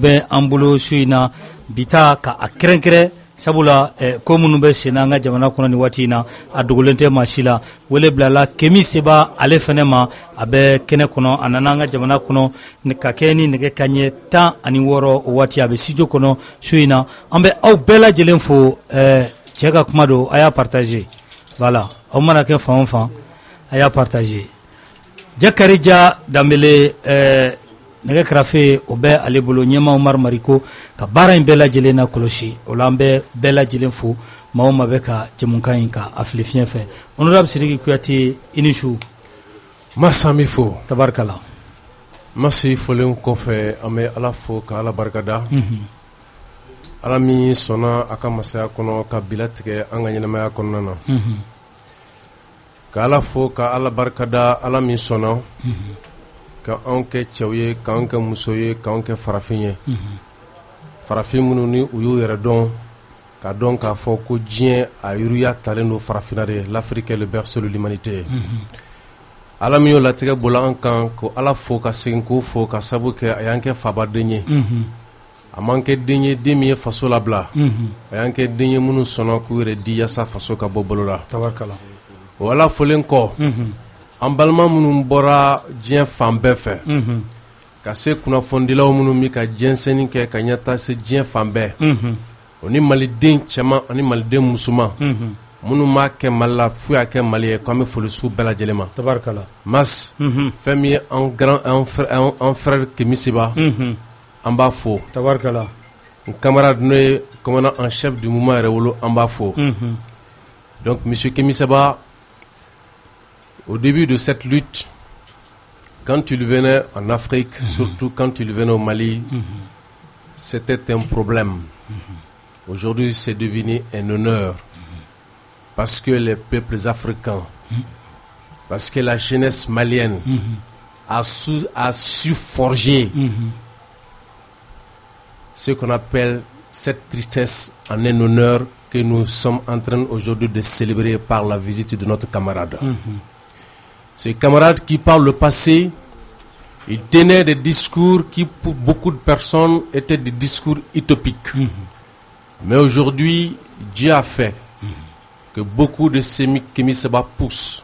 bɛ an bolo su in na bi ta ka a kɛrɛnkɛrɛn sabula ko minnu bɛ sen na an ka jamana kɔnɔ ni waati in na a dogolen tɛ maa si la wele bilala Kemi Seba ale fɛnɛ ma a bɛ kɛnɛ kɔnɔ a nana an ka jamana kɔnɔ ka kɛ ni nɛgɛ kanɲɛ 16 o waati a bɛ studio kɔnɔ su in na an bɛ aw bɛɛ lajɛlen fo cɛ ka kuma don a y'a partager voilà aw mana kɛ fan o fan a y'a partager Jakarija Dambele nɛgɛ kɛrɛfɛ o bɛ ale bolo ɲɛmaa Umaru Mariko ka baara in bɛɛ lajɛlen na kɔlɔsi o la an bɛ bɛɛ lajɛlen fo maa o maa bɛ ka jɛmukan in ka a fili fiɲɛ fɛ Honorable Sidiki Kuyate i ni su. Masa mi fo tabarikala. Masi folen kɔfɛ an bɛ Ala fo ka Ala barikada Ala min sɔnna a ka masaya kɔnɔ ka bila tigɛ an ka ɲɛnamaya kɔnɔna na ka Ala fo ka Ala barikada Ala min sɔnna ka anw kɛ cɛw ye k'anw kɛ muso ye k'anw kɛ farafin ye farafin minnu ni u y'u yɛrɛ dɔn ka dɔn k'a fɔ ko diɲɛ a yiriya talen don farafinna de l'Afrique est le berceau de l'humanité Ala min y'o latigɛ bolo an kan ko Ala fo ka segin k'o fo ka sabu kɛ a y'an kɛ fabaden ye a man kɛ den ye den min ye faso labila a y'an kɛ den ye minnu sɔnna k'u yɛrɛ di yaasa faso ka bɔ bolo la tabarikala o Ala folen kɔ an balima minnu bɔra diɲɛ fan bɛɛ fɛ ka se kunnafonidilaw minnu mi ka jɛnsɛnni kɛ ka ɲɛtaa se diɲɛ fan bɛɛ o ni maliden cɛman ani maliden musoman minnu m'a kɛ Mali la f'u y'a kɛ Mali ye k'an bɛ foli su bɛɛ lajɛlen ma tabarikala Mas fɛn min ye an frère Kemi Seba an b'a fo tabarikala n camarade n'o ye commandant en chef du mouvement yɛrɛ wolo an b'a fo donc monsieur Kemi Seba au début de cette lutte, quand il venait en Afrique, surtout quand il venait au Mali, c'était un problème. Aujourd'hui, c'est devenu un honneur parce que les peuples africains, parce que la jeunesse malienne a su forger ce qu'on appelle cette tristesse en un honneur que nous sommes en train aujourd'hui de célébrer par la visite de notre camarade. Ce camarade qui, par le passé, il tenait des discours qui, pour beaucoup de personnes, étaient des discours utopiques. Mais aujourd'hui, Dieu a fait que beaucoup de ces Kemi Seba poussent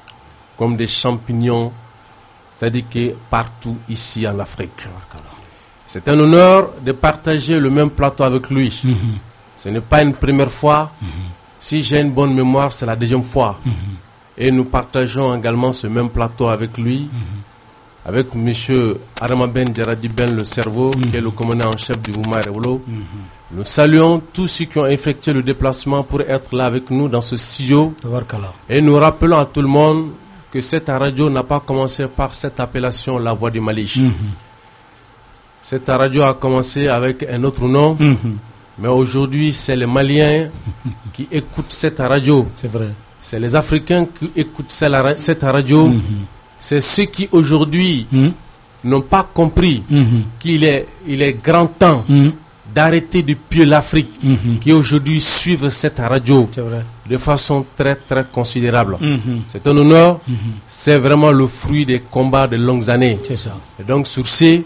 comme des champignons, c'est-à-dire que partout ici en Afrique. C'est un honneur de partager le même plateau avec lui. Ce n'est pas une première fois. Si j'ai une bonne mémoire, c'est la deuxième fois. Et nous partageons également ce même plateau avec lui, avec M. Adama Ben Djaradi Ben le cerveau, qui est le commandant en chef du mouvement Rewolo. Nous saluons tous ceux qui ont effectué le déplacement pour être là avec nous dans ce studio. Et nous rappelons à tout le monde que cette radio n'a pas commencé par cette appellation La Voix du Mali. Cette radio a commencé avec un autre nom, mais aujourd'hui c'est les Maliens qui écoutent cette radio. C'est vrai. C'est les Africains qui écoutent cette radio. C'est ceux qui aujourd'hui n'ont pas compris qu'il est grand temps d'arrêter de piller l'Afrique, qui aujourd'hui suivent cette radio de façon très très considérable. C'est un honneur, c'est vraiment le fruit des combats de longues années. C'est ça. Et donc sur ce,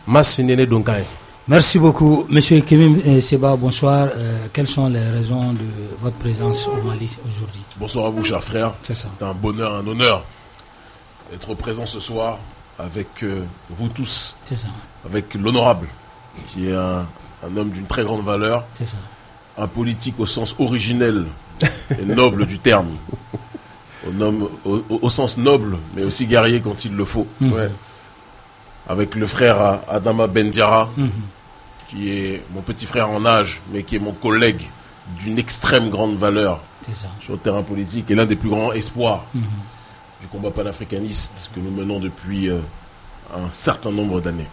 Massinene Donkai. Merci beaucoup. Monsieur Kemi Seba, bonsoir. Quelles sont les raisons de votre présence au Mali aujourd'hui? Bonsoir à vous, chers frères. C'est un bonheur, un honneur d'être présent ce soir avec vous tous. C'est ça. Avec l'honorable, qui est un homme d'une très grande valeur. C'est ça. Un politique au sens originel et noble du terme. Au sens noble, mais aussi guerrier quand il le faut. Ouais. Avec le frère Adama Ben Diara, qui est mon petit frère en âge, mais qui est mon collègue d'une extrême grande valeur sur le terrain politique et l'un des plus grands espoirs du combat panafricaniste que nous menons depuis un certain nombre d'années.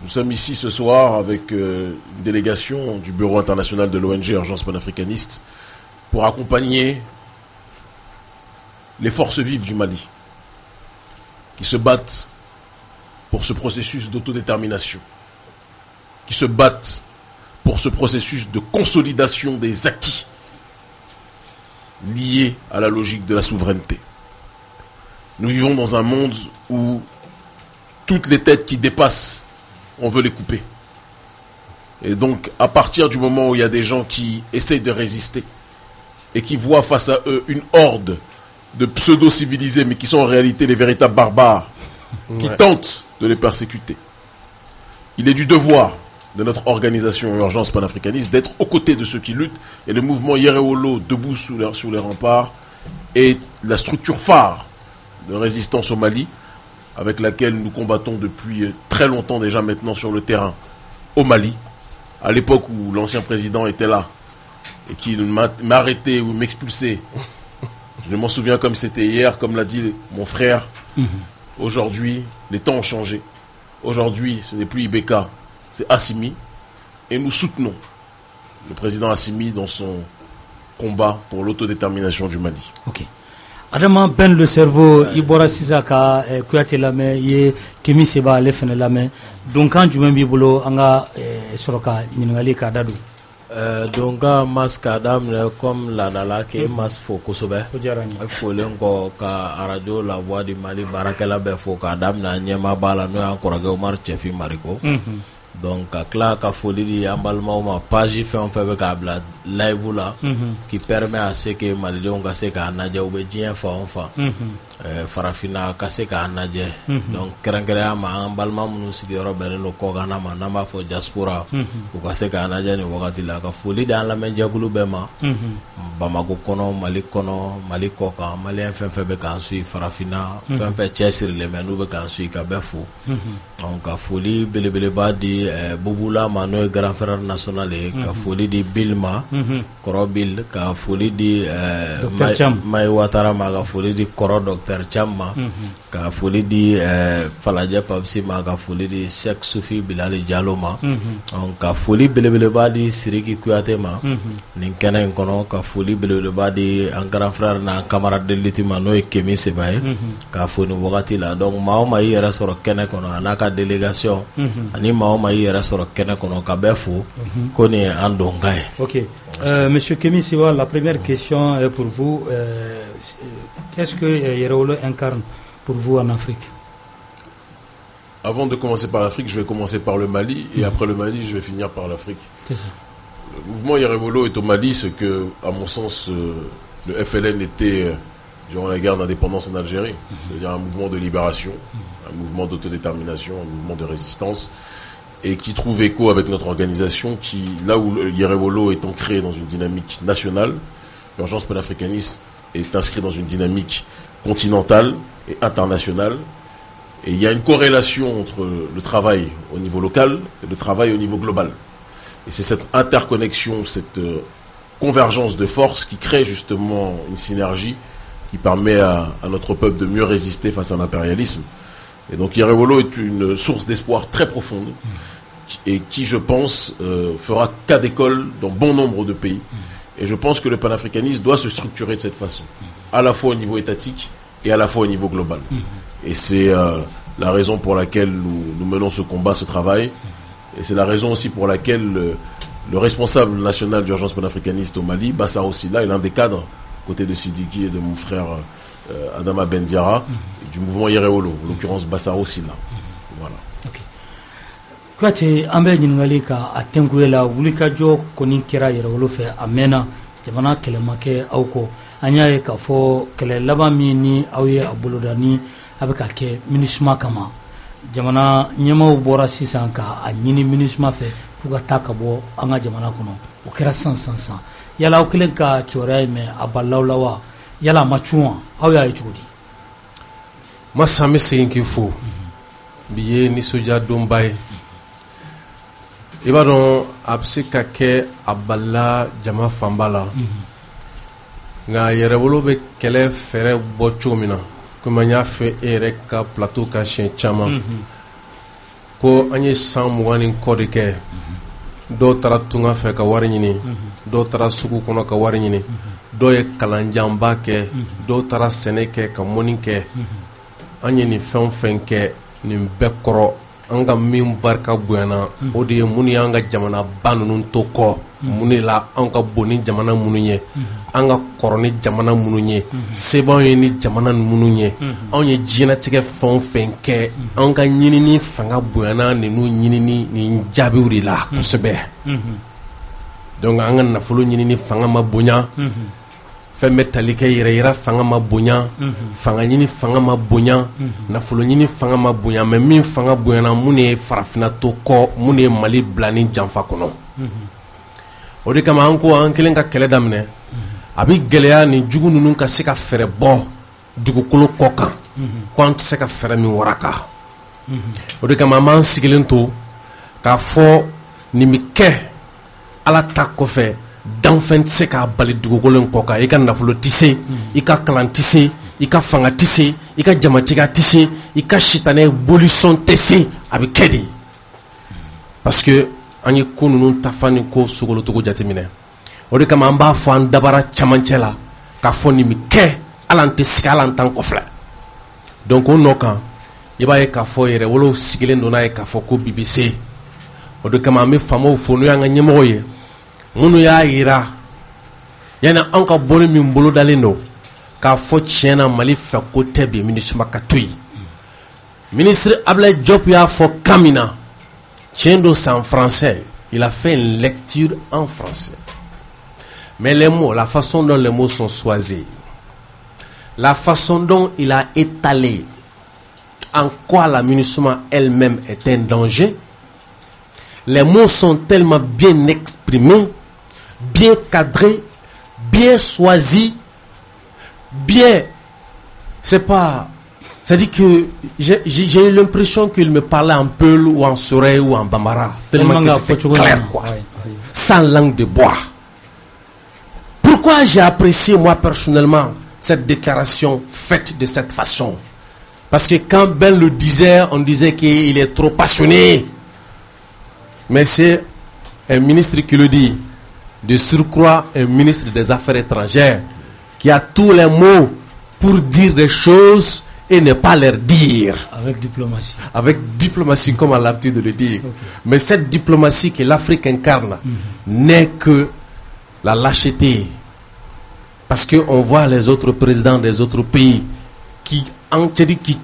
Nous sommes ici ce soir avec une délégation du Bureau international de l'ONG Urgence panafricaniste pour accompagner les forces vives du Mali qui se battent pour ce processus d'autodétermination, qui se battent pour ce processus de consolidation des acquis liés à la logique de la souveraineté. Nous vivons dans un monde où toutes les têtes qui dépassent, on veut les couper. Et donc, à partir du moment où il y a des gens qui essayent de résister et qui voient face à eux une horde de pseudo-civilisés, mais qui sont en réalité les véritables barbares, qui tentent de les persécuter, il est du devoir de notre organisation Urgence panafricaniste d'être aux côtés de ceux qui luttent. Et le mouvement Yerewolo, debout sous les remparts, est la structure phare de résistance au Mali, avec laquelle nous combattons depuis très longtemps déjà maintenant sur le terrain au Mali. À l'époque où l'ancien président était là et qu'il m'arrêtait ou m'expulsait, je m'en souviens comme c'était hier, comme l'a dit mon frère. Aujourd'hui, les temps ont changé. Aujourd'hui, ce n'est plus Ibeka, c'est Assimi. Et nous soutenons le président Assimi dans son combat pour l'autodétermination du Mali. Ok. Adama Ben le cerveau, Ibora Sisaka, Kouyaté Lame, Ye Kemi Seba, Lefene Lame. Donc quand tu m'as bolo, Anga Soroka, Ningali Kadadou. Donc mas kadam comme la dala ke mas fo kosobe fo lengo ka radio la voix du Mali barakela be fo kadam na nyema bala no encore ga Omar Chefi Mariko donc kla ka foli di ambalma ma page fait on fait ka bla live là qui permet à ce que Maliens ga se ka naje obedien fa on fa farafina ka se ka naje donc kerengere ma ambalma munu sigiro bere lo ko gana ma namba fo diaspora ko ka se ka naje ni wakati la ka foli dans la menja gulu bema Bamako kono Mali koka Malien fait be kan sui farafina fait chesir le menu be kan sui ka be fo donc ka foli bele ba di Bubula Mano grand frère national ka foli di Bilma Korobil ka foli di Mai Watara ma ka foli di Koro Dr Chamma ka foli di Falaje Papsi ma ka foli di Sheikh Soufi Bilali Diallo ma donc ka foli bele ba di Siriki Kouyaté ma nin kenen kono ka foli bele ba di un grand frère na camarade de litima no Kemi Sebaye ka foni wakati la donc ma yera soro kenen kono anaka délégation ani ma yera soro kenen kono ka befo koni andongaye. OK. Monsieur Kemi Seba, la première question est pour vous. Qu'est-ce que Yerewolo incarne pour vous en Afrique? Avant de commencer par l'Afrique, je vais commencer par le Mali, et après le Mali, je vais finir par l'Afrique. C'est ça. Le mouvement Yerewolo est au Mali ce que, à mon sens, le FLN était durant la guerre d'indépendance en Algérie. C'est-à-dire un mouvement de libération, un mouvement d'autodétermination, un mouvement de résistance, et qui trouve écho avec notre organisation, qui, là où le Yerewolo est ancré dans une dynamique nationale, l'Urgence panafricaniste est inscrit dans une dynamique continentale et internationale. Et il y a une corrélation entre le travail au niveau local et le travail au niveau global. Et c'est cette interconnexion, cette convergence de forces qui crée justement une synergie qui permet à notre peuple de mieux résister face à l'impérialisme. Et donc Yerewolo est une source d'espoir très profonde et qui, je pense, fera cas d'école dans bon nombre de pays. Et je pense que le panafricanisme doit se structurer de cette façon, à la fois au niveau étatique et à la fois au niveau global. Et c'est la raison pour laquelle nous menons ce combat, ce travail. Et c'est la raison aussi pour laquelle le responsable national d'Urgence panafricaniste au Mali, Bassaro Sylla, est l'un des cadres, côté de Sidiki et de mon frère Adama Ben Diarra, du mouvement Yerewolo, en l'occurrence Bassaro Sylla. Voilà. Kouyaté ambe nyingali ka atenguela wulika jo koni kera Yerewolo fe amena jamana kelemake auko anyaye ka fo kele labami ni awye abulodani abeka ke minishma kama jamana nyama bora sisan ka anyini minishma fe puga takabo anga jamana kono o kera san yala o kelen ka kiwara me abalawlawa yala machuwa awya ichudi masame senki fo biye ni soja dombay iba don absika ke aballa jama fambala nga Yerewolo be kele fere bo chomina kuma nya fe ere ka plateau ka chien chama ko anye samwani kodike do tara tunga fe ka wari nyini do tara suku kono ka wari nyini do ye kalanjamba ke do tara seneke ka moninke anye ni fen ke ni bekoro anga min barka bonyana o de ye mun ye an ka jamana ba ninnu to kɔ mun de la an ka bon ni jamana minnu ye an ka kɔrɔ ni jamana minnu ye sebaanw ye ni jamana minnu ye anw ye diɲɛnatigɛ fɛn o fɛn kɛ an ka ɲinini fanga bonyana ninnu ɲinini nin jaabiw de la kosɛbɛ donc an ka nafolo ɲinini fanga ma bonya fɛn bɛ tali kɛ yɛrɛ yira fanga ma bonya fanga ɲini fanga ma bonya nafolo ɲini fanga ma bonya mais min fanga bonyana mun ye farafina to kɔ mun ye Mali bila ni janfa kɔnɔ o de kama an ko an kelen ka kɛlɛ daminɛ a bi gɛlɛya ni jugu ninnu ka se ka fɛrɛ bɔ dugukolo kɔ kan ko an tɛ se ka fɛrɛ min waraka o de kama an b'an sigilen to k'a fɔ nin bi kɛ Ala ta kɔfɛ danfɛn tɛ se k'a bali dugukolo in kɔ kan i ka nafolo tɛ se i ka kalan tɛ se i ka fanga tɛ se i ka jamatigiya tɛ se i ka sitanɛ bolisɔn tɛ se a bɛ kɛ de parce que an ye ko ninnu tafa ni ko sogolotogo jateminɛ o de kama an b'a fɔ an dabara camancɛ la k'a fɔ nin bɛ kɛ ala an tɛ sigi ala an t'an kɔfilɛ donc o nɔ kan i b'a ye k'a fɔ yɛrɛ wolow sigilen don n'a ye k'a fɔ ko bi bɛ se o de kama an bɛ faamaw fo n'o y'an ka ɲɛmɔgɔ ye minnu y'a yira yanni an ka bɔli min bolo dalen don k'a fɔ tiɲɛ na Mali fɛ ko tɛ bi MINUSMA ka to yen ministre Ablaye Diop y'a fɔ kan min na tiɲɛ don c'est en français il a fait une lecture en français mais les mots la façon dont les mots sont choisis la façon dont il a étalé en quoi la MINUSMA elle-même est un danger les mots sont tellement bien exprimés bien cadré, bien choisi, bien. C'est pas. C'est-à-dire que j'ai eu l'impression qu'il me parlait en Peul ou en Sorey ou en Bambara. Tellement que c'était clair, quoi. Sans langue de bois. Pourquoi j'ai apprécié, moi, personnellement, cette déclaration faite de cette façon? Parce que quand Ben le disait, on disait qu'il est trop passionné. Mais c'est un ministre qui le dit. De surcroît, un ministre des Affaires étrangères qui a tous les mots pour dire des choses et ne pas les dire. Avec diplomatie. Avec diplomatie, comme on a l'habitude de le dire. Okay. Mais cette diplomatie que l'Afrique incarne n'est que la lâcheté. Parce qu'on voit les autres présidents des autres pays qui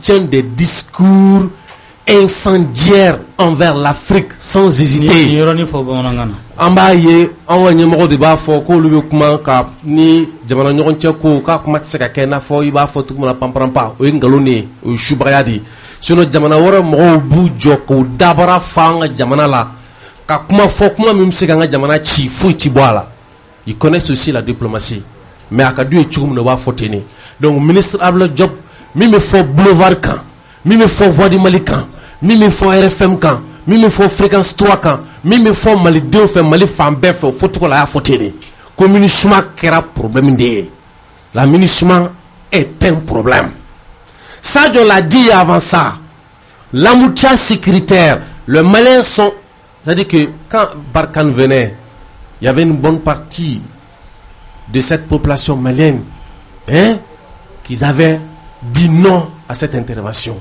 tiennent des discours incendiaires envers l'Afrique sans hésiter. Amba ye anwa nyemoko de ba fo ko lube kuma ka ni jamana nyogon cheko ka kuma tseka kena fo iba fo tukuma pamprampa o ngaloni o shubayadi sino jamana wora mo bu joko dabara fanga jamana la ka kuma fo kuma mimseka nga jamana chi fu ti boala. Ils connaissent aussi la diplomatie mais akadu e chugum no ba fo teni donc ministre Ablaye Diop mi me fo boulevard kan mi me fo voix du Mali kan mi me fo RFM kan mi me fo fréquence 3 kan mi me fo Mali deux fait Mali fan bɛɛ fɛ fo tɔgɔ la y'a fɔ ten de ko MINUSMA kɛra problème de ye la MINUSMA est un problème Sadio l'a dit avant ça l'embouteillage sécuritaire les Maliens sont c'est-à-dire que quand Barkhane venait il y avait une bonne partie de cette population malienne qu'ils avaient dit non à cette intervention.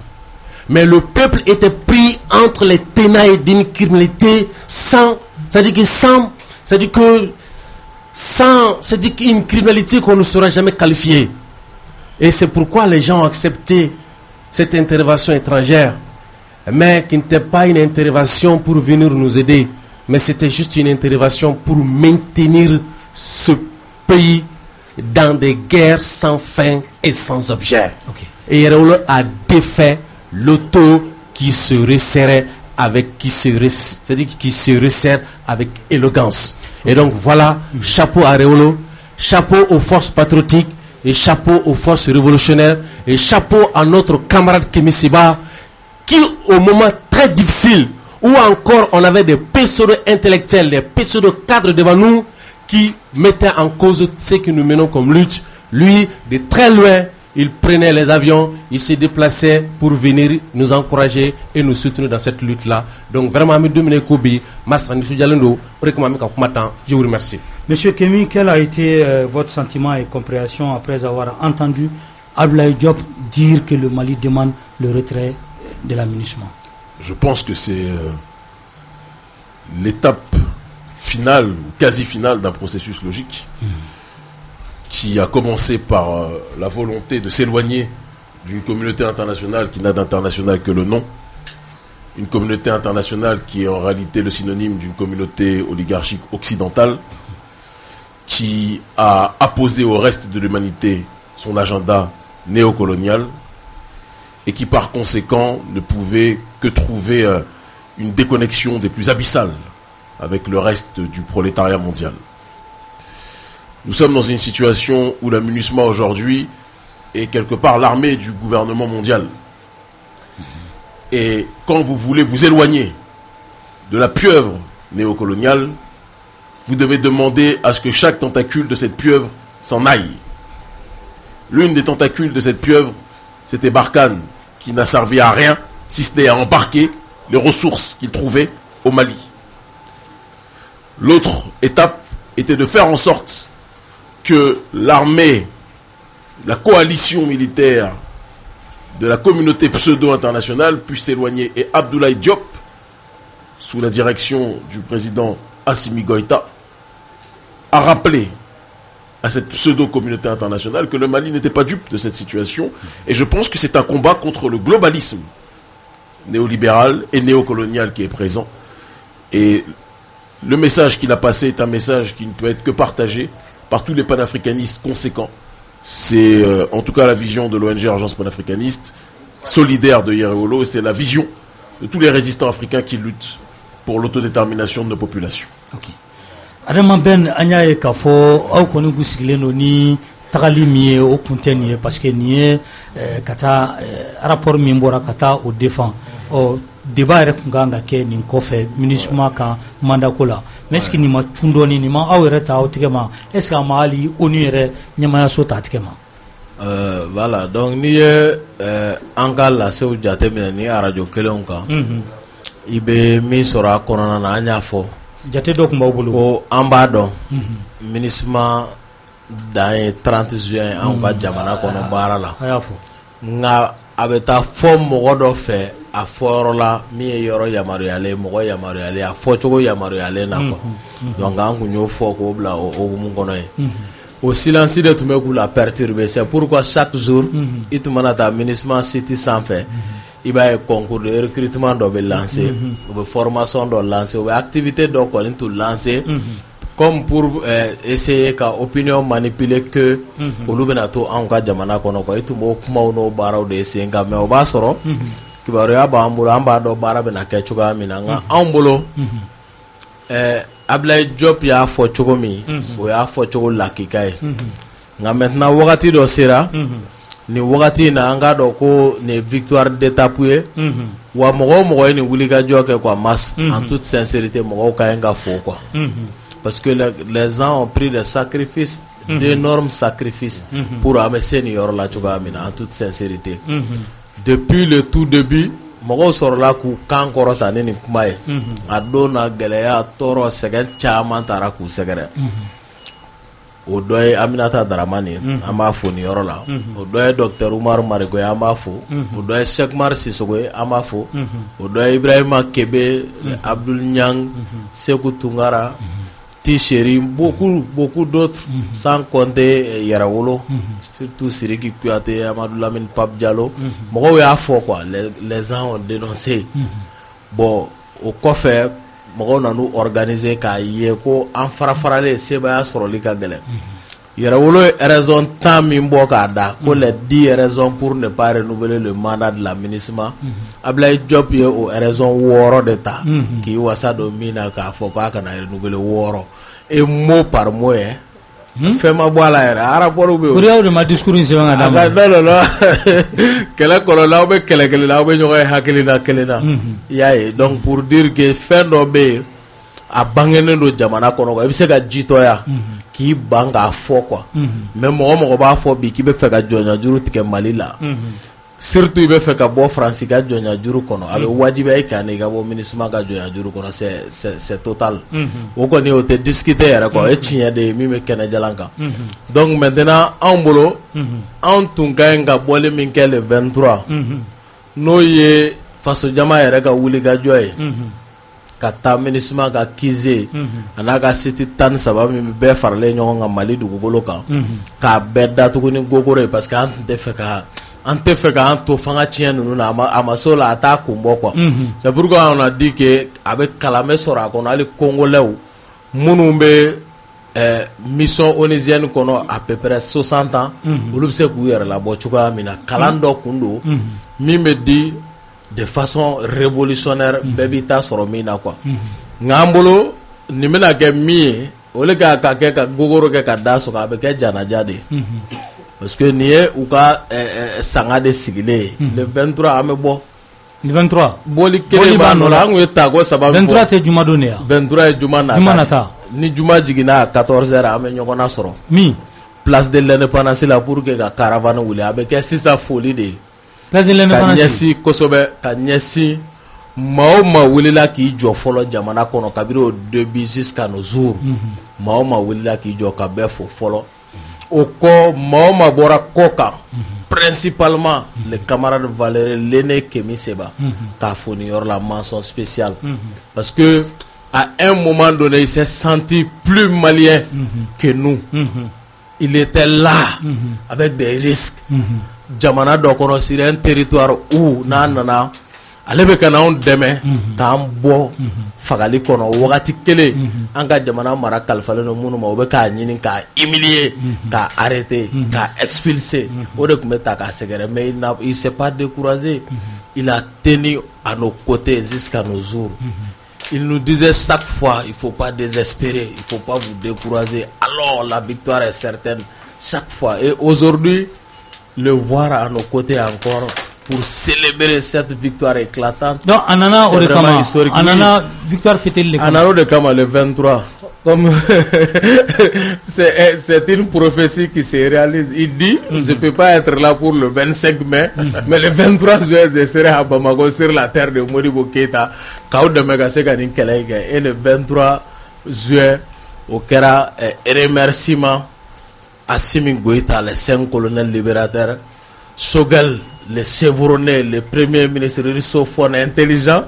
Mais le peuple était pris entre les ténèbres d'une criminalité c'est-à-dire qu'une criminalité qu'on ne sera jamais qualifiée. Et c'est pourquoi les gens ont accepté cette intervention étrangère, mais qui n'était pas une intervention pour venir nous aider, mais c'était juste une intervention pour maintenir ce pays dans des guerres sans fin et sans objet. Okay. Et Héréolo a défait l'auto qui se resserrait qui se resserre avec élégance. Et donc voilà, chapeau à Réolo, chapeau aux forces patriotiques et chapeau aux forces révolutionnaires et chapeau à notre camarade Kémi Séba qui au moment très difficile où encore on avait des pseudo intellectuels, des pseudo cadres devant nous qui mettaient en cause ce que nous menons comme lutte, lui de très loin il prenait les avions, il se déplaçait pour venir nous encourager et nous soutenir dans cette lutte-là. Donc vraiment, je vous remercie. Monsieur Kémi, quel a été votre sentiment et compréhension après avoir entendu Ablaye Diop dire que le Mali demande le retrait de la MINUSMA? je pense que c'est l'étape finale ou quasi finale d'un processus logique qui a commencé par la volonté de s'éloigner d'une communauté internationale qui n'a d'international que le nom, une communauté internationale qui est en réalité le synonyme d'une communauté oligarchique occidentale qui a apposé au reste de l'humanité son agenda néocolonial et qui par conséquent ne pouvait que trouver une déconnexion des plus abyssales avec le reste du prolétariat mondial. Nous sommes dans une situation où la MINUSMA aujourd'hui est quelque part l'armée du gouvernement mondial. Et quand vous voulez vous éloigner de la pieuvre néocoloniale, vous devez demander à ce que chaque tentacule de cette pieuvre s'en aille. L'une des tentacules de cette pieuvre, c'était Barkhane, qui n'a servi à rien, si ce n'est à embarquer les ressources qu'il trouvait au Mali. L'autre étape était de faire en sorte que l'armée, la coalition militaire de la communauté pseudo-internationale puisse s'éloigner. Et Abdoulaye Diop, sous la direction du président Assimi Goïta, a rappelé à cette pseudo-communauté internationale que le Mali n'était pas dupe de cette situation. Et je pense que c'est un combat contre le globalisme néolibéral et néocolonial qui est présent. Et le message qu'il a passé est un message qui ne peut être que partagé par tous les panafricanistes conséquents. C'est en tout cas la vision de l'ONG Urgence panafricaniste, solidaire de Yereolo, et c'est la vision de tous les résistants africains qui luttent pour l'autodétermination de nos populations. Okay. Adama Ben Anyaye Kafo, au koni gusigileno ni tagali miye au kunteni parce que niye kata rapport mimbora kata au défend au débat rekunganga ke ni kofe MINUSMA ka mandakola mais ce qui ni ma tundoni ni ma awere ta otikema est ce que ma ali onire nyama ya sota atikema voilà donc ni anga la se o jate mina ni radio kelonka ibe mi sora konona na anya fo jate do kumba bulu ko ambado MINUSMA dans 30 juin anga jamana kono barala ayafo nga abeta fo mogodo fe a forola mi yoro yamaru yale mogo yamaru yale a fo chogo yamaru yale na ko donc an kunyo fo ko bla o mun kono e au silence de tout me la perturber c'est pourquoi chaque jour itumana ta MINUSMA city sans fait il va y concours de recrutement do be lancer ou formation do lancer ou activité do ko tout lancer comme pour essayer ka opinion manipuler que olu bena to an ka jamana kono ko itumo kuma no baraw de essayer nga me o ba soro kibaru ya ba ambulo amba do bara bena ke chuga mina nga ambulo Abdoulaye Diop ya fo chugo mi o ya fo chugo lakikai nga maintenant wakati do sera ni wakati na anga do ko ne victoire d'étape wa mogo ni wulika joke kwa masse en toute sincérité mogo ka nga fo quoi parce que les gens ont pris des sacrifices, d'énormes sacrifices pour amener senior la chugamina en toute sincérité. Depuis le tout début, mogo sorla ku kan korota ni kumaye. Adona geleya toro segen chama tara ku segere. Odoye Aminata Dramani amba fo ni yorola. Odoye Dr Umar Marigoye amba fo. Odoye Cheikh Mar Sissokoye amba fo. Odoye Ibrahima Kebe, Abdul Nyang, Sekou Tungara, Chéri, beaucoup d'autres, sans compter Yereolo, surtout Siriki Kouyaté, Amadou Lamine Pape Diallo. Moi, il y a fort quoi. Les gens ont dénoncé. Bon, au coffre, moi, on a nous organisé qu'à Yeko, en farfarale, c'est bien sur le Kagele. Yereolo a raison tant mimbo kada, qu'on les 10 raisons pour ne pas renouveler le mandat de la MINUSMA. Abdoulaye Diop a raison woro d'État, qui wasa domina ka faut pas qu'on a renouvelé woro. Et mot par mot, fais ma boire la rapport au bureau. De ma discours, c'est un non. Quelle est la colonne, quelle est la colonne, donc pour dire que fin d'obé, a bangene do jamana kono, il s'est gagitoya. Qui banga fo quoi mais mo ba fo bi ki be fe ka jonya juru tike Mali la surtout be fe ka bo France ka jonya juru kono abe wajibe ay kan ga bo MINUSMA ka jonya juru kono c'est total o ko ni o te discuter era ko e tinya de mi me kena jalanka donc maintenant en bolo en tunga nga bolé min ke le 23 no ye faso jama yɛrɛ ka wuli ka jɔ ye ka taa MINUSMA ka kize a n'a ka site 13 min bɛɛ faralen ɲɔgɔn kan Mali dugukolo kan k'a bɛɛ datugu ni gogoro ye parce que an tɛ fɛ k'an to fanga tiɲɛ ninnu na a ma s'o la a t'a kun bɔ quoi c'est pourquoi on a dit que a bɛ kalanbɛ sɔrɔ a kɔnɔ hali congolais minnu bɛ mission onusienne kɔnɔ à peu près 60 ans olu bɛ se k'u yɛrɛ labɔ cogoya min na kalan dɔ kun don min bɛ di de façon révolutionnaire bɛɛ b'i ta sɔrɔ min na quoi nka an bolo nin bɛna kɛ min ye o le ka kɛ ka gogoro kɛ ka da sɔgɔ a bɛ kɛ janaja de ye parce que nin ye u ka sanga de sigilen ye le 23 an bɛ bɔ le 23 bɔli kelen b'a nɔ la an kun ye tako saba min fɔ 23 tɛ juma don de ya 23 ye juma nata ni juma jiginna à 14 heures an bɛ ɲɔgɔn na sɔrɔ min place de l'indépendance la pour que ka caravane wuli a bɛ kɛ sisan foli de ye place de l'indépendance ka ɲɛsin kosɛbɛ ka ɲɛsin maa o maa wulila k'i jɔ fɔlɔ jamana kɔnɔ kabiri o début jusqu'à nos jours maa o maa wulila k'i jɔ ka bɛɛ fo fɔlɔ o kɔ maa o maa bɔra kɔ kan principalement le camarade Valérie Léné Kémi Séba k'a fo nin yɔrɔ la mention spéciale parce que à un moment donné il s'est senti plus malien que nous il était là avec des risques jamana dɔ kɔnɔ sur un territoire où n'a nana ale bɛ ka n'anw dɛmɛ k'an bɔ fagali kɔnɔ wagati kelen an ka jamana mara kalifalen don minnu ma o bɛ k'a ɲini k'a humilier k'a arrêter k'a expulser o de tun bɛ ta k'a sɛgɛrɛ mais il s'est pas découragé il a tenu à nos côtés jusqu'à nos jours il nous disait chaque fois il faut pas désespérer il faut pas vous décourager alors la victoire est certaine chaque fois et aujourd'hui le voir à nos côtés encore pour célébrer cette victoire éclatante. Donc, Anana Orekama, Anana victoire fêtée le Anana Orekama le 23. Comme c'est une prophétie qui se réalise. Il dit, je peux pas être là pour le 25 mai, mais le 23 juillet, je serai à Bamako sur la terre de Modibo Keita, et le 23 juillet, au Kera, remerciement à Simi Goïta, les 5 colonels libérateurs, Choguel, le chevronné, le premier ministre russophone intelligent,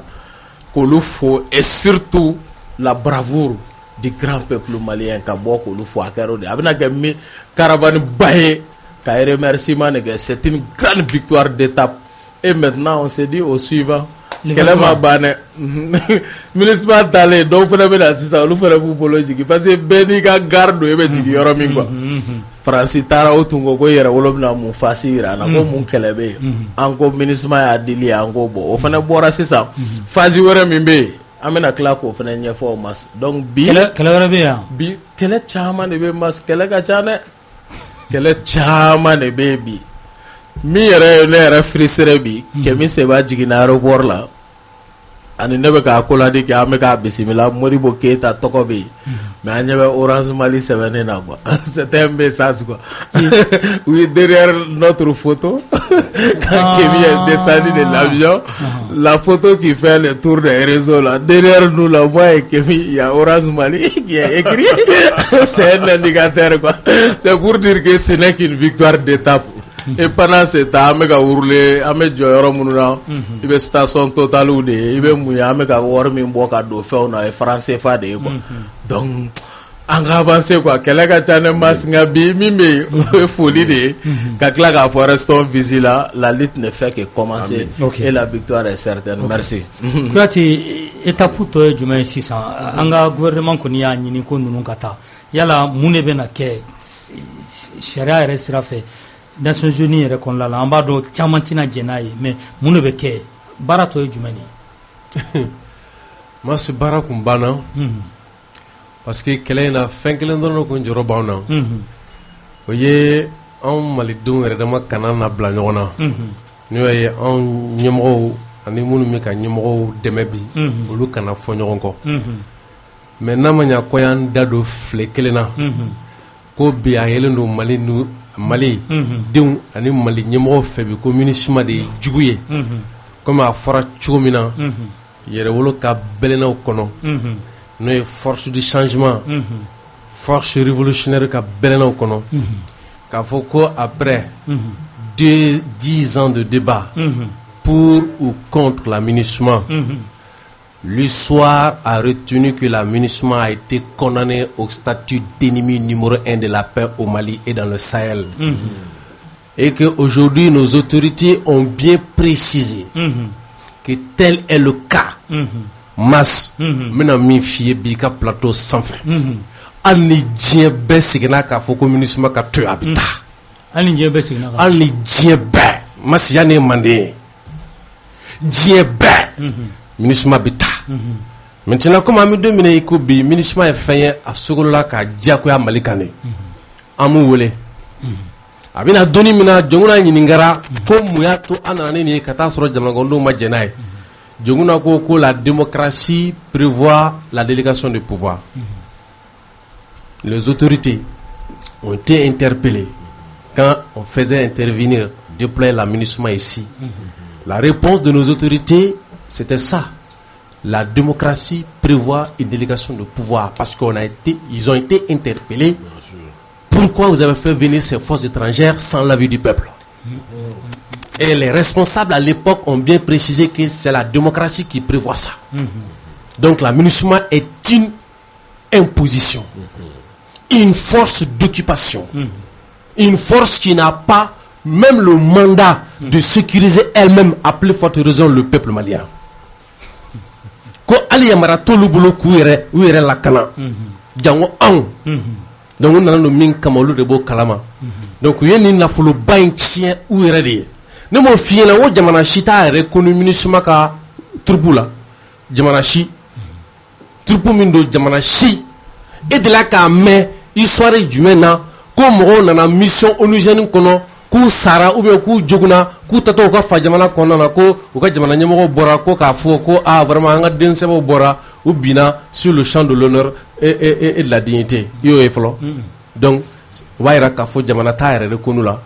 Kouloufo, et surtout la bravoure du grand peuple malien, Kabo Kouloufo, Akarode. Avec caravane Baye, remerciement, c'est une grande victoire d'étape. Et maintenant, on se dit au suivant. Kelema bane municipal d'aller donc faut la assistance lu fera pour politique parce que beni ka garde e be jigi yoro min quoi Francis tara otungo ko yera wolobna mu fasira na ko mun kelebe anko municipal ya dili anko bo o fana bora sisa fazi wore min be amena kla ko fana nyefo mas donc bi kele wore be ya bi kele chama ne be mas kele ka chane kele chama ne be bi mi yɛrɛ ne yɛrɛ firisere bi Kémi Séba jiginna aéroport la ani ne bɛ k'a koladi kɛ an bɛ k'a bisimila Modibo Keita tɔgɔ bɛ yen mais an ɲɛ bɛ Orange Mali sɛbɛnnen na quoi c'était un message quoi oui derrière notre photo quand Kémi est descendu de l'avion la photo qui fait le tour des réseaux là derrière nous là moi et Kémi il y a Orange Mali qui est écrit c'est un indicateur quoi c'est pour dire que ce n'est qu'une victoire d'étape. Et pendant ce temps, on a ourlé, on a joué mununa, il y a station Total ou des, il y a mouillé, on a warmi mboka do fait on a français fa de quoi. Donc on a avancé quoi. Quelqu'un qui a mas ngabi mimi folie de, quelqu'un qui a fait rester vigilant, la lutte ne fait que commencer et la victoire est certaine. Merci. Kwati étape to jumɛn sisan an ka gouvernement kɔni y'a ɲini ko ninnu ka taa yala mun de bɛna kɛ sariya yɛrɛ sira fɛ Nations Unies yɛrɛ kɔnɔna la an b'a dɔn caman tɛna jɛn n'a ye mais mun de bɛ kɛ baara tɔ ye jumɛn ye masi baara kun banna parce que kɛlɛ in na fɛn kelen dɔrɔn kun jɔrɔ b'anw na o ye anw malidenw yɛrɛ dama kana na bila ɲɔgɔn na n'o ye anw ɲɛmɔgɔw ani minnu bɛ ka ɲɛmɔgɔw dɛmɛ bi olu kana fɔ ɲɔgɔn kɔ mais n'a ma ɲa ko y'an da don file kelen na ko bi a yɛlɛn don Mali denw ani Mali ɲɛmɔgɔw fɛ bi ko MINUSMA de ye jugu ye comme a fɔra cogo min na yɛrɛwolo ka bɛlɛnnaw kɔnɔ n'o ye force du changement force révolutionnaire ka bɛlɛnnaw kɔnɔ k'a fɔ ko après 10 ans de débat pour ou contre la MINUSMA. L'histoire a retenu que la MINUSMA a été condamnée au statut d'ennemi numéro 1 de la paix au Mali et dans le Sahel. Et qu'aujourd'hui, nos autorités ont bien précisé que tel est le cas. Mas, maintenant, mi fie bika plateau sans fin. Ani djien be signa ka foko MINUSMA ka tu habita. Ani djien be. Mas yane mande. Djien be. MINUSMA bita. Maintenant, comme ami domine ikobi, MINUSMA est fait à Sogolola ka diakoya malikane. Amu wole. Abina doni mina jonguna nyiningara ko muyato anane ni kata soro jamanagondo majenai. Jonguna ko la démocratie prévoit la délégation de pouvoir. Les autorités ont été interpellées quand on faisait intervenir, déployer la MINUSMA ici. La réponse de nos autorités, c'était ça. La démocratie prévoit une délégation de pouvoir parce ils ont été interpellés. Pourquoi vous avez fait venir ces forces étrangères sans l'avis du peuple? Et les responsables à l'époque ont bien précisé que c'est la démocratie qui prévoit ça. Donc la MINUSMA est une imposition, une force d'occupation, une force qui n'a pas même le mandat de sécuriser elle-même, à plus forte raison le peuple malien. Ko ali yamara tolu bolo ku yere la kana jango an donc on a no min kamolu de bo kalama donc yeni na fulu bain tien u yere de ne mo fiena wo jamana shita reconnu MINUSMA ka tribula jamana shi tribu min do jamana shi et de la ka me histoire jumena ko mo na mission onusienne kono ku sara ou bien ku joguna ku tato ka fa jamana kono na ko u ka jamana nyemo bora ko ka fo ko vraiment nga den sebo bora ou bina sur le champ de l'honneur et de la dignité yo e flo donc wayra ka fo jamana tayre de konula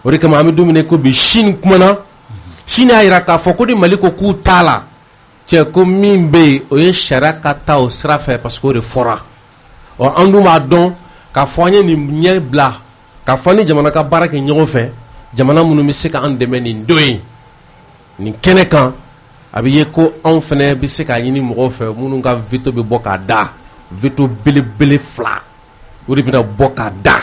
o re kama ami domine ko bi Chine kumana Chine ayra ka fo ko di maliko ku tala che ko mimbe o ye sharaka ta o srafe parce que o fora o anduma don ka fo nya ni nye bla ka fani jamana ka barake nyogo fe jamana munu mi se ka an deme ni ndoyi ni kene kan abiye ko an fene bi se ka yini mo fe munu ka veto be boka da veto bele fla uri bina boka da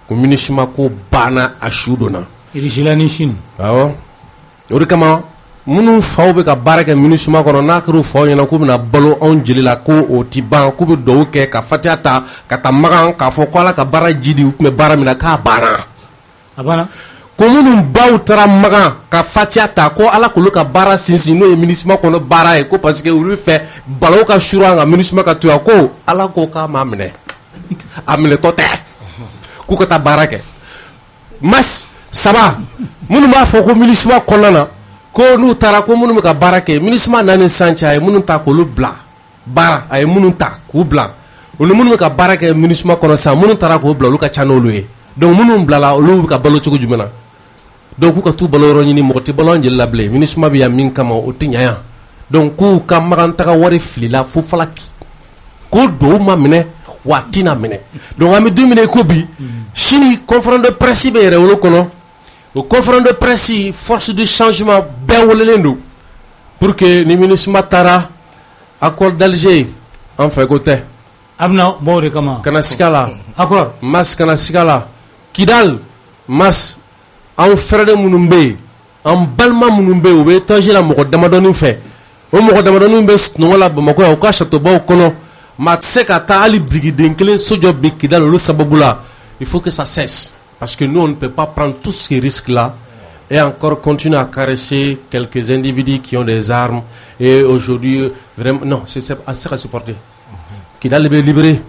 ko MINUSMA ko bana ashudona irishilani Chine awo uri kama munu faw be ka barake MINUSMA kono nakru faw nyana ko bina balo on jelila ko o tiban ko be do ke ka fatiata ka tamagan ka fo ko ala ka bara jidi me bara mina ka bana abana ko munu baw tara magan ka fatiata ko ala ko ka bara sinsin no MINUSMA kono bara e ko parce que uri fe balo ka shura nga MINUSMA ka tuya ko ala ko ka mamne amne tote ku ka ta barake mas saba munu ma fo ko MINUSMA konana ko nu tara ko munu ka barake MINUSMA nani sancha ay munu ta ko lu bla bara ay munu ta ku bla o munu ka barake MINUSMA kono sa munu tara ko bla lu ka chanolu e donc munu bla la lu ka balo chugo jumena donc ku ka tu balo ro ni moti balo njel la ble MINUSMA bi ya min kama o tinya donc ku ka maganta ka wari flila fu falaki ko do ma mine watina mine donc ami 2 minutes ko bi Chine conférence de presse be rewlo kono au conférence de presse force de changement bewolelendo pour que ni MINUSMA tara accord d'Alger en fait côté abna bore kama kana sikala accord mas kana sikala Kidal mas en frère munumbe en balma munumbe o be tanger la mo damadoni fait o mo damadoni be no la Bamako o ka château ba kono matseka ta ali brigade nkele sojo be Kidal lo sababula il faut que ça cesse parce que nous on ne peut pas prendre tous ces risques là et encore continuer à caresser quelques individus qui ont des armes et aujourd'hui vraiment non c'est assez à supporter Kidal be libéré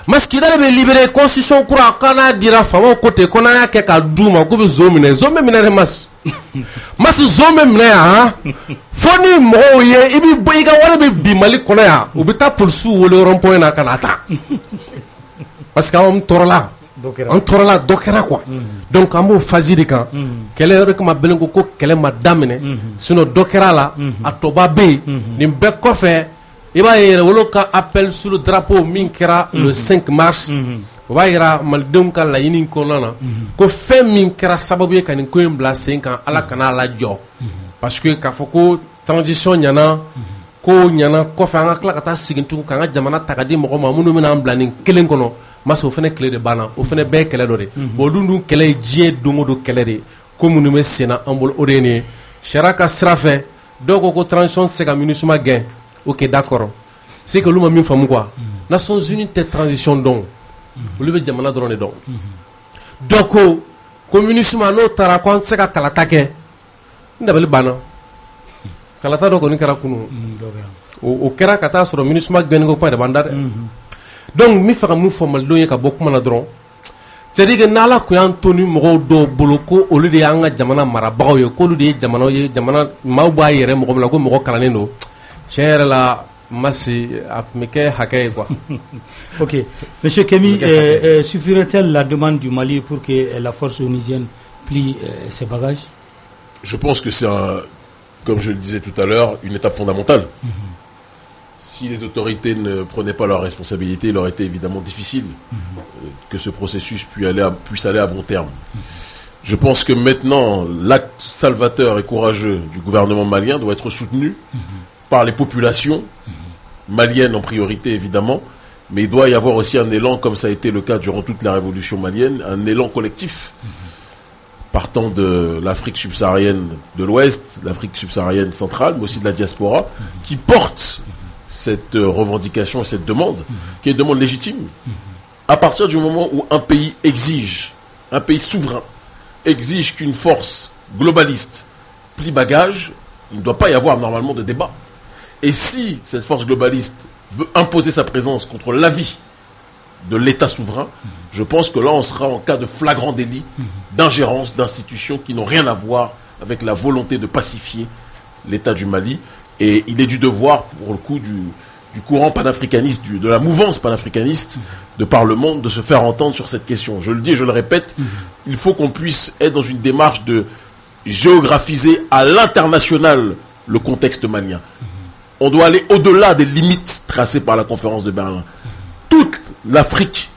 mas Kidal be libéré constitution kura kana dira famo côté kona ya ke ka duma ko be zomine mas mas zomine ha foni mo ye ibi boyiga wala be bi mali kona ya ubita pulsu wole rompoint na kanata parce que on torla on torla dokera quoi donc amo faziri kan kele rek ma belengo ko kele ma damine sinon dokera la atoba be ni be ko fe iba yere wolo ka appel sur le drapeau minkera le 5 mars iba yera maldum ka la yinin ko nana ko fe minkera sababu e kan ko embla 5 ans ala kana la jo parce que k'a fɔ ko transition ɲana ko ɲana kɔfɛ an ka tila ka taa segin tugun k'an ka jamana ta ka di mɔgɔ ma minnu bɛna an bila nin kelen kɔnɔ masa o fana tile de banna o fana bɛɛ ye kɛlɛ dɔ de bon o dun kɛlɛ ye diɲɛ don o don kɛlɛ de ko minnu bɛ sen na an bolo o de ye nin ye sariya ka sira fɛ dɔw ko ko transition tɛ se ka MINUSMA gɛn ok d'accord c'est que olu ma min faamu quoi Nations Unies tɛ transition dɔn olu bɛ jamana dɔrɔn de dɔn dɔw ko MINUSMA n'o taara ko an tɛ se ka kalata kɛ n dabali banna kalata dɔ kɔni kɛra kunun o kɛra ka taa sɔrɔ MINUSMA gɛnni ko kuma de b'an da dɛ donc n bɛ fɛ ka mun fɔ malidenw ye ka bɔ kuma na dɔrɔn c'est-à-dire que n'Ala kun y'an to ni mɔgɔw dɔw bolo ko olu de y'an ka jamana marabagaw ye k'olu de ye jamanaw ye jamana maaw b'a yɛrɛ mɔgɔ min na ko mɔgɔ kalannen don tiɲɛ yɛrɛ la Massi a tun bɛ kɛ hakɛ ye quoi. Ok, Monsieur Kemi, suffirait-elle la demande du Mali pour que la force onusienne plie ses bagages? Je pense que c'est, comme je le disais tout à l'heure, une étape fondamentale. Si les autorités ne prenaient pas leurs responsabilités, il aurait été évidemment difficile que ce processus puisse aller à bon terme. Je pense que maintenant, l'acte salvateur et courageux du gouvernement malien doit être soutenu par les populations maliennes en priorité évidemment, mais il doit y avoir aussi un élan, comme ça a été le cas durant toute la révolution malienne, un élan collectif partant de l'Afrique subsaharienne de l'Ouest, l'Afrique subsaharienne centrale, mais aussi de la diaspora, qui porte cette revendication et cette demande, qui est une demande légitime. À partir du moment où un pays exige, un pays souverain, exige qu'une force globaliste plie bagage, il ne doit pas y avoir normalement de débat. Et si cette force globaliste veut imposer sa présence contre l'avis de l'État souverain, je pense que là on sera en cas de flagrant délit d'ingérence d'institutions qui n'ont rien à voir avec la volonté de pacifier l'État du Mali. Et il est du devoir, pour le coup, du courant panafricaniste, de la mouvance panafricaniste de par le monde, de se faire entendre sur cette question. Je le dis et je le répète, il faut qu'on puisse être dans une démarche de géographiser à l'international le contexte malien. On doit aller au-delà des limites tracées par la conférence de Berlin. Toute l'Afrique,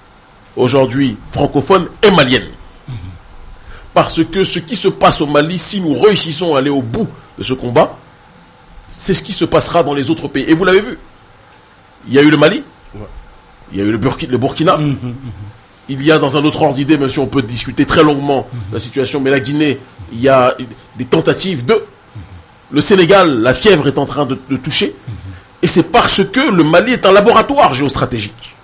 aujourd'hui francophone, est malienne. Parce que ce qui se passe au Mali, si nous réussissons à aller au bout de ce combat, c'est ce qui se passera dans les autres pays. Et vous l'avez vu. Il y a eu le Mali, il y a eu le Burkina, il y a dans un autre ordre d'idée, même si on peut discuter très longuement de la situation, mais la Guinée, il y a des tentatives de... Le Sénégal, la fièvre est en train de toucher. Et c'est parce que le Mali est un laboratoire géostratégique.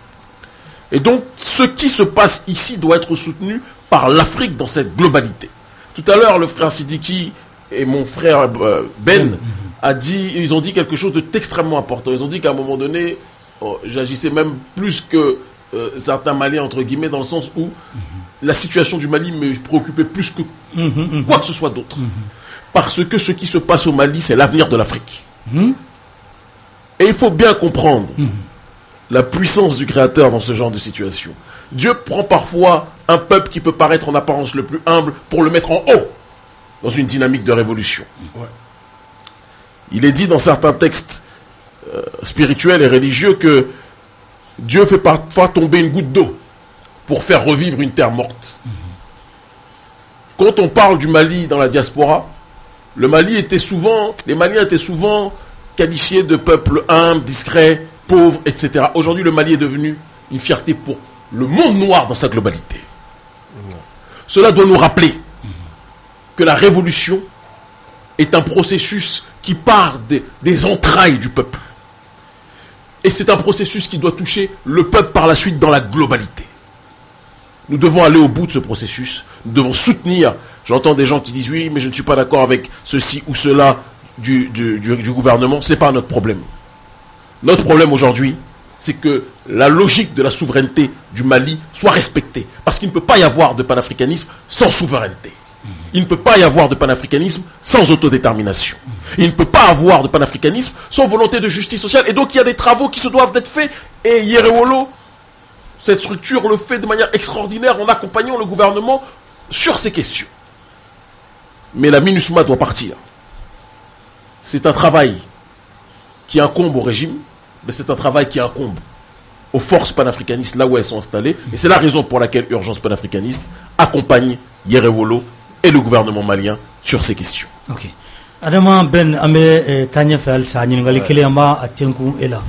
Et donc, ce qui se passe ici doit être soutenu par l'Afrique dans cette globalité. Tout à l'heure, le frère Sidiki et mon frère Ben ils ont dit quelque chose d'extrêmement important. Ils ont dit qu'à un moment donné, j'agissais même plus que certains Maliens, entre guillemets, dans le sens où la situation du Mali me préoccupait plus que quoi que ce soit d'autre. Parce que ce qui se passe au Mali, c'est l'avenir de l'Afrique. Et il faut bien comprendre la puissance du Créateur dans ce genre de situation. Dieu prend parfois un peuple qui peut paraître en apparence le plus humble pour le mettre en haut dans une dynamique de révolution. Il est dit dans certains textes spirituels et religieux que Dieu fait parfois tomber une goutte d'eau pour faire revivre une terre morte. Quand on parle du Mali dans la diaspora, les Maliens étaient souvent qualifiés de peuple humble, discret, pauvre, etc. Aujourd'hui, le Mali est devenu une fierté pour le monde noir dans sa globalité. Cela doit nous rappeler que la révolution est un processus qui part des entrailles du peuple. Et c'est un processus qui doit toucher le peuple par la suite dans la globalité. Nous devons aller au bout de ce processus. Nous devons soutenir. J'entends des gens qui disent oui, mais je ne suis pas d'accord avec ceci ou cela du gouvernement. Ce n'est pas notre problème. Notre problème aujourd'hui, c'est que la logique de la souveraineté du Mali soit respectée. Parce qu'il ne peut pas y avoir de panafricanisme sans souveraineté. Il ne peut pas y avoir de panafricanisme sans autodétermination. Il ne peut pas avoir de panafricanisme sans volonté de justice sociale. Et donc il y a des travaux qui se doivent d'être faits. Et Yerewolo, cette structure le fait de manière extraordinaire en accompagnant le gouvernement sur ces questions. Mais la MINUSMA doit partir. C'est un travail qui incombe au régime, mais c'est un travail qui incombe aux forces panafricanistes là où elles sont installées. Et c'est la raison pour laquelle Urgence panafricaniste accompagne Yerewolo et le gouvernement malien sur ces questions. Ok. Adama Ben ambe tanya fel sa ɲininkali kelen an b'a tenku e la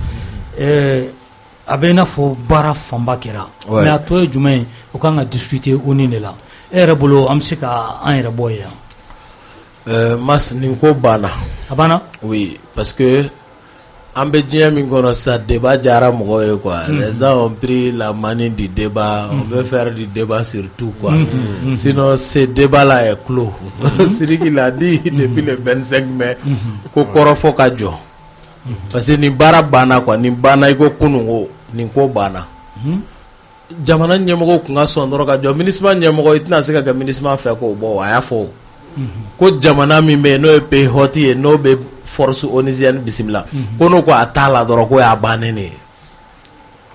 a bɛ n'a fɔ baara fanba kɛra mais a tɔ ye jumɛn ye o kan ka discuter o ni de la e yɛrɛ bolo an bɛ se ka an yɛrɛ bɔ yan mas nin ko banna a banna oui parce que an bɛ diɲɛ min kɔnɔ sa débat diyara mɔgɔw ye quoi les gens ont pris la manie du débat on veut faire du débat sur tout quoi sinon ce débat là est clos Sidiki l'a dit depuis le 25 mai ko kɔrɔ fɔ ka jɔ parce que nin baara banna quoi nin banna i ko kunungo nin ko banna jamana ɲɛmɔgɔw kun ka sɔn dɔrɔn ka jɔ MINUSMA ɲɛmɔgɔ i tɛna se ka kɛ MINUSMA fɛ k'o bɔ a y'a fɔ ko jamana min bɛ yen n'o ye pays hôte ye n'o bɛ force onusienne bisimila ko n'o ko a t'a la dɔrɔn ko y'a bannen de ye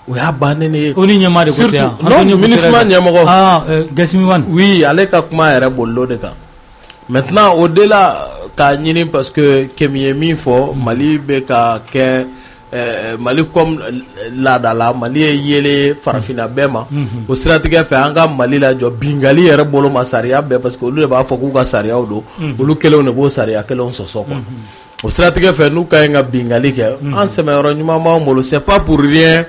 o y'a bannen de ye o ni ɲɛmaa de ko tɛ yan non MINUSMA ɲɛmɔgɔ Gasimi Wane oui ale ka kuma yɛrɛ bolilo de kan maintenant au delà k'a ɲini parce que Kemi ye min fɔ Mali bɛ ka kɛ Mali comme laadala Mali ye yele farafinna bɛɛ ma o siratigɛ fɛ an ka Mali lajɔ bingali yɛrɛ bolo ma sariya bɛɛ parce que olu de b'a fɔ k'u ka sariyaw don olu kelenw de b'o sariya kelenw sɔsɔ quoi o siratigɛ fɛ n'u ka ɲi ka bingali kɛ an sɛmɛyɔrɔ ɲuman b'an bolo c'est pas pour rien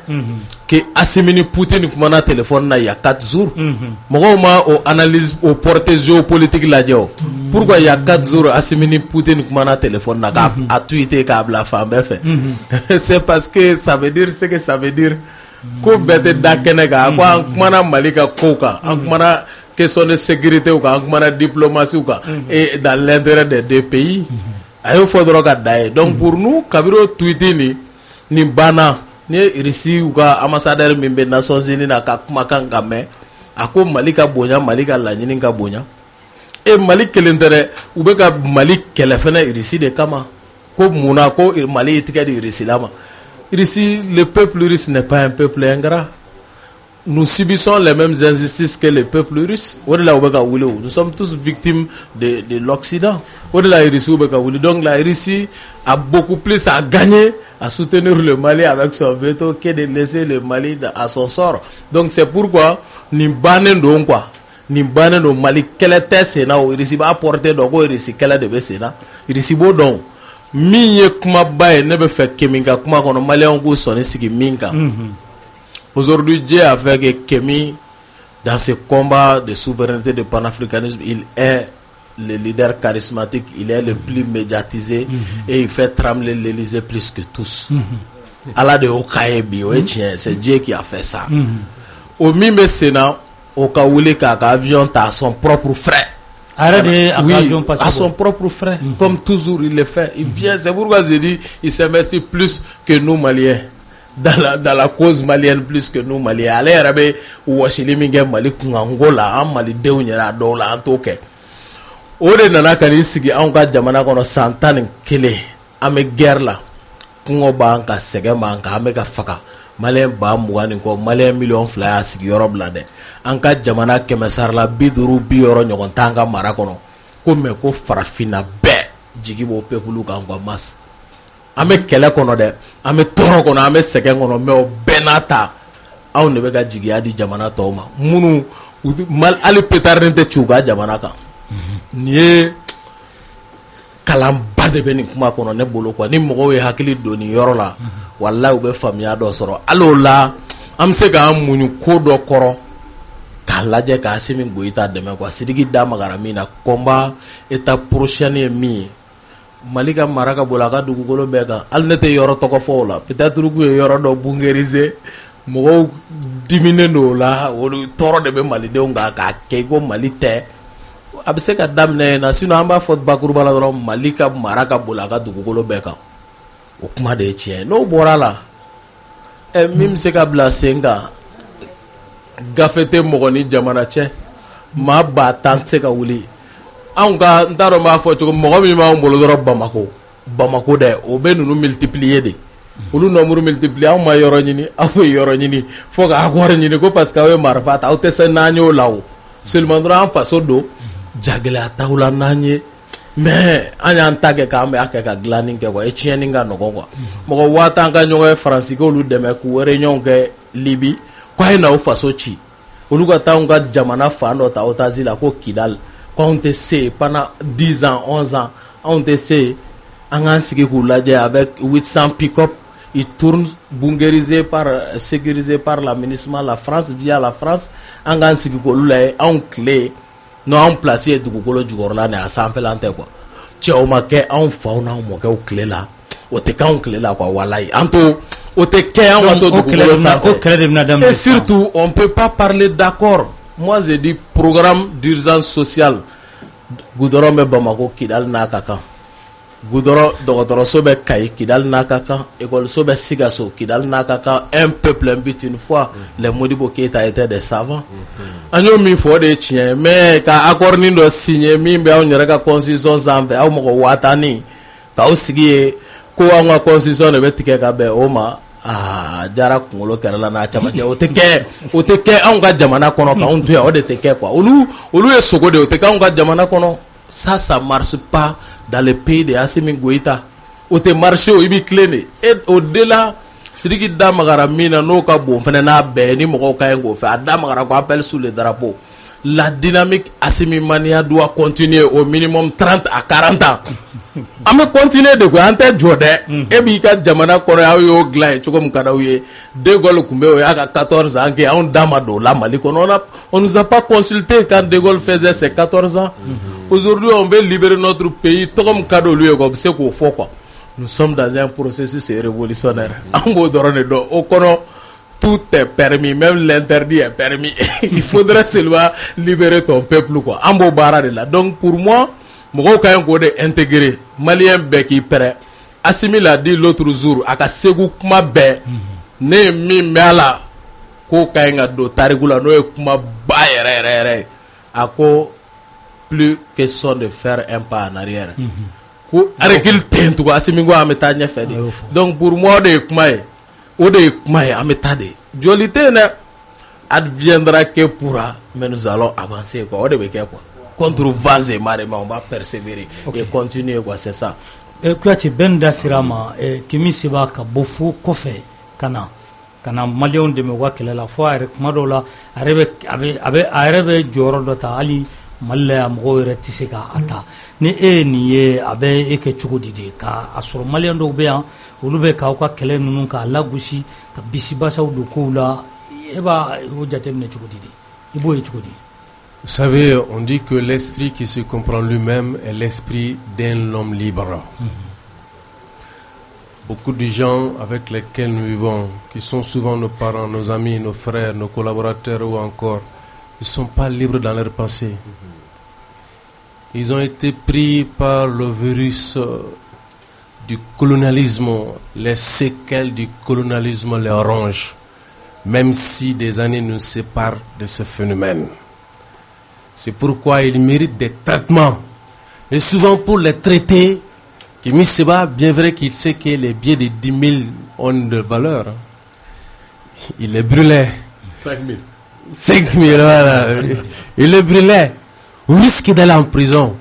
que Assimi Poutine kumana téléphone na il y a 4 jours mɔgɔw ma o analyse o portée géopolitique lajɛ o pourquoi il y a 4 jours Assimi Poutine kumana téléphone na k'a tweeté k'a bila fan bɛɛ fɛ c'est parce que ça veut dire ce que ça veut dire ko bɛɛ tɛ da kɛnɛ kan ko an kumana Mali ka kow kan an kumana question de sécurité kan an kumana diplomatie kan et dans l'intérêt des deux pays a y'o fɔ dɔrɔn ka da ye donc pour nous kabiro tweeté nin banna ni Russie u ka ambassadeur min bɛ Nations Unies na ka kumakan ka mɛn a ko Mali ka bonya Mali ka laɲini ka bonya e Mali kelen tɛ dɛ u bɛ ka Mali kɛlɛ fɛnɛ Russie de kama ko munna ko Mali ye tigɛ di Russie la ma Russie le peuple russe n'est pas un peuple ingrat nous subissons les mêmes injustices que le peuple russe. Nous sommes tous victimes de l'Occident. Donc la Russie a beaucoup plus à gagner à soutenir le Mali avec son veto que de laisser le Mali à son sort. Donc c'est pourquoi nous bannons quoi. Nous bannons Mali quel était Sénat ou Russie va apporter donc Russie quel est de Sénat. Russie bon donc minye kuma bae ne be fait keminga kuma kono Malien go sonné sigi minga. Aujourd'hui, Dieu a fait que Kemi, dans ce combat de souveraineté, de panafricanisme, il est le leader charismatique, il est le plus médiatisé et il fait trembler l'Élysée plus que tous. Allah de Okaebi, c'est Dieu qui a fait ça. Au Mime Sénat, au Kaoulé Kaka avion à son propre frère. Oui, à son propre frère, comme toujours il le fait. Il vient, c'est pourquoi je dis, il s'investit plus que nous Maliens. Dans la cause malienne plus que nous Maliens. Allez, Rabé, ou Washili Mingue Mali Kungangola, en Mali Deunera, Dola, en Toke. Ode Nana Kanisiki, en cas Jamana, qu'on a Santan, Kele, Ame guerre là, Kungo Banka, Segamanka, Ameka Faka, Malien Bamouani, Malien million flyer, Sigi Europe Lade, en cas Jamana Kemesar la Biduru, Bioro, Nyontanga, Marakono, comme ko Farafina, Be, Jigibo Pepulu, Kanguamas. Ame kɛlɛ kɔnɔ dɛ an bɛ tɔɔrɔ kɔnɔ an bɛ sɛgɛn kɔnɔ mais o bɛɛ n'a ta anw de bɛ ka jigiya di jamana tɔw ma minnu hali pétard tɛ ci u ka jamana kan nin ye kalanba de bɛ nin kuma kɔnɔ ne bolo quoi ni mɔgɔw ye hakili don nin yɔrɔ la walahi u bɛ faamuya dɔ sɔrɔ hali o la an bɛ se k'an muɲu ko dɔ kɔrɔ k'a lajɛ ka Assimi Goïta dɛmɛ quoi Sidiki da magara min na combat état prochaine ye min ye Mali ka mara ka bolo a ka dugukolo bɛɛ kan hali ne tɛ yɔrɔ tɔgɔ fɔ o la peut-être k'u ye yɔrɔ dɔ bunkerise mɔgɔw diminen don o la olu tɔɔrɔ de bɛ malidenw kan k'a kɛ ko Mali tɛ a bɛ se ka daminɛ yen na sinon an b'a fɔ bakuruba la dɔrɔn Mali ka mara ka bolo a ka dugukolo bɛɛ kan o kuma de ye tiɲɛ ye n'o bɔra la min bɛ se ka bila sen kan gafe tɛ mɔgɔ ni jamana cɛ maa ba tan tɛ se ka wuli. An ka n t'a dɔn n b'a fɔ cogo mɔgɔ min b'anw bolo dɔrɔn Bamako dɛ o bɛ ninnu multiplier de olu nombre multiplier anw ma yɔrɔ ɲini aw bɛ yɔrɔ ɲini fo k'a wari ɲini ko parce que aw ye marifa ta aw tɛ se n'an ye o la o seulement dɔrɔn an faso don jagɛlɛya t'aw la n'an ye mais an y'an ta kɛ k'an bɛ kɛ ka dilanni kɛ quoi e tiɲɛni ka nɔgɔn quoi mɔgɔ 1000 ka ɲɔgɔn ye Faransi k'olu dɛmɛ k'u réunion kɛ Libi k'a ye n'aw faso ci olu ka taa anw ka jamana fan dɔ ta Otazi la ko Kidal. Quand on te sait pendant 10 ans, 11 ans, on essaie en avec 800 pick-up. Ils tournent sécurisé par l'aménagement la France via la France. En clé, nous avons placé du Gorlan à Sanfelante quoi. Tchaomaké en fauna au clé là. Au tekan clé là quoi. Walai. Anto au tekan et surtout on peut pas parler d'accord. Moi j'ai dit programme d'urgence sociale. Goudron me Bamako Kidal Nakaka. Goudron Dogotoro Sobe Kai Kidal Nakaka. École Sobe Sigaso Kidal Nakaka. Un peuple un but une fois. Les Modibo Keita étaient des savants. Anyo mi fo de chien mais ka accord ni do signer mi be on reka constitution zambe aw mo watani ka osigi ko an constitution ne betike ka be o ma jara kungolo kerala na chama je o teke an ga jamana kono ka on tuya o de teke quoi olu e sogo de o teke an ga jamana kono ça marche pas dans les pays de Assimi Goïta o te marché o ibi clé et au-delà Sidiki Damagara mina no ka bon fene na be ni mo ka ngo fa Damagara ko appelle sous le drapeau. La dynamique Assimi Mania doit continuer au minimum 30 à 40 ans. Ame continuer de ko ante jode e bi ka jamana ko ya yo glay to ko mukadawiye De Gaulle kumbe o ya 14 ans que on damado la Mali ko on nous a pas consulté quand De Gaulle faisait ses 14 ans. Aujourd'hui on veut libérer notre pays to comme cadeau lui ko c'est ko fo quoi. Nous sommes dans un processus révolutionnaire. Tout est permis, même l'interdit est permis. Il faudrait seulement libérer ton peuple. Donc pour moi, je vais intégrer Malien Beki Pere. Assimi l'a dit l'autre jour, à Segou Kuma Be, ne mi mela, ko kainga do tarigula no kuma bayere. Ako plus question de faire un pas en arrière. Donc pour moi Jolité ne adviendra que pourra, mais nous allons avancer quoi. Contre vents et marées, on va persévérer et continuer quoi, c'est ça. Kuati benda sirama kimi siba ka bofu kofe kana malion de me wakela la fois avec madola arebe joro dota ali Malaya mɔgɔw yɛrɛ tɛ se ka ata ni ni ye a bɛ e kɛ cogo di de ka a sɔrɔ maliyɛn dɔw bɛ yan olu bɛ k'aw ka kɛlɛ ninnu k'a lagosi ka bisibasaw don kow la e b'a o jateminɛ cogo di de i b'o ye cogo di. Vous savez, on dit que l'esprit qui se comprend lui-même est l'esprit d'un homme libre. Beaucoup de gens avec lesquels nous vivons, qui sont souvent nos parents, nos amis, nos frères, nos collaborateurs ou encore, ils ne sont pas libres dans leurs pensées. Ils ont été pris par le virus du colonialisme. Les séquelles du colonialisme les rongent, même si des années nous séparent de ce phénomène. C'est pourquoi ils méritent des traitements. Et souvent pour les traiter, Kémy Séba, bien vrai qu'il sait que les billets de 10 000 ont de valeur. Il les brûlait. 5 000. 5 000, voilà. Il le brûlait. Vous risquez d'aller en prison.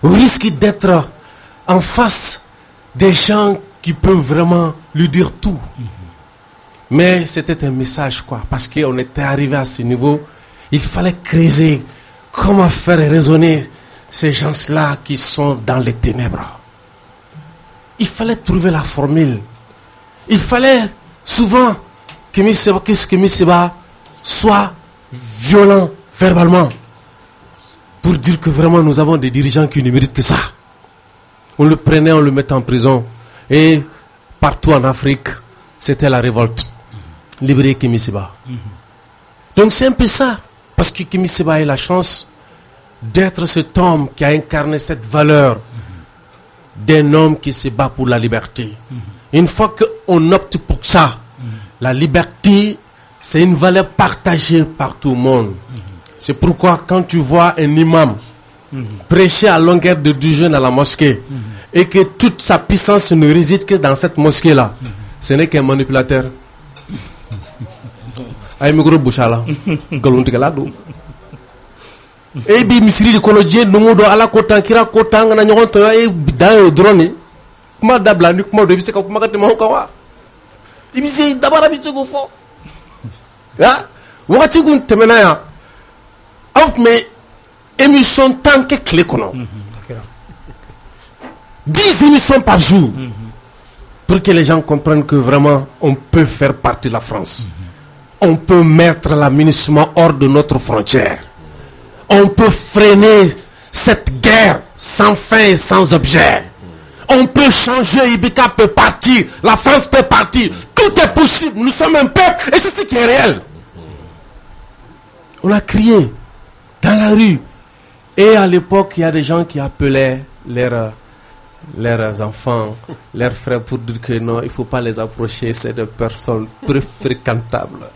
Vous risquez d'être en face des gens qui peuvent vraiment lui dire tout. Mais c'était un message, quoi. Parce qu'on était arrivé à ce niveau, il fallait creuser comment faire résonner ces gens-là qui sont dans les ténèbres. Il fallait trouver la formule. Il fallait souvent que Kémy Séba soit violent verbalement pour dire que vraiment nous avons des dirigeants qui ne méritent que ça. On le prenait, on le mettait en prison. Et partout en Afrique, c'était la révolte. Libérer Kémy Séba. Donc c'est un peu ça. Parce que Kémy Séba a eu la chance d'être cet homme qui a incarné cette valeur d'un homme qui se bat pour la liberté. Une fois qu'on opte pour ça, la liberté, c'est une valeur partagée par tout le monde. C'est pourquoi quand tu vois un imam prêcher à longueur de 10 jeunes à la mosquée et que toute sa puissance ne réside que dans cette mosquée-là, ce n'est qu'un manipulateur. Et puis misiri di kono je numu do ala ko tankira ko tanga na nyogon to e dayo drone kuma dabla ni kuma do bi se ka kuma ka timo ko wa ibi se dabara bi se go fo ya wakati gun temena ya of me émission tant que clé kono 10 émissions par jour pour que les gens comprennent que vraiment on peut faire partie de la France. On peut mettre la MINUSMA hors de notre frontière. On peut freiner cette guerre sans fin et sans objet. On peut changer, Ibeka peut partir, la France peut partir. Tout est possible, nous sommes un peuple et c'est ce qui est réel. On a crié dans la rue. Et à l'époque, il y a des gens qui appelaient leurs enfants, leurs frères pour dire que non, il ne faut pas les approcher, c'est des personnes peu fréquentables.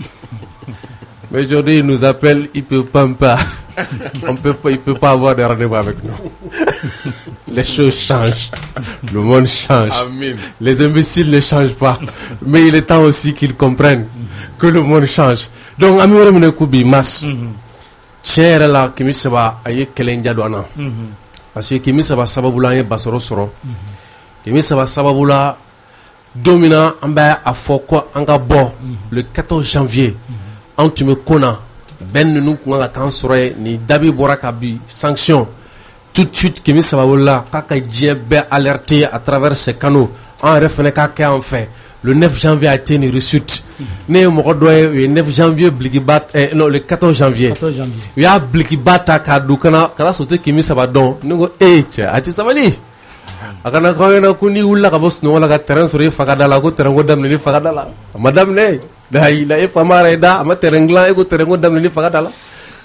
Mais aujourd'hui, ils nous appellent, il ne peut pas. Il peut pas avoir de rendez-vous avec nous. Les choses changent. Le monde change. Amen. Les imbéciles ne changent pas. Mais il est temps aussi qu'ils comprennent que le monde change. Donc, Amir Menekoubi, Mas, cher là, Kimi Saba, aye Kelenja Douana. Parce que Kimi Saba Sababula est Basoro Soro. Kimi Saba Sababula domina Amba à Foko Angabo le 14 janvier. Tu me connais, ben nous qu'on attend sur ni Dabi Borakabi sanction tout de suite Kimi Sababoula kaka djebe alerté à travers ces canaux en refene kaka en fait le 9 janvier a été une réussite né mokodoy le 9 janvier blikibat non le 14 janvier il y a blikibata kadu kana sauter Kimi Sabadon ngo tia ati sabali akana ko na kuni ulla ka bos no la ka terrain sur fakadala ko terrain go dam ni fakadala madame ne daïla et famara da amaterengla et go terrain dam ni fakadala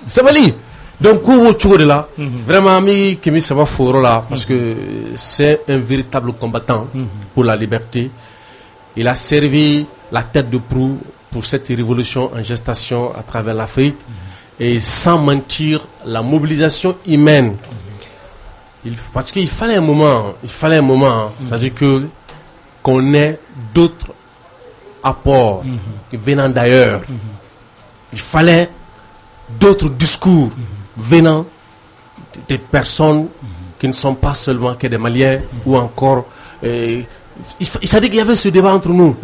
sabali donc ko chugo de là vraiment mi Kimi Saba foro là parce que c'est un véritable combattant pour la liberté. Il a servi la tête de proue pour cette révolution en gestation à travers l'Afrique et sans mentir la mobilisation humaine. Parce qu'il fallait un moment, c'est-à-dire que qu'on ait d'autres apports venant d'ailleurs. Il fallait d'autres discours venant des personnes qui ne sont pas seulement que des Maliens ou encore. Il s'est dit qu'il y avait ce débat entre nous.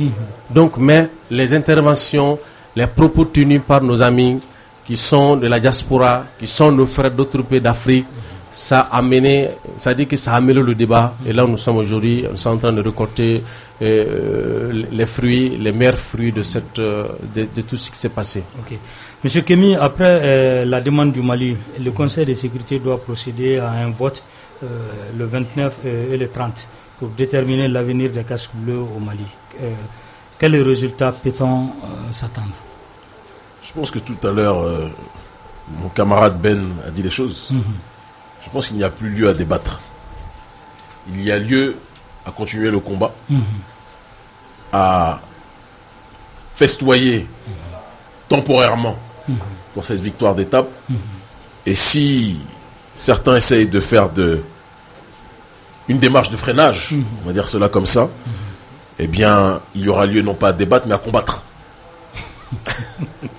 Donc, mais les interventions, les propos tenus par nos amis qui sont de la diaspora, qui sont nos frères d'autres pays d'Afrique, ça a amené, ça dit que ça a amélioré le débat. Et là, nous sommes aujourd'hui, nous sommes en train de récolter les fruits, les meilleurs fruits de tout ce qui s'est passé. Okay. Monsieur Kémy, après la demande du Mali, le Conseil de sécurité doit procéder à un vote le 29 et le 30 pour déterminer l'avenir des casques bleus au Mali. Quel résultat peut-on s'attendre? Je pense que tout à l'heure, mon camarade Ben a dit les choses. Je pense qu'il n'y a plus lieu à débattre. Il y a lieu à continuer le combat, à festoyer temporairement pour cette victoire d'étape. Et si certains essayent de faire une démarche de freinage, on va dire cela comme ça, eh bien, il y aura lieu non pas à débattre, mais à combattre.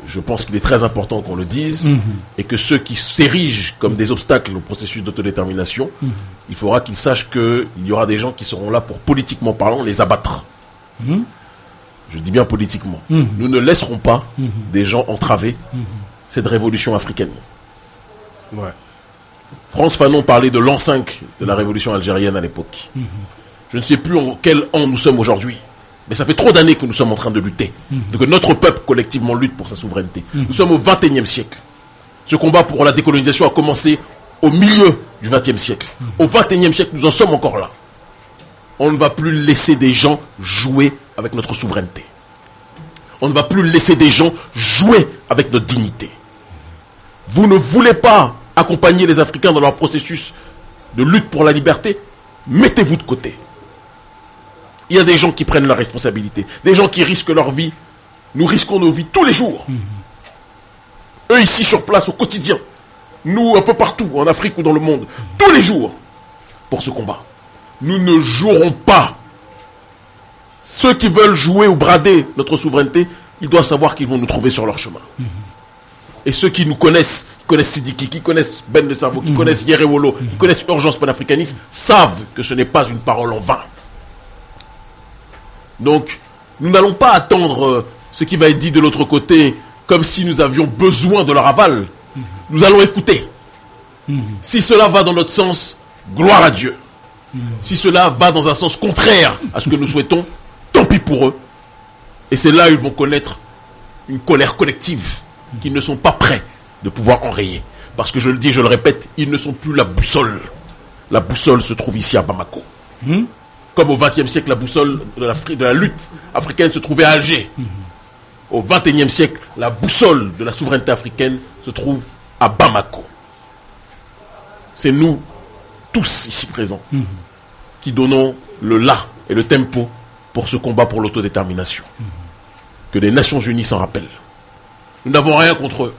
Je pense qu'il est très important qu'on le dise et que ceux qui s'érigent comme des obstacles au processus d'autodétermination, il faudra qu'ils sachent qu'il y aura des gens qui seront là pour, politiquement parlant, les abattre. Je dis bien politiquement. Nous ne laisserons pas des gens entraver cette révolution africaine. Ouais. France Fanon parlait de l'an 5 de la révolution algérienne à l'époque. Je ne sais plus en quel an nous sommes aujourd'hui. Mais ça fait trop d'années que nous sommes en train de lutter. Que notre peuple collectivement lutte pour sa souveraineté. Nous sommes au XXIe siècle. Ce combat pour la décolonisation a commencé au milieu du XXe siècle. Au XXIe siècle, nous en sommes encore là. On ne va plus laisser des gens jouer avec notre souveraineté. On ne va plus laisser des gens jouer avec notre dignité. Vous ne voulez pas accompagner les Africains dans leur processus de lutte pour la liberté? Mettez-vous de côté. Il y a des gens qui prennent la responsabilité, des gens qui risquent leur vie. Nous risquons nos vies tous les jours. Eux ici sur place au quotidien, nous un peu partout en Afrique ou dans le monde, tous les jours pour ce combat. Nous ne jouerons pas. Ceux qui veulent jouer ou brader notre souveraineté, ils doivent savoir qu'ils vont nous trouver sur leur chemin. Et ceux qui nous connaissent, qui connaissent Sidiki, qui connaissent Ben Le Sabo, qui connaissent Yerewolo, qui connaissent Urgence Panafricanisme, savent que ce n'est pas une parole en vain. Donc, nous n'allons pas attendre ce qui va être dit de l'autre côté comme si nous avions besoin de leur aval. Nous allons écouter. Si cela va dans notre sens, gloire à Dieu. Si cela va dans un sens contraire à ce que nous souhaitons, tant pis pour eux. Et c'est là où ils vont connaître une colère collective qu'ils ne sont pas prêts de pouvoir enrayer. Parce que je le dis, je le répète, ils ne sont plus la boussole. La boussole se trouve ici à Bamako. Comme au XXe siècle, la boussole de la lutte africaine se trouvait à Alger. Au XXIe siècle, la boussole de la souveraineté africaine se trouve à Bamako. C'est nous, tous ici présents, qui donnons le là et le tempo pour ce combat pour l'autodétermination. Que les Nations Unies s'en rappellent. Nous n'avons rien contre eux.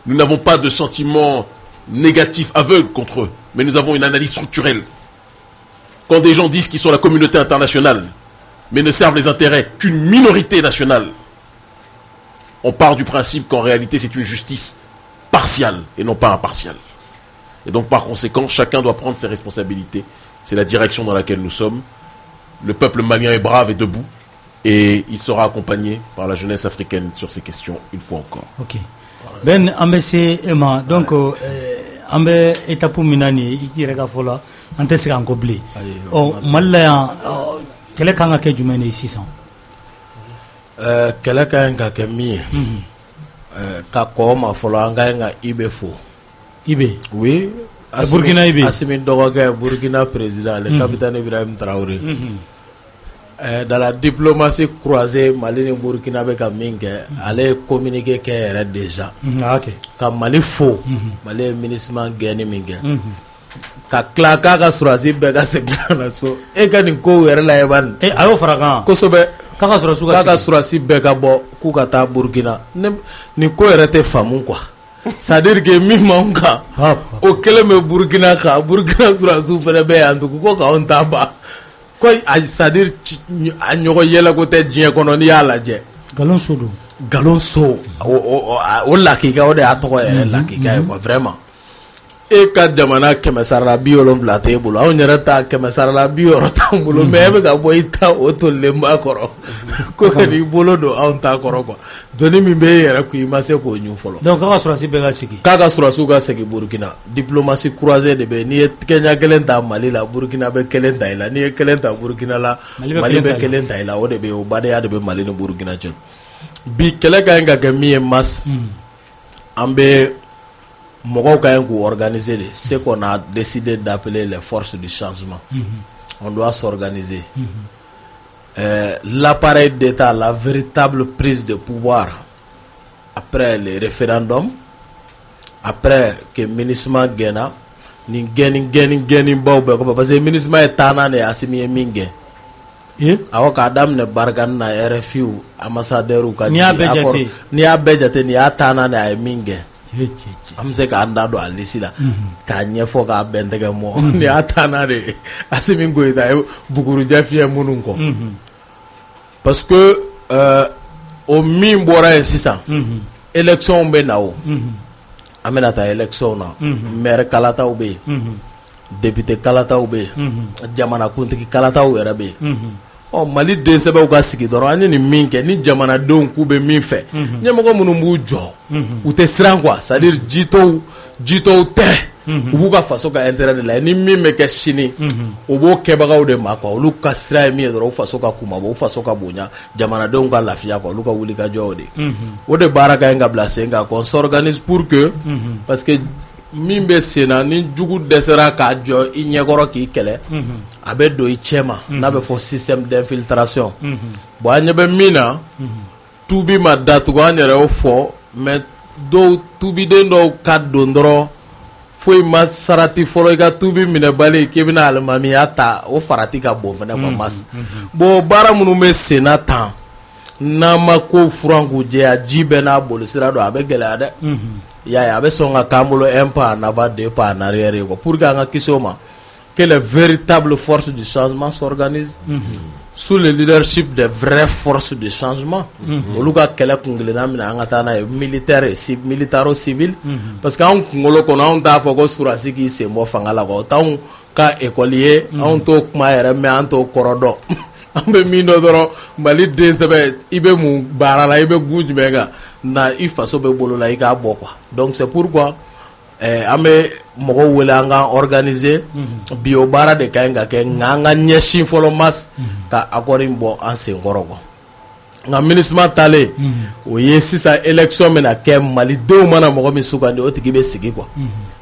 Nous n'avons pas de sentiments négatifs, aveugles contre eux, mais nous avons une analyse structurelle. Quand des gens disent qu'ils sont la communauté internationale, mais ne servent les intérêts qu'une minorité nationale, on part du principe qu'en réalité c'est une justice partiale et non pas impartiale. Et donc par conséquent, chacun doit prendre ses responsabilités. C'est la direction dans laquelle nous sommes. Le peuple malien est brave et debout, et il sera accompagné par la jeunesse africaine sur ces questions une fois encore. Ok. Ben ambese ema donc ambe étape minani ikirega fola antese kan kobli o malla kele kanga ke jumene 600 kele kanga ke mi ka ko ma fola nga ibe fo ibe oui Burkina ibe Assimi Dogoga Burkina président le capitaine Ibrahim Traoré dans la diplomatie croisée Mali et Burkina avec Mingue allait communiquer qu'elle déjà comme Mali faux Mali ministre gagné Mingue ka klaka ka surasi bega segana so e ka ni ko were la eban e ayo faraga kosobe kaka surasi bega bo ku ka ta Burkina ni ko were te famu quoi c'est-à-dire que mi manka o kele me Burkina surasu fere be andu ko ka on taba ko c'est-à-dire a ñogo yela ko te jien kono ni yala je galon so o lakika o de atoko ere lakika ko vraiment e ka jamana kemesara bi olonvla te bolo on yera ta kemesara la bi orota bolo mebe ka boita o to lemba koro ko ni bolo do on ta koro ko doni mi be yera ku imase ko nyu folo donc kaka surasi be ga sigi kaka surasi ga sigi Burkina diplomatie croisée de be ni Kenya kelenta Mali la Burkina be kelenta ila ni kelenta Burkina la Mali be kelenta ila o de be o bade ya de be Mali ni Burkina chen bi kele ga nga ga mi mas ambe Mogo Kayengu organiser ce qu'on a décidé d'appeler les forces du changement. On doit s'organiser. L'appareil d'État, la véritable prise de pouvoir après le référendum, après que le ministre Gena, ni geni baube parce que le ministre est tana ne asimi minge. Awaka adam ne bargan na RFI ambassadeur ou ka ni abejate ni atana ne minge. am se ka anda do alisi la ka nyefo ka bentege mo ni atana de asimi ngoita bukuru jafie munun ko parce que o min bora sisa élection be nawo amena ta élection na maire kalata ube député kalata ube jamana kuntiki kalata yera be o Mali den sebe u ka sigi dɔrɔn an ye nin min kɛ ni jamanadenw k'u bɛ min fɛ ɲɛmɔgɔ minnu b'u jɔ u tɛ siran quoi c'est à dire jitɔw tɛ u b'u ka faso ka intérêt de la ni min bɛ kɛ sini u b'o kɛbagaw de ma quoi olu ka sira ye min ye dɔrɔn u faso ka kumaba u faso ka bonya jamanadenw ka lafiya quoi olu ka wuli ka jɔ o de o de baara ka ɲi ka bila sen kan qu'on s'organise pour que parce que min bɛ senna ni jugu dɛsɛra k'a jɔ i ɲɛkɔrɔ k'i kɛlɛ a bɛ don i cɛ ma n'a bɛ fɔ système d'infiltration bon an ɲɛ bɛ min na tubi ma datugu an yɛrɛ y'o fɔ mais dɔw tubiden dɔw ka don dɔrɔn foyi ma sarati fɔlɔ i ka tubi minɛbali k'i bɛna alimamiya ta o farati ka bon fɛnɛ quoi mas bon baara minnu bɛ senna tan n'a ma ko furan k'u jɛya ji bɛɛ n'a bolisira don a bɛ gɛlɛya dɛ y'a a bɛ sɔn ka k'an bolo un pas en avant deux pas en arrière quoi pour que an ka kisi o ma que les véritables forces du changement s'organisent sous le leadership des vraies forces de changement olu ka kɛlɛ kungilenna mina an ka taa n'a ye militaro-civil parce que anw kunkolo kɔnɔ anw t'a fɔ ko surasi k'i sen bɔ fanga la quoi o t'anw ka école ye anw t'o kuma yɛrɛ mɛn an t'o kɔrɔ dɔn an bɛ min dɔn dɔrɔn Mali den sɛbɛ i bɛ mun baara la i bɛ gun jumɛn kan na i faso bɛ bolo la i k'a bɔ quoi donc c'est pourquoi an bɛ mɔgɔw wele an ka organiser bi o baara de ka ɲi ka kɛ nka an ka ɲɛsin fɔlɔ mas ka accord in bɔ an senkɔrɔ quoi. Nka MINUSMA talen o ye sisan élection bɛna kɛ malidenw mana mɔgɔ min sugandi o tigi bɛ sigi quoi.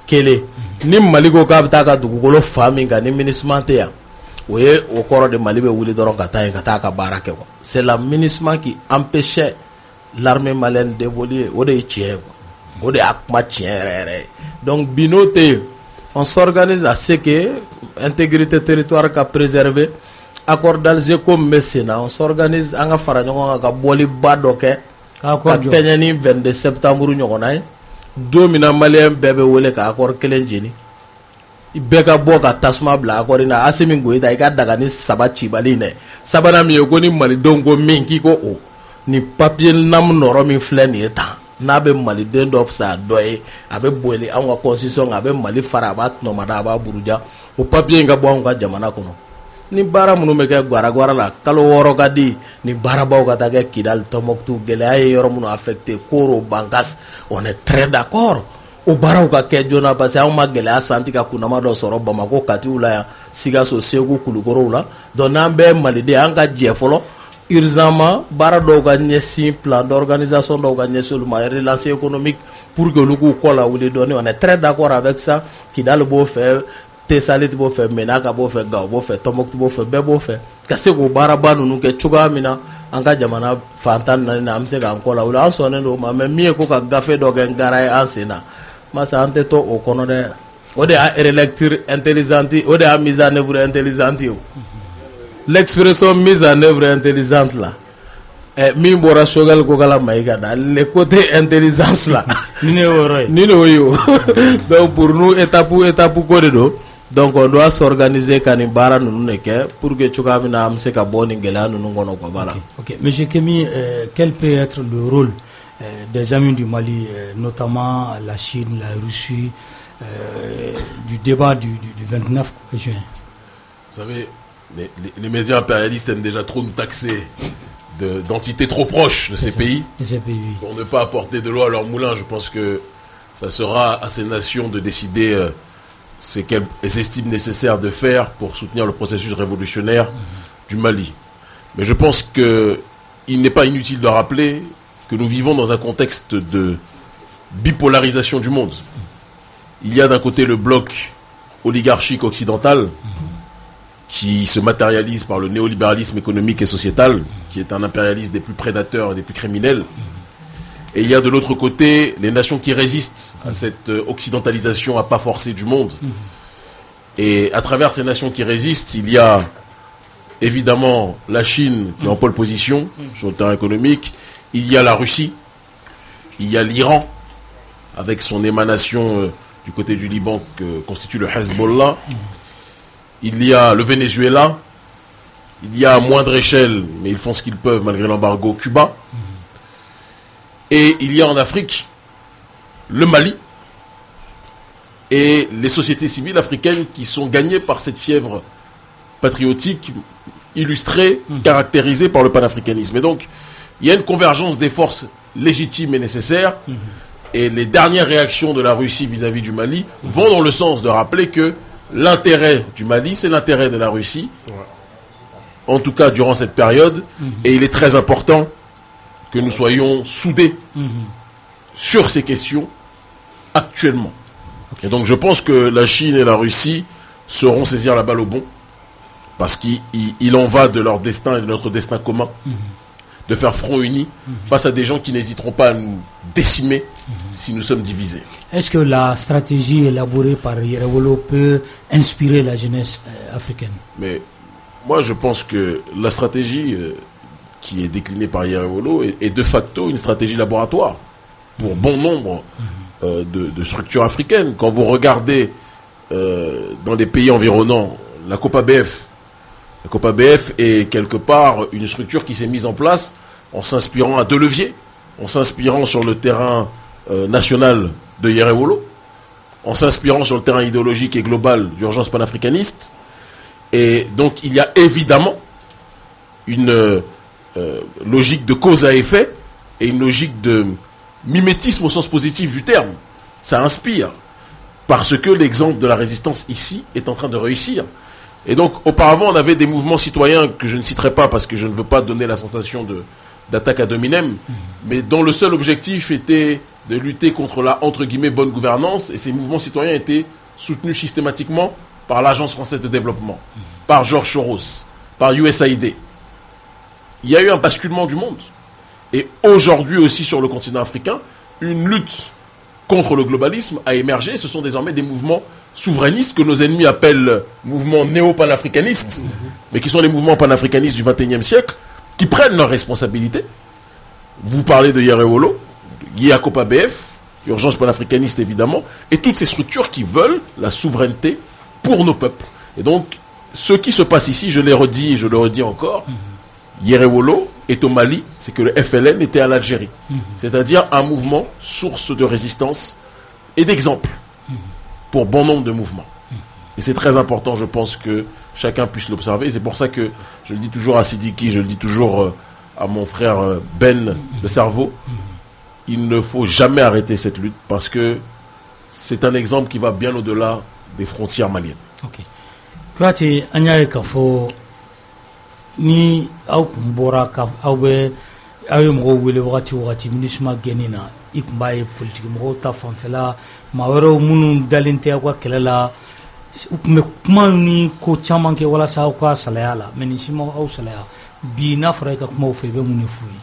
Kelen ni Mali ko k'a bɛ taa ka dugukolo fa min kan ni MINUSMA tɛ yan o ye o kɔrɔ de Mali bɛ wuli dɔrɔn ka taa yen ka taa ka baara kɛ quoi. C'est la MINUSMA qui empêchait l'armée malienne d'évoluer o de ye tiɲɛ ye quoi. O de y'a kuma tiɲɛ yɛrɛ yɛrɛ ye. Donc bi n'o tɛ yen on s'organise à ce que intégrité territoire ka préserver. Accord d'Alger comme mécénat, on s'organise an ka fara ɲɔgɔn kan ka bɔli ba dɔ kɛ ka kɛɲɛ ni 22 septembre ɲɔgɔnna ye don min na maliyɛn bɛɛ bɛ wele ka accord kelen jeni i bɛɛ ka bɔ ka tasuma bila accord in na Asimi Goyita i ka daga ni saba cibali in dɛ sabanan min ye ko ni malidenw ko min k'i ko o ni papier nam nɔrɔ min filɛ nin ye tan n'a bɛ maliden dɔ fisaya dɔ ye a bɛ boli anw ka constitution a bɛ Mali fara a b'a tɔnɔmada a b'a buruja o papier in ka bɔ anw ka jamana kɔnɔ. Ni baara minnu bɛ kɛ Guaragara la kalo 6 ka di ni baarabaw ka taa kɛ Kidal Tombouctou gɛlɛya ye yɔrɔ minnu affecté Koro Bangas on est très d'accord o baaraw ka kɛ joona parce que anw ma gɛlɛya santi ka kunnama dɔ sɔrɔ Bamako Katiw la yan Sikaso Segu Kulukorow la donc n'an bɛɛ maliden an ka jɛ fɔlɔ urgemment baara dɔw ka ɲɛsin plan d'organisation dɔw ka ɲɛsin olu ma relance économique pour que olu k'u kɔ la wuli dɔɔni on est très d'accord avec ça Kidal b'o fɛ Tesalit b'o fɛ Menaka b'o fɛ Gao b'o fɛ Tombouctou b'o fɛ bɛɛ b'o fɛ ka se k'o baaraba ninnu kɛ cogoya min na an ka jamana fantan naani na an bɛ se k'an kɔ la wuli an sɔnnen don o ma mais min ye ko ka gafe dɔ kɛ ngara ye an sen na masa an tɛ to o kɔnɔ dɛ o de y'a relecture intelligente o de y'a mise en œuvre intelligente ye o l'expression mise en œuvre intelligente la min bɔra Choguel Kokala Maïga da le côté intelligence la ni ne o ye o donc pour nous étape ko de do. Donc on doit s'organiser quand ni baara ninnu de kɛ pour que cogoya min na an bɛ se ka bɔ nin gɛlɛya ninnu kɔnɔ quoi voilà. Ok, Monsieur Kémi, quel peut être le rôle des amis du Mali, notamment la Chine, la Russie, du débat du 29 juin? Vous savez, les médias impérialistes aiment déjà trop nous taxer d'entités trop proches de ces pays, oui. Pour ne pas apporter de l'eau à leur moulin. Je pense que ça sera à ces nations de décider ce qu'elles estiment nécessaire de faire pour soutenir le processus révolutionnaire du Mali. Mais je pense qu'il n'est pas inutile de rappeler que nous vivons dans un contexte de bipolarisation du monde. Il y a d'un côté le bloc oligarchique occidental qui se matérialise par le néolibéralisme économique et sociétal, qui est un impérialisme des plus prédateurs et des plus criminels. Et il y a de l'autre côté les nations qui résistent à cette occidentalisation à pas forcer du monde. Et à travers ces nations qui résistent, il y a évidemment la Chine qui est en pole position sur le terrain économique, il y a la Russie, il y a l'Iran avec son émanation du côté du Liban que constitue le Hezbollah, il y a le Venezuela, il y a à moindre échelle, mais ils font ce qu'ils peuvent malgré l'embargo, Cuba. Et il y a en Afrique le Mali et les sociétés civiles africaines qui sont gagnées par cette fièvre patriotique illustrée, caractérisée par le panafricanisme. Et donc, il y a une convergence des forces légitimes et nécessaires. Et les dernières réactions de la Russie vis-à-vis du Mali vont dans le sens de rappeler que l'intérêt du Mali, c'est l'intérêt de la Russie, en tout cas durant cette période. Et il est très important que nous soyons soudés sur ces questions actuellement. Et donc je pense que la Chine et la Russie sauront saisir la balle au bon, parce qu'il en va de leur destin et de notre destin commun, de faire front uni face à des gens qui n'hésiteront pas à nous décimer si nous sommes divisés. Est-ce que la stratégie élaborée par Yerewolo peut inspirer la jeunesse africaine? Mais moi je pense que la stratégie qui est déclinée par Yerewolo est de facto une stratégie laboratoire pour bon nombre de structures africaines. Quand vous regardez dans les pays environnants, la Copa BF est quelque part une structure qui s'est mise en place en s'inspirant à deux leviers, en s'inspirant sur le terrain national de Yerewolo, en s'inspirant sur le terrain idéologique et global d'urgence panafricaniste. Et donc il y a évidemment une logique de cause à effet et une logique de mimétisme au sens positif du terme. Ça inspire. Parce que l'exemple de la résistance ici est en train de réussir. Et donc, auparavant, on avait des mouvements citoyens que je ne citerai pas parce que je ne veux pas donner la sensation d'attaque ad hominem, mais dont le seul objectif était de lutter contre la, entre guillemets, bonne gouvernance. Et ces mouvements citoyens étaient soutenus systématiquement par l'Agence française de développement, par George Soros, par USAID. Il y a eu un basculement du monde. Et aujourd'hui aussi sur le continent africain, une lutte contre le globalisme a émergé. Ce sont désormais des mouvements souverainistes que nos ennemis appellent mouvements néo-panafricanistes, mais qui sont les mouvements panafricanistes du XXIe siècle, qui prennent leurs responsabilités. Vous parlez de Yerewolo, Yacopa BF, Urgence panafricaniste évidemment, et toutes ces structures qui veulent la souveraineté pour nos peuples. Et donc, ce qui se passe ici, je l'ai redit et je le redis encore, Yerewolo est au Mali, c'est que le FLN était à l'Algérie. C'est-à-dire un mouvement source de résistance et d'exemple pour bon nombre de mouvements. Et c'est très important, je pense, que chacun puisse l'observer. C'est pour ça que je le dis toujours à Sidiki, je le dis toujours à mon frère Ben, le cerveau. Il ne faut jamais arrêter cette lutte parce que c'est un exemple qui va bien au-delà des frontières maliennes. Ok. Kwati anyaye kafo ni au kumbora ka au be ayo mo wele wakati minisma genina ikmbaye politique mo ta fanfela mawero munu dalinte akwa kelela me kuma ni ko chaman ke wala sa kwa salayala menisima au salaya bi na fara ka kuma fe be munu fuyi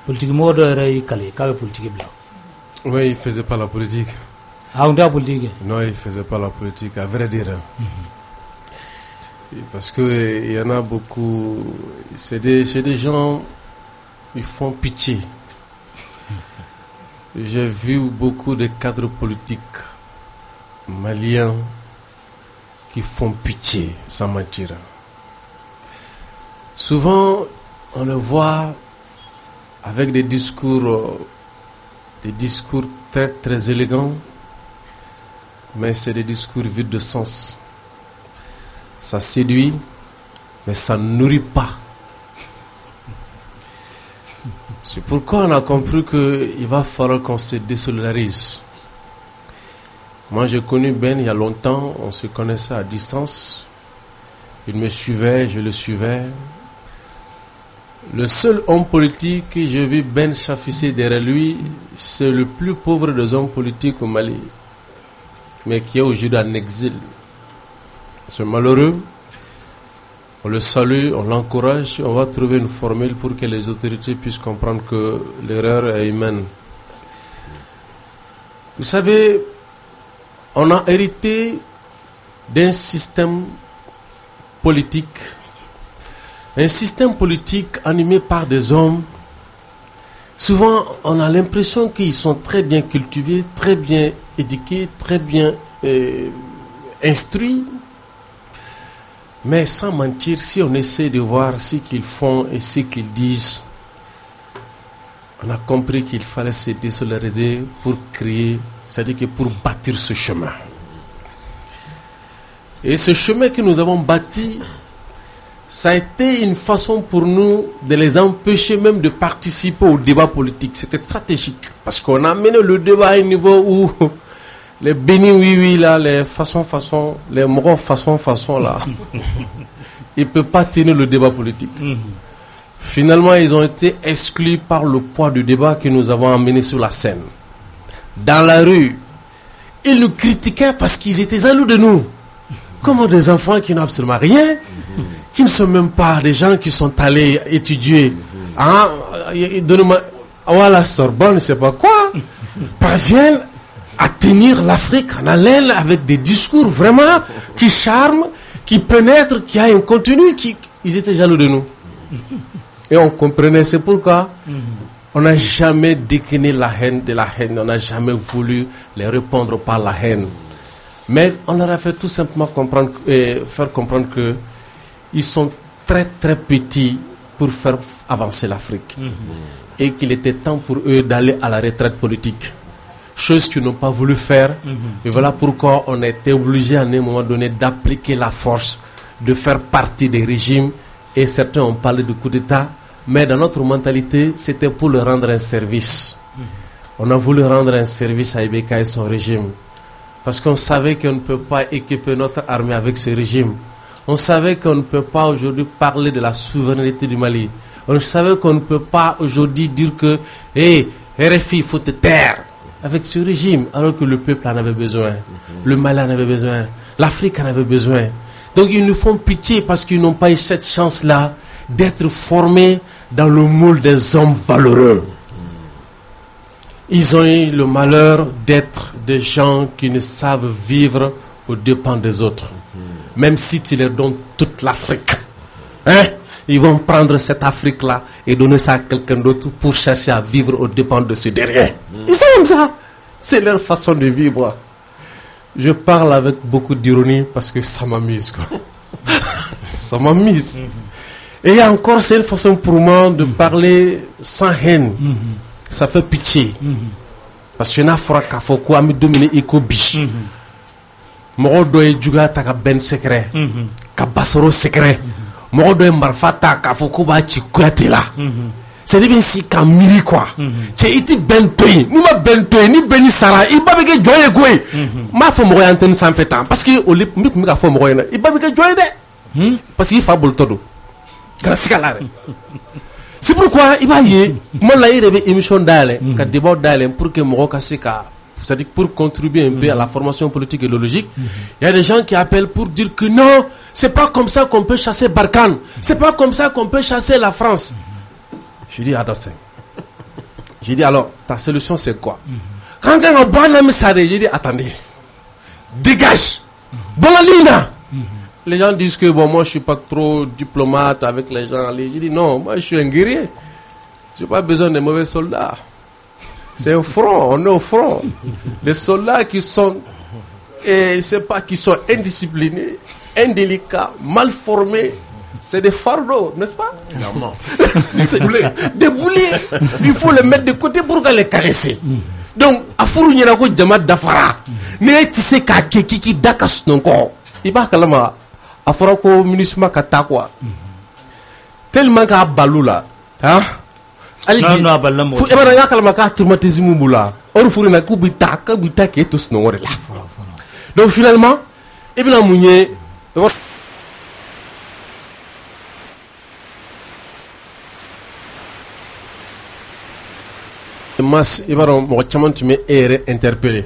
politique mo do ray kale ka politique bla. Oui, il faisait pas la politique. Ah, on a politique. Non, il faisait pas la politique, à vrai dire. Parce que il y en a beaucoup. C'est des gens, ils font pitié. J'ai vu beaucoup de cadres politiques maliens qui font pitié, sans mentir. Souvent, on le voit avec des discours très très élégants, mais c'est des discours vides de sens. Ça séduit, mais ça ne nourrit pas. C'est pourquoi on a compris qu'il va falloir qu'on se désolidarise. Moi, j'ai connu Ben il y a longtemps, on se connaissait à distance. Il me suivait, je le suivais. Le seul homme politique que j'ai vu Ben chafisser derrière lui, c'est le plus pauvre des hommes politiques au Mali, mais qui est aujourd'hui en exil. C'est malheureux. On le salue, on l'encourage, on va trouver une formule pour que les autorités puissent comprendre que l'erreur est humaine. Vous savez, on a hérité d'un système politique, animé par des hommes. Souvent, on a l'impression qu'ils sont très bien cultivés, très bien éduqués, très bien instruits. Mais sans mentir, si on essaie de voir ce qu'ils font et ce qu'ils disent, on a compris qu'il fallait se désolidariser pour créer, c'est-à-dire que pour bâtir ce chemin. Et ce chemin que nous avons bâti, ça a été une façon pour nous de les empêcher même de participer au débat politique. C'était stratégique, parce qu'on a mené le débat à un niveau où les bénis oui là, les façon, les morts façon là, ils ne peuvent pas tenir le débat politique. Finalement, ils ont été exclus par le poids du débat que nous avons amené sur la scène. Dans la rue, ils nous critiquaient parce qu'ils étaient jaloux de nous. Comme des enfants qui n'ont absolument rien, qui ne sont même pas des gens qui sont allés étudier. La Sorbonne, je ne sais pas quoi, parviennent à tenir l'Afrique en haleine avec des discours vraiment qui charment, qui pénètrent, qui a un contenu, ils étaient jaloux de nous. Et on comprenait, c'est pourquoi on n'a jamais décliné la haine de la haine, on n'a jamais voulu les répondre par la haine. Mais on leur a fait tout simplement faire comprendre qu'ils sont très très petits pour faire avancer l'Afrique. Et qu'il était temps pour eux d'aller à la retraite politique. Chose qu'ils n'ont pas voulu faire. Et voilà pourquoi on a été obligé à un moment donné d'appliquer la force, de faire partie des régimes. Et certains ont parlé de coup d'État. Mais dans notre mentalité, c'était pour leur rendre un service. On a voulu rendre un service à Ibeka et son régime. Parce qu'on savait qu'on ne peut pas équiper notre armée avec ce régime. On savait qu'on ne peut pas aujourd'hui parler de la souveraineté du Mali. On savait qu'on ne peut pas aujourd'hui dire que RFI, il faut te taire avec ce régime, alors que le peuple en avait besoin, le Mali en avait besoin, l'Afrique en avait besoin. Donc ils nous font pitié parce qu'ils n'ont pas eu cette chance-là d'être formés dans le moule des hommes valeureux. Ils ont eu le malheur d'être des gens qui ne savent vivre aux dépens des autres. Même si tu leur donnes toute l'Afrique, ils vont prendre cette Afrique-là et donner ça à quelqu'un d'autre pour chercher à vivre aux dépens de ce dernier. Ils sont comme ça. C'est leur façon de vivre. Je parle avec beaucoup d'ironie parce que ça m'amuse, quoi. Ça m'amuse. Et encore, c'est une façon pour moi de parler sans haine. Ça fait pitié. Parce que n'a fora k'a fɔ ko an bɛ dominer i ko bi. Mɔgɔ dɔ ye juguya ta ka bɛn secret. Ka basoro secret. Mɔgɔ dɔ ye marifa ta k'a fɔ ko b'a ci Kuyate la. C'est bien si ka miiri quoi. Cɛ i ti bɛn to yen. N'i ma bɛn to yen ni bɛn ni sara i ba bɛ kɛ jɔn ye koyi. N m'a fɔ mɔgɔ ye antenne sanfɛ tan parce que o le n tun bɛ k'a fɔ mɔgɔ ɲɛna i ba bɛ kɛ jɔn ye dɛ. Parce que i fa bolotɔ don. Kana siga la dɛ. C'est pourquoi il va y avoir une émission d'aller, un débat d'aller pour que c'est-à-dire pour contribuer un peu à la formation politique et idéologique. Il y a des gens qui appellent pour dire que non, c'est pas comme ça qu'on peut chasser Barkhane, c'est pas comme ça qu'on peut chasser la France. Je dis attention. Je dis alors ta solution c'est quoi? Quand on a un message, je dis attendez, dégage, Bonalina. Les gens disent que bon, moi je suis pas trop diplomate avec les gens. Je dis non, moi je suis un guerrier. Je n'ai pas besoin de mauvais soldats. C'est un front, on est au front. Les soldats qui sont, qui sont indisciplinés, indélicats, mal formés, c'est des fardeaux, n'est-ce pas? Clairement. Des boulets. Il faut les mettre de côté pour les caresser. Donc, à Fourou Nyenako Djamad Dafara, ne tisse ka keki dakas nonko. Iba kalama. A fɔra ko MINUSMA ka taa quoi tellement k'a balu la hali bi e b'a dɔn y'a kalama k'a traumatisme b'u la o furu na k'u bɛ taa k'e to sunɔgɔ de la donc finalement i bɛna mun ye mas i b'a dɔn mɔgɔ caman tun bɛ e yɛrɛ interpeller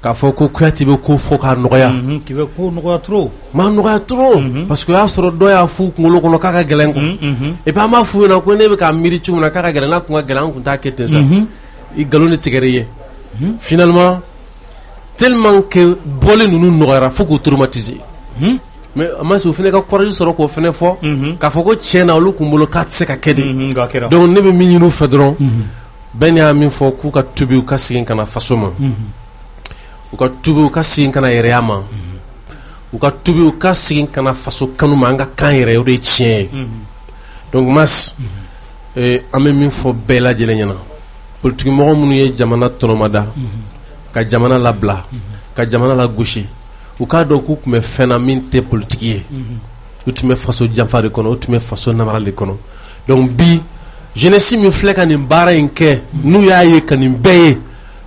k'a fɔ ko Kuyate bɛ ko fɔ k'a nɔgɔya k'i bɛ ko nɔgɔya trop m'a nɔgɔya trop parce que o y'a sɔrɔ dɔ y'a f'u kunkolo kɔnɔ k'a ka gɛlɛn quoi et puis an b'a f'u ɲɛna ko ne bɛ k'a miiri cogo min na k'a ka gɛlɛn n'a kun ka gɛlɛn an kun t'a kɛ ten sa i nkalon de tigɛr'i ye finalement tellement que bɔlen ninnu nɔgɔyara fo k'u traumatiser mais a ma se o fana ka courage sɔrɔ k'o fana fɔ k'a fɔ ko tiɲɛ na olu kun bolo k'a tɛ se ka kɛ de donc ne bɛ min ɲini u fɛ dɔrɔn bɛɛ y'a min fɔ k'u ka tubi u ka segin ka na faso ma u ka tubi u ka segin ka na yɛrɛya ma u ka tubi u ka segin ka na faso kanu ma an ka kan yɛrɛ o de ye tiɲɛ ye donc mas an bɛ min fɔ bɛɛ lajɛlen ɲɛna politikimɔgɔ minnu ye jamana tɔnɔmada ka jamana labila ka jamana lagosi u k'a dɔn k'u tun bɛ fɛn na min tɛ politiki ye u tun bɛ faso janfa de kɔnɔ u tun bɛ faso namara de kɔnɔ donc bi jeunesse min filɛ ka nin baara in kɛ n'u y'a ye ka nin bɛɛ ye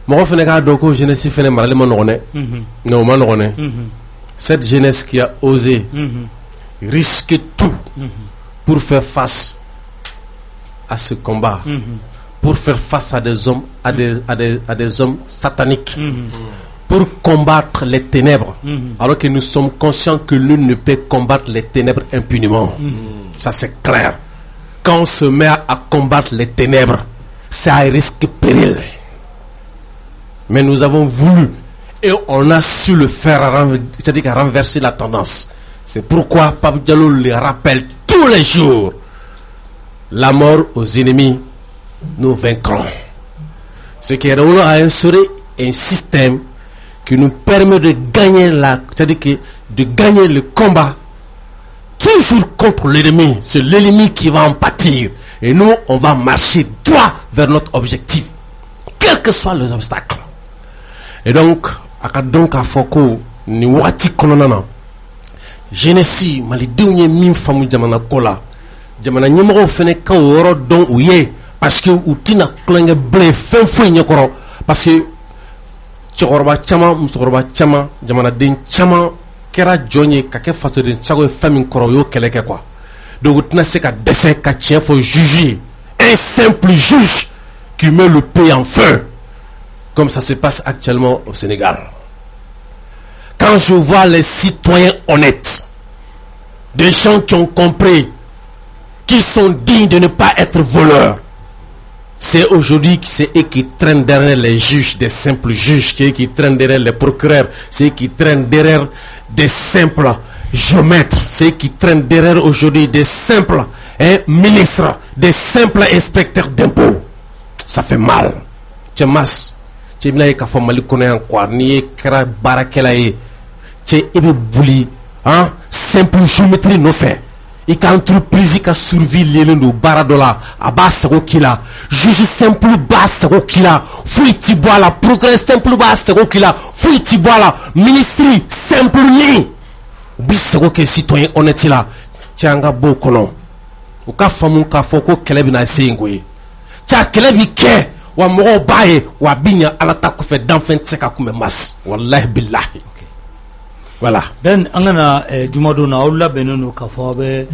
mɔgɔ fana k'a dɔn ko jeunesse fana marali ma nɔgɔn dɛ mais o ma nɔgɔn dɛ cette jeunesse qui a osé risquer tout pour faire face à ce combat pour faire face à des hommes à des hommes sataniques pour combattre les ténèbres alors que nous sommes conscients que nul ne peut combattre les ténèbres impunément ça c'est clair quand on se met à combattre les ténèbres c'est à risque péril mais nous avons voulu et on a su le faire c'est-à-dire renverser la tendance c'est pourquoi Pape Diallo le rappelle tous les jours la mort aux ennemis nous vaincrons ce qui est a instauré un système qui nous permet de gagner c'est-à-dire que de gagner le combat toujours contre l'ennemi. C'est l'ennemi qui va en pâtir et nous on va marcher droit vers notre objectif quels que soient les obstacles et donc à foko ni wati kononana jeunesse malidenw ye min famu jamana kola jamana nyemɔgɔw fɛnɛ ka yɔrɔ dɔn u ye parce que u tina klonkɛ bilen fɛn foyi ɲɛkɔrɔ parce que cɛkɔrɔba caman musokɔrɔba caman jamanaden caman kɛra jɔn ye ka kɛ fasoden sago ye fɛn min kɔrɔ o y'o kɛlɛ kɛ quoi. Donc o tɛna se ka dɛsɛ ka tiɲɛ fɔ juge ye, un simple juge qui met le pays en feu comme ça se passe actuellement au Sénégal. Quand je vois les citoyens honnêtes, des gens qui ont compris qu'ils sont dignes de ne pas être voleurs, c'est aujourd'hui que c'est eux qui traînent derrière les juges, des simples juges, qui traînent derrière les procureurs, c'est eux qui traînent derrière des simples géomètres, c'est eux qui traînent derrière aujourd'hui des simples ministres, des simples inspecteurs d'impôts. Ça fait mal. Tchemas, tchemla ka famali konen quoi, ni kra barakela e, tche ebe bouli, hein, simple géométrie no fait. I ka entreprise I ka survie lelen do baradola aba sago kila, juge simple ba sago kila, fui ti boala, procureur simple ba sago kila, fui ti boala, ministre simple ni. Bi sago ke citoyen honnête la, tianga bo kono. O ka famu ka foko kele bi na sengwe. Tia kele bi ke wa mo baye wa binya alata ko fe dan fen tseka ko me mas. Wallahi billahi. Voilà. Ben angana jumado na olla beneno ka fobe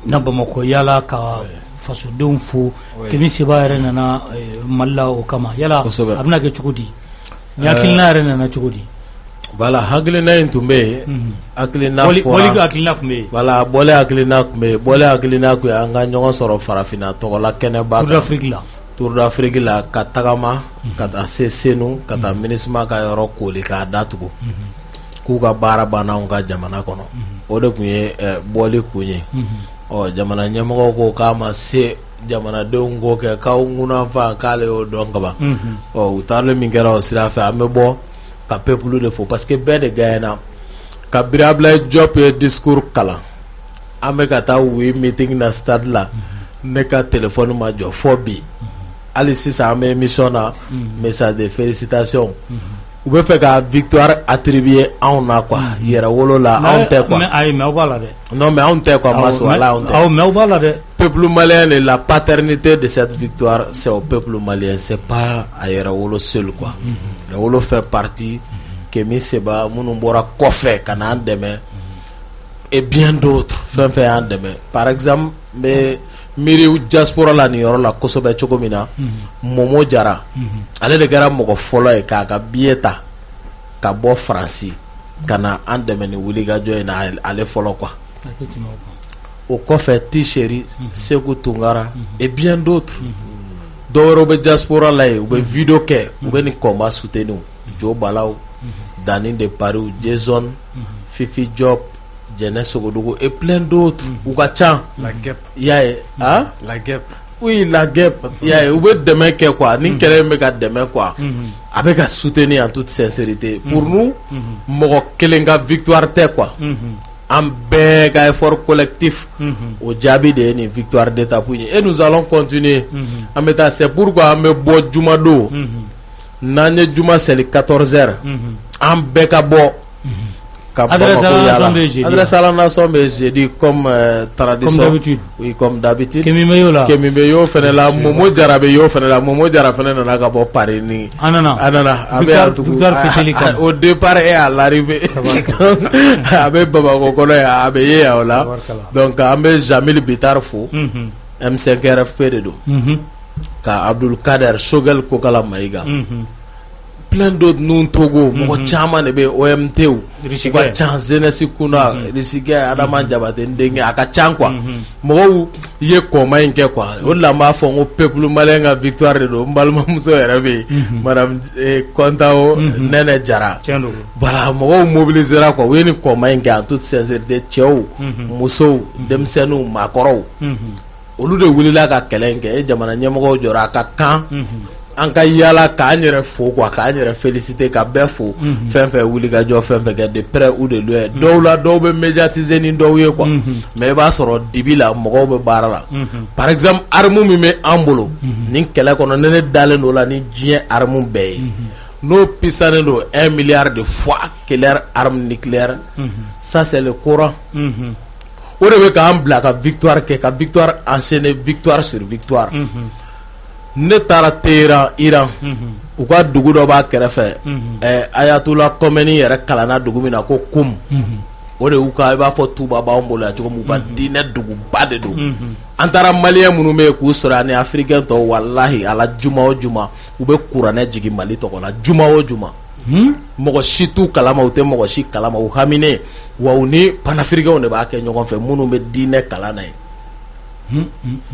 na bamako yala ka faso don fo kemi seba rena na malla o kama yala abna ke chukudi yakilna rena na chukudi bala haglina intumbe aklina fo boli aklina kumbe bala bole aklina kumbe bole aklina ku anga nyongo soro farafina to la kene ba Tour d'Afrique la katagama kata sesenu kata minisma ka yoro koli ka datugo ku ka baara banna ka jamana kɔnɔ o de kun ye bɔli kun ye jamana ɲɛmɔgɔw ko k'a ma se jamanadenw ko kɛ k'aw ŋunanfan k'ale y'o dɔn kaban u taarali min kɛra o sira fɛ an bɛ bɔ ka peuple de fo parce que bɛɛ de gagnera ka Abdoulaye Diop ye discours kalan an bɛ ka taa wuyi meeting na stade la ne ka téléphone ma jɔ fɔ bi hali sisan an bɛ émission na message de félicitations u bɛ fɛ ka victoire attribuer anw na quoi yɛrɛ wolo la anw tɛ quoi mais ayi mais aw b'a la dɛ non mais anw tɛ quoi mas wala anw tɛ aw mais aw b'a la dɛ peuple malien et la paternité de cette victoire c'est au peuple malien c'est pas a yɛrɛ wolo seul quoi yɛrɛ wolo fait partie Kemi Seba minnu bɔra kɔfɛ ka n'an dɛmɛ et bien d'autres fɛn fɛn y'an dɛmɛ par exemple mais miiriw diaspora la ni yɔrɔ la kosɛbɛ cogo min na Momo Jara ale de kɛra mɔgɔ fɔlɔ ye k'a ka billet ta ka bɔ Faransi ka na an dɛmɛ ni wulikajɔ in na ale fɔlɔ quoi o kɔfɛ Tisheri Seku Tunkara et bien d'autres dɔw wɛrɛw bɛ diaspora la ye u bɛ video kɛ u bɛ ni combat soutenir Jo Balaw Dani de Paris Jason Fifi Job Jene Sogodogo et plein d'autres ou ka ca La guêpe. Yaye hein La guêpe. oui la guêpe yaye ou bɛ dɛmɛ kɛ quoi ni kɛlɛ bɛ ka dɛmɛ quoi a bɛ ka soutenir en toute sincérité pour nous mɔgɔ kelen ka victoire tɛ quoi an bɛɛ ka effort collectif o jaabi de ye nin victoire d'étape ye et nous allons continuer an bɛ taa c'est pourquoi an bɛ bɔ juma don n'an ye juma seli 14h an bɛɛ ka bɔ Adresse à la nation bɛ jeudi comme tradition comme d'habitude oui comme d'habitude Kemi Meyo bɛ y'o fɛnɛ la Momo Jara bɛ y'o fɛnɛ la Momo Jara fɛnɛ nana ka bɔ Paris ni anana victoire fêteli kan au départ et à l'arrivée a bɛ Bamako kɔnɔ ye a bɛ ye o la donc an bɛ Jamil Bitar fo M5 RFP de don ka Abdul Kader Shogel Kokala Maïga plein d'autres nous Togo mɔgɔ caman de bɛ OMT u ka ca jeunesse kunda Risike Adama Jabate Ndengue a ka ca quoi mɔgɔw ye kɔma in kɛ quoi o de la n b'a fɔ n ko peuple malien ka victoire de don n balimamuso yɛrɛ bɛ yen madame Kɔntawo Nɛnɛ Jara voilà mɔgɔw mobilisera quoi u ye nin kɔma in kɛ en toute sincérité cɛw musow denmisɛnninw maakɔrɔw olu de wulila ka kɛlɛ in kɛ e jamana ɲɛmɔgɔw jɔra a ka kan an ka yala k'an yɛrɛ fo quoi k'an yɛrɛ féliciter ka bɛɛ fo fɛn fɛn wulikajɔ fɛn fɛn kɛ de près ou de loin dɔw la dɔw bɛ médiatiser ni dɔw ye quoi mais i b'a sɔrɔ dibi la mɔgɔw bɛ baara la par exemple arme min bɛ an bolo nin kɛlɛ kɔnɔ ne dalen don la ni diɲɛ arme bɛɛ ye n'o pisanen don 1 milliard de fois quelle arme nucléaire ça c'est le Coran o de bɛ k'an bila ka victoire kɛ ka victoire enchaîner victoire sur victoire ne taara Téhéran Iran u ka dugu dɔ b'a kɛrɛfɛ Ayatollah Khomeini yɛrɛ kalanna dugu min na ko Qom o de y'u ka i b'a fɔ Tuba b'anw bolo yan cogo min u ka diinɛ duguba de don an taara maliyɛn minnu bɛ yen k'u sɔrɔ ani africain tɔw walahi ala juma o juma u bɛ kuranɛ jigin Mali tɔgɔ la juma o juma mɔgɔ si t'u kalama u tɛ mɔgɔ si kalama u haminen wa u ni panafricains de b'a kɛ ɲɔgɔn fɛ minnu bɛ diinɛ kalan na yen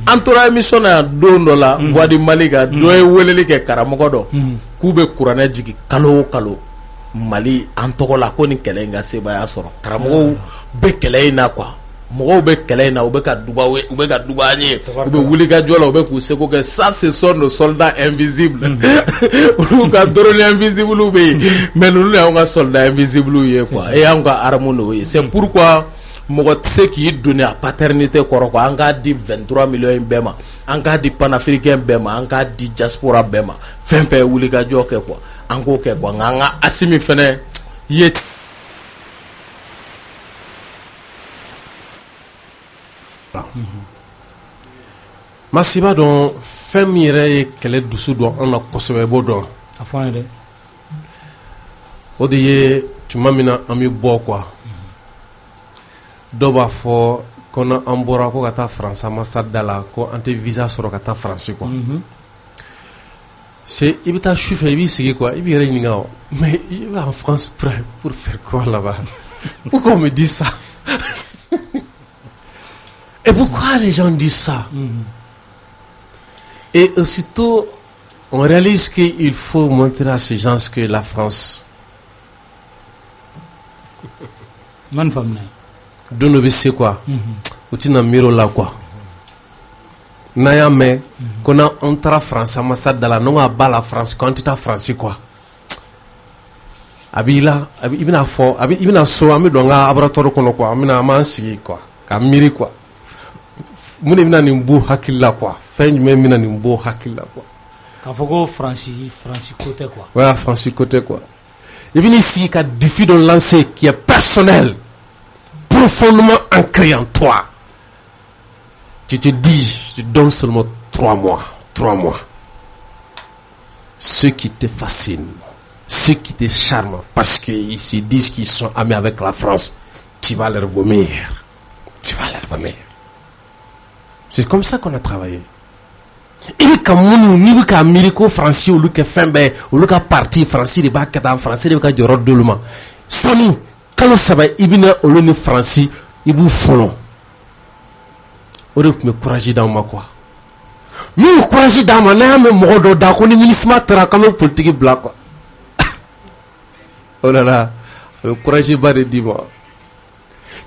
an tora émission na yan don dɔ la Voix du Mali kan dɔ ye weleli kɛ karamɔgɔ dɔ k'u bɛ kuranɛ jigin kalo o kalo Mali an tɔgɔ la ko ni kɛlɛ in ka sebaya sɔrɔ karamɔgɔw bɛ kɛlɛ in na quoi mɔgɔw bɛ kɛlɛ in na u bɛ ka dugawu an ye u bɛ wuli ka jɔ la u bɛ k'u seko kɛ ça ce sont nos soldats invisibles olu ka drone invisible bɛ yen mais ninnu y'anw ka soldats invisibles ye quoi et y'anw ka armes n'o ye c'est pourquoi mɔgɔ tɛ se k'i donni a paternité kɔrɔ quoi an k'a di 23 millions in bɛɛ ma an k'a di panafricain bɛɛ ma an k'a di diaspora bɛɛ ma fɛn fɛn ye wuli ka jɔ kɛ quoi an k'o kɛ quoi nka an ka Assimi fɛnɛ ye Masiba dɔn fɛn min yɛrɛ ye kɛlɛ dusu dɔn an na kosɛbɛ b'o dɔn a fɔ an ye dɛ o de ye tuma min na an bɛ bɔ quoi dɔw b'a fɔ ko n'an bɔra ko ka taa France ambassade da la ko an tɛ visa sɔrɔ ka taa France quoi c'est i bɛ taa su fɛ i b'i sigi quoi i b'i yɛrɛ ɲininka o mais i bɛ en France pour faire quoi là-bas pourquoi on me dit ça et pourquoi les gens disent ça et aussitôt on réalise qu'il faut montrer à ces gens que la France man fam na don dɔ bɛ se quoi u tɛna miiri o la quoi n'an y'a mɛn ko n'an taara France ambassade da la n'an ka ba la France ko an tɛ taa France quoi a b'i la i bɛna fɔ i bɛna so an bɛ don an ka laboratoire kɔnɔ quoi an b'an sigi quoi ka miiri quoi mun de bɛna nin bɔ hakili la quoi fɛn jumɛn bɛna nin bɔ hakili la quoi k'a fɔ ko France ko tɛ quoi ouais France ko tɛ quoi i bɛn'i sigi ka défi dɔ lancer qui est personnel profondément ancré en toi. Tu te dis, je te donne seulement 3 mois. 3 mois. Ceux qui te fascinent, ceux qui te charment, parce qu'ils se disent qu'ils sont amis avec la France, tu vas leur vomir. Tu vas leur vomir. C'est comme ça qu'on a travaillé. Il y a des Américains français, ou des Fembe, ou des partis français, des Bakata français, des Bakata de l'Ouma. Sony. Quand ça va, il vient au lieu de Francis, il vous follow. On doit me courager dans ma quoi. Mais me courager dans ma n'a même mort dans qu'on est ministre matra comme politique black quoi. Oh là là, me courager bas de dis-moi.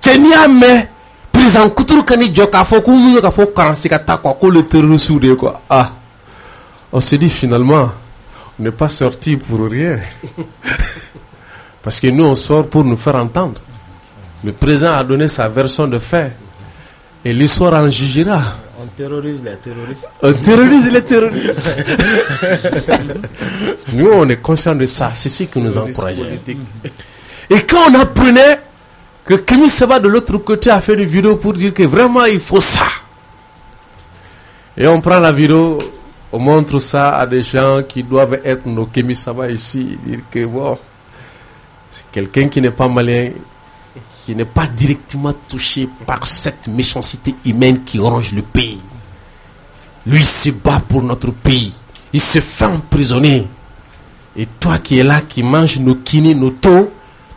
Tiens mais président couture kani joka faut qu'on nous faut 44 quoi qu'on le terroriste soudé quoi. Ah, on se dit finalement, on n'est pas sorti pour rien. Parce que nous, on sort pour nous faire entendre. Le président a donné sa version de fait. Et l'histoire en jugera. On terrorise les terroristes. On terrorise les terroristes. Nous, on est conscients de ça. C'est ce qui nous encourage. Et quand on apprenait que Kémy Séba de l'autre côté a fait une vidéo pour dire que vraiment il faut ça. Et on prend la vidéo, on montre ça à des gens qui doivent être nos Kémy Séba ici. Dire que bon... C'est quelqu'un qui n'est pas malien, qui n'est pas directement touché par cette méchanceté humaine qui ronge le pays. Lui, il se bat pour notre pays. Il se fait emprisonner. Et toi qui es là, qui manges nos kinés, nos taux,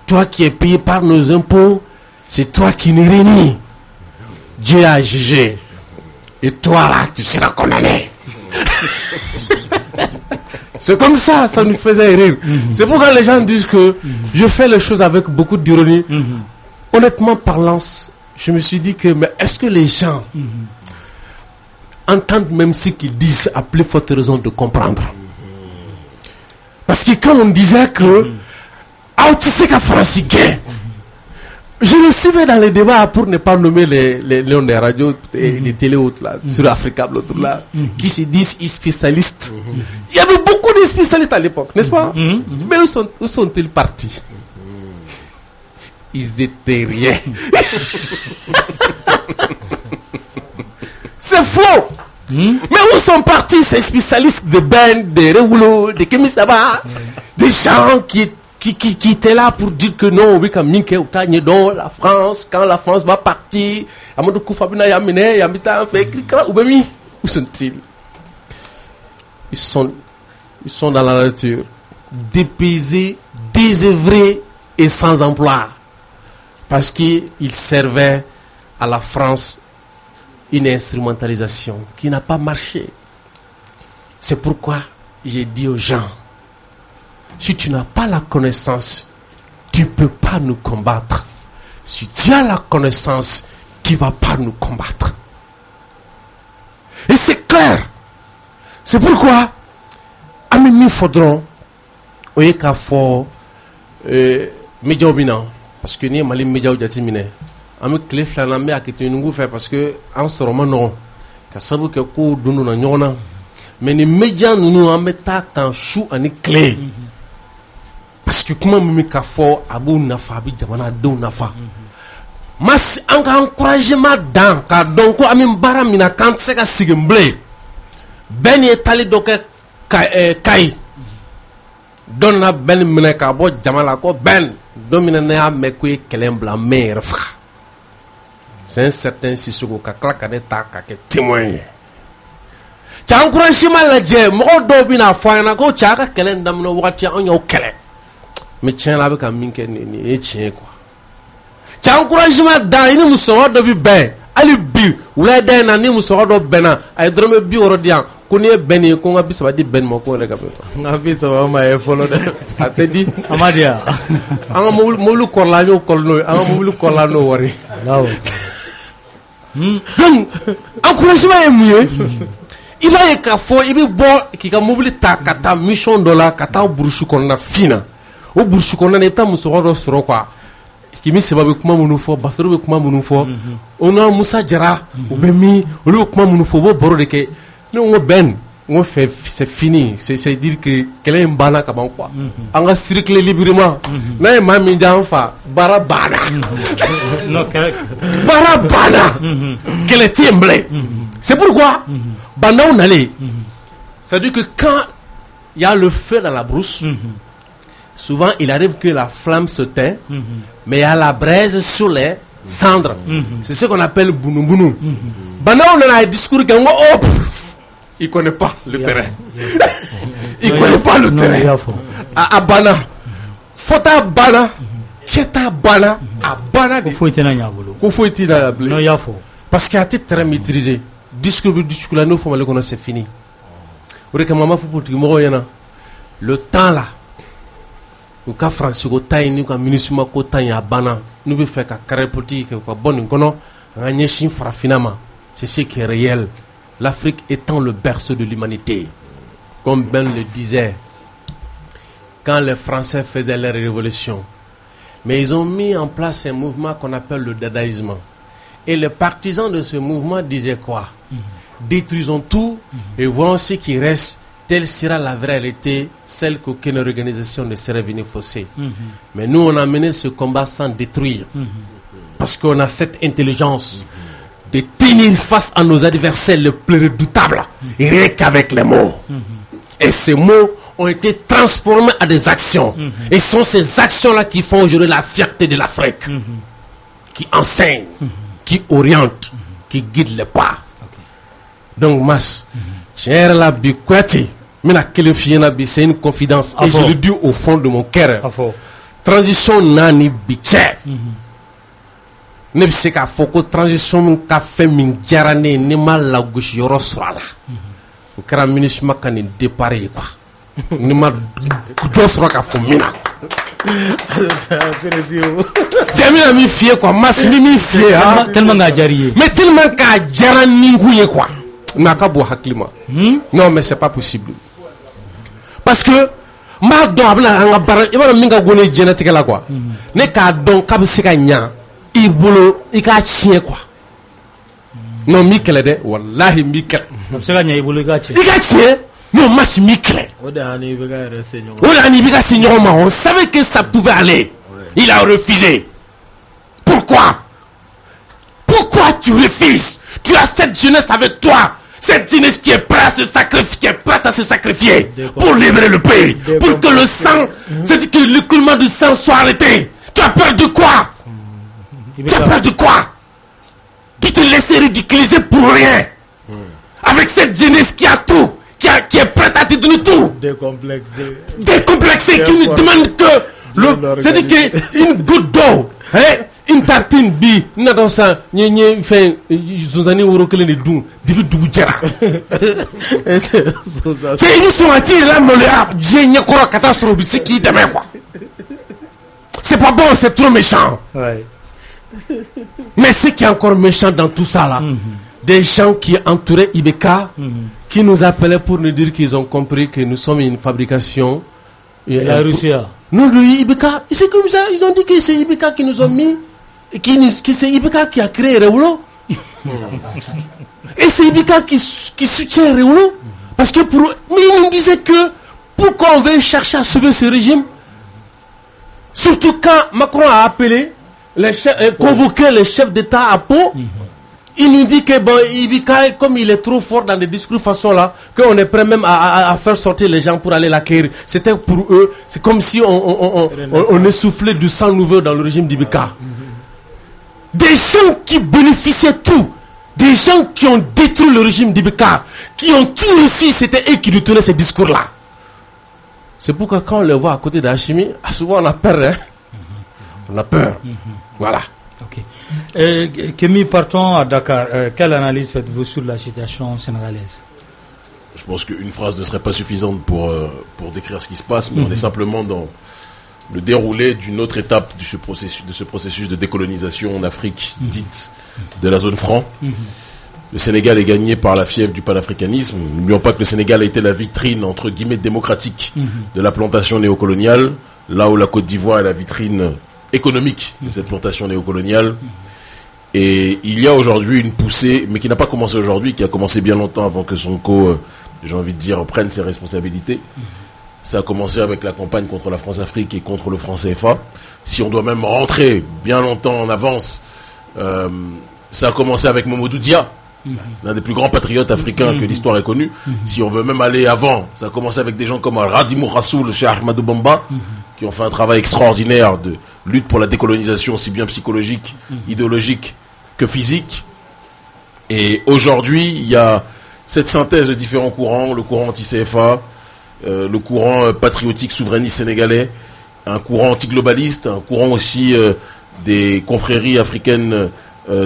toi qui es payé par nos impôts, c'est toi qui nous réunis. Dieu a jugé. Et toi là, tu seras condamné. C'est comme ça, ça nous faisait rire. C'est pourquoi les gens disent que je fais les choses avec beaucoup d'ironie. Honnêtement parlant, je me suis dit que, mais est-ce que les gens entendent même ce qu'ils disent à plus forte raison de comprendre? Parce que quand on disait que, ah, tu sais qu'à France, je me suivais dans les débats pour ne pas nommer les léons des radios et des télé là, sur Africa, l'autre là, qui se disent spécialistes. Il y avait beaucoup de spécialistes à l'époque, n'est-ce pas? Mais où sont-ils partis? Ils étaient rien. C'est faux! Mais où sont partis ces spécialistes de Ben, de Rewulo, de Kémi Seba, des gens qui étaient là pour dire que non, oui, comme Minke Outanye dans la France, quand la France va partir, Amadou Koufabina Yamine, Yamita fait Krikra, Oubemi, où sont-ils? Ils sont dans la nature, dépaysés, désœuvrés et sans emploi. Parce qu'ils servaient à la France une instrumentalisation qui n'a pas marché. C'est pourquoi j'ai dit aux gens, si tu n'as pas la connaissance, tu ne peux pas nous combattre. Si tu as la connaissance, tu ne vas pas nous combattre. Et c'est clair. C'est pourquoi, Amini Faudron, Oyeka Fo, Medjaobina, parce que ni Mali Medjao Jatimine, Ami Cliff Laname a quitté une fait parce que en ce roman, non, Kassabu Kako Dunu Nanyona, mais les médias nous en mettent en chou en clé. Parce que comment Mika Fo, Abou Nafa, Bidjamana, Dou Nafa. Mas encouragement dans, car donc, Amin Baramina, quand c'est à Sigemblé. Ben est allé donc Kai Donna Ben Menekabo Jamalako Ben Dominea Mekwe Kelembla Merfa. C'est un certain Sissoko Kakakadeta Kake témoin. T'as encouragé la dje, Modobina Fana go Chaka Kelen Damno Watia on your Kele. Mais tiens avec un minke ni tien quoi. T'as encouragé dans une moussora de Ben. Ali bi wula da na ni musodo bena ay drome bi orodian ko ne beni ko ngabi sabadi ben mo ko rega be ngabi sawa ma e folo de atedi Amadia anga mulu korla yo kolno anga mulu korla no wori lawo donc encouragement est mieux il va y ka fo ibi bo ki ka mobile ta kata mission dollar kata burshu kon na fina o burshu kon na eta musodo soro kwa Kimi seba be kuma munu fo basoro be kuma munu fo ona Musa Jara ou be mi olu kuma munu fo bo boro de ke no ngo ben ngo fait c'est fini c'est dire que kele mbana ka ban quoi anga circuler librement na ma mi janfa barabana no barabana kele timblé c'est pourquoi bana on allait c'est dire que quand il y a le feu dans la brousse souvent il arrive que la flamme se tait mais il y a la braise sur les cendres. C'est ce qu'on appelle Bounou. Bana on a un discours qui il connaît pas le terrain. Il connaît pas le terrain. À Bana. Fota Bana. Keta Bana. À Bana. Parce qu'il y a un terrain maîtrisé. Discours là, nous faut que c'est fini. Le temps là. Ou ka France ko tay ni ka munisuma ko tay ya bana nous veut faire ka carré politique ko bonne kono nganye shin farafinama c'est ce qui est réel. L'Afrique étant le berceau de l'humanité, comme Ben le disait quand les Français faisaient leur révolution, mais ils ont mis en place un mouvement qu'on appelle le dadaïsme et les partisans de ce mouvement disaient quoi? Détruisons tout et voyons ce qui reste. Telle sera la vraie réalité, celle qu'aucune organisation ne serait venue fausser. Mais nous, on a mené ce combat sans détruire. Parce qu'on a cette intelligence de tenir face à nos adversaires les plus redoutables, rien qu'avec les mots. Et ces mots ont été transformés en des actions. Et ce sont ces actions-là qui font aujourd'hui la fierté de l'Afrique. Qui enseignent, qui orientent, qui guident les pas. Donc, Mas, cher la biquati. C'est une confidence et je le dis au fond de mon cœur. Transition nani biche. Ne sais qu'à foko transition qu'a fait min jarane ne mal la gauche yoro srala. Au kara ministre makani déparé quoi. Ne mal gauche sera qu'a fait mina. J'ai ami fier quoi, mas mi fier hein. Tellement gajarié. Mais tellement qu'a jarani ngouye quoi. Nakabo haklima. Non mais c'est pas possible. Parce que ma don abla nga bara ibara minga gone génétique là quoi. Ne ka don ka bi sika nya ibolo ika chien quoi. Non mi kele de wallahi mi kele. Sika nya ibolo ika chien. Ika chien non mas mi kele. Odani biga resenyo. Odani biga signon ma on savait que ça pouvait aller. Il a refusé. Pourquoi? Pourquoi tu refuses? Tu as cette jeunesse avec toi. Cette jeunesse qui est prête à se sacrifier pour libérer le pays, pour que le sang, c'est-à-dire que l'écoulement du sang soit arrêté. Tu as peur de quoi? Tu as peur de quoi? Tu te laisses ridiculiser pour rien. Avec cette jeunesse qui a tout, qui est prête à te donner tout. Décomplexé, qui ne demande que c'est-à-dire qu'une goutte d'eau, une tartine bi, n'a dans ça, n'y fait, ils ont ou reculé les doux, début d'Oudjara. C'est une soirée là, mais j'ai n'y a quoi catastrophe, c'est qui demain quoi. C'est pas bon, c'est trop méchant. Ouais. Mais ce qui est encore méchant dans tout ça là, des gens qui entouraient Ibeka, qui nous appelaient pour nous dire qu'ils ont compris que nous sommes une fabrication. La Russie. Non, le Ibeka, c'est comme ça, ils ont dit que c'est Ibeka qui nous ont mis, que c'est Ibeka qui a créé Réoulo. Et c'est Ibeka qui soutient Réoulo. Parce que mais ils nous disaient que pourquoi on veut chercher à sauver ce régime, surtout quand Macron a appelé, convoqué les chefs d'État à Pau. Il nous dit que bon, Ibeka, comme il est trop fort dans des discours façon là, qu'on est prêt même à faire sortir les gens pour aller l'acquérir. C'était pour eux, c'est comme si on essoufflait du sang nouveau dans le régime d'Ibeka. Des gens qui bénéficiaient tout, des gens qui ont détruit le régime d'Ibeka, qui ont tout reçu, c'était eux qui lui tenaient ces discours là. C'est pourquoi quand on les voit à côté d'Hachimi, souvent on a peur. Hein? On a peur. Voilà. Ok. Kémy, partons à Dakar. Quelle analyse faites-vous sur la situation sénégalaise? Je pense qu'une phrase ne serait pas suffisante pour décrire ce qui se passe, mais on est simplement dans le déroulé d'une autre étape de ce processus de décolonisation en Afrique, dite de la zone franc. Le Sénégal est gagné par la fièvre du panafricanisme. N'oublions pas que le Sénégal a été la vitrine, entre guillemets, démocratique de la plantation néocoloniale, là où la Côte d'Ivoire est la vitrine économique de cette plantation néocoloniale. Et il y a aujourd'hui une poussée, mais qui n'a pas commencé aujourd'hui, qui a commencé bien longtemps avant que Sonko, j'ai envie de dire, prenne ses responsabilités. Ça a commencé avec la campagne contre la France-Afrique et contre le franc CFA. Si on doit même rentrer bien longtemps en avance, ça a commencé avec Mamadou Dia, l'un des plus grands patriotes africains que l'histoire ait connu. Si on veut même aller avant, ça a commencé avec des gens comme Radimou Rassoul, chez Ahmadou Bamba, qui ont fait un travail extraordinaire de lutte pour la décolonisation, aussi bien psychologique, idéologique que physique. Et aujourd'hui, il y a cette synthèse de différents courants, le courant anti-CFA, le courant patriotique souverainiste sénégalais, un courant anti-globaliste, un courant aussi des confréries africaines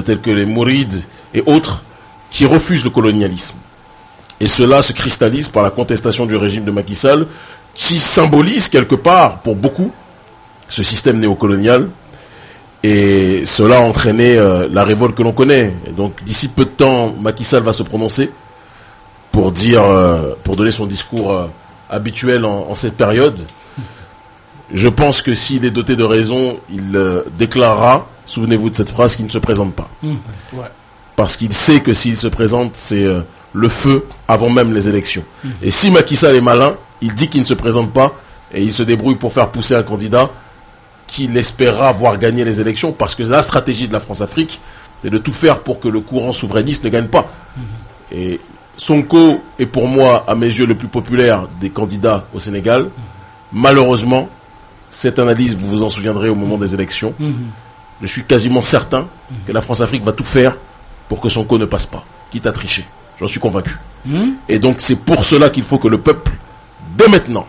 telles que les Mourides et autres, qui refusent le colonialisme. Et cela se cristallise par la contestation du régime de Macky Sall, qui symbolise quelque part, pour beaucoup, ce système néocolonial. Et cela a entraîné la révolte que l'on connaît. Et donc d'ici peu de temps, Macky Sall va se prononcer pour donner son discours habituel en cette période. Je pense que s'il est doté de raison, il déclarera, souvenez-vous de cette phrase, qu'il ne se présente pas. Parce qu'il sait que s'il se présente, c'est le feu avant même les élections. Et si Macky Sall est malin, il dit qu'il ne se présente pas et il se débrouille pour faire pousser un candidat qu'il espérera voir gagner les élections, parce que la stratégie de la France-Afrique est de tout faire pour que le courant souverainiste ne gagne pas. Et Sonko est pour moi, à mes yeux, le plus populaire des candidats au Sénégal. Malheureusement, cette analyse, vous vous en souviendrez au moment des élections, je suis quasiment certain que la France-Afrique va tout faire pour que Sonko ne passe pas, quitte à tricher. J'en suis convaincu. Et donc c'est pour cela qu'il faut que le peuple, dès maintenant,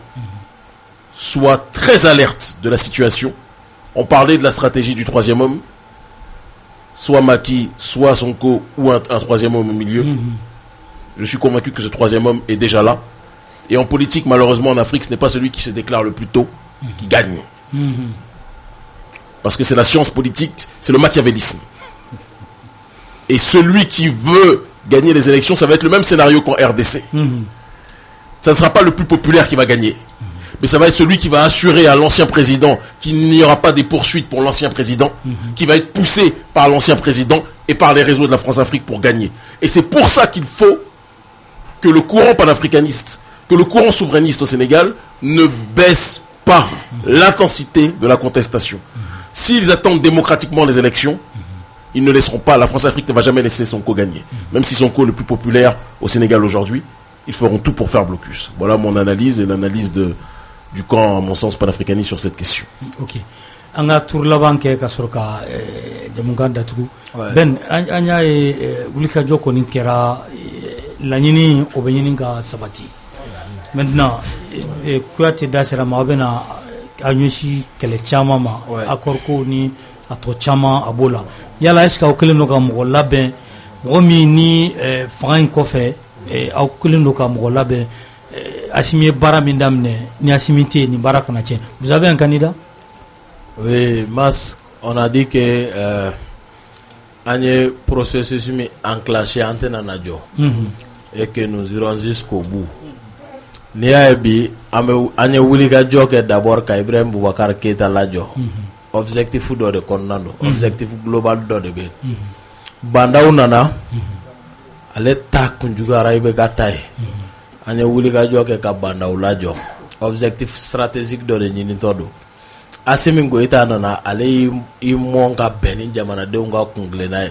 soit très alerte de la situation. On parlait de la stratégie du troisième homme, soit Macky, soit Sonko, ou un troisième homme au milieu. Je suis convaincu que ce troisième homme est déjà là. Et en politique, malheureusement, en Afrique, ce n'est pas celui qui se déclare le plus tôt qui gagne. Parce que c'est la science politique, c'est le machiavélisme. Et celui qui veut gagner les élections, ça va être le même scénario qu'en RDC. Ça ne sera pas le plus populaire qui va gagner. Mais ça va être celui qui va assurer à l'ancien président qu'il n'y aura pas des poursuites pour l'ancien président, qui va être poussé par l'ancien président et par les réseaux de la France-Afrique pour gagner. Et c'est pour ça qu'il faut que le courant panafricaniste, que le courant souverainiste au Sénégal ne baisse pas l'intensité de la contestation. S'ils attendent démocratiquement les élections, ils ne laisseront pas, la France-Afrique ne va jamais laisser Sonko gagner. Même si Sonko est le plus populaire au Sénégal aujourd'hui, ils feront tout pour faire blocus. Voilà mon analyse et l'analyse du camp, à mon sens, panafricaniste sur cette question. Ok. Anga tour laban ke ka sorka jamunga datugu ben anya wulika joko ni kera lanyini obenyini ga sabati maintenant kuate dasera ma bena anyushi kele chama ma akorko ni ato chama abola yala eska okele no ga mo laben ngomi ni fain kofe okele no ga mo laben asimi bara mindamne ni asimité ni bara kana chen. Vous avez un candidat? Oui, Mas, on a dit que un processus enclenché en Nadio et que nous irons jusqu'au bout. Niabi, ane wuliga joke d'abord ka Ibrahim Boubacar Keita lajo. Objectif do de konnando, objectif global do de be. Banda unana, ale ta kunjugara ibe gatai. Ane wuliga joke ka banda ulajo. Objectif stratégique do de nyini todo. Assimi Goïta nana ale i monka beni jamana de nga kunglena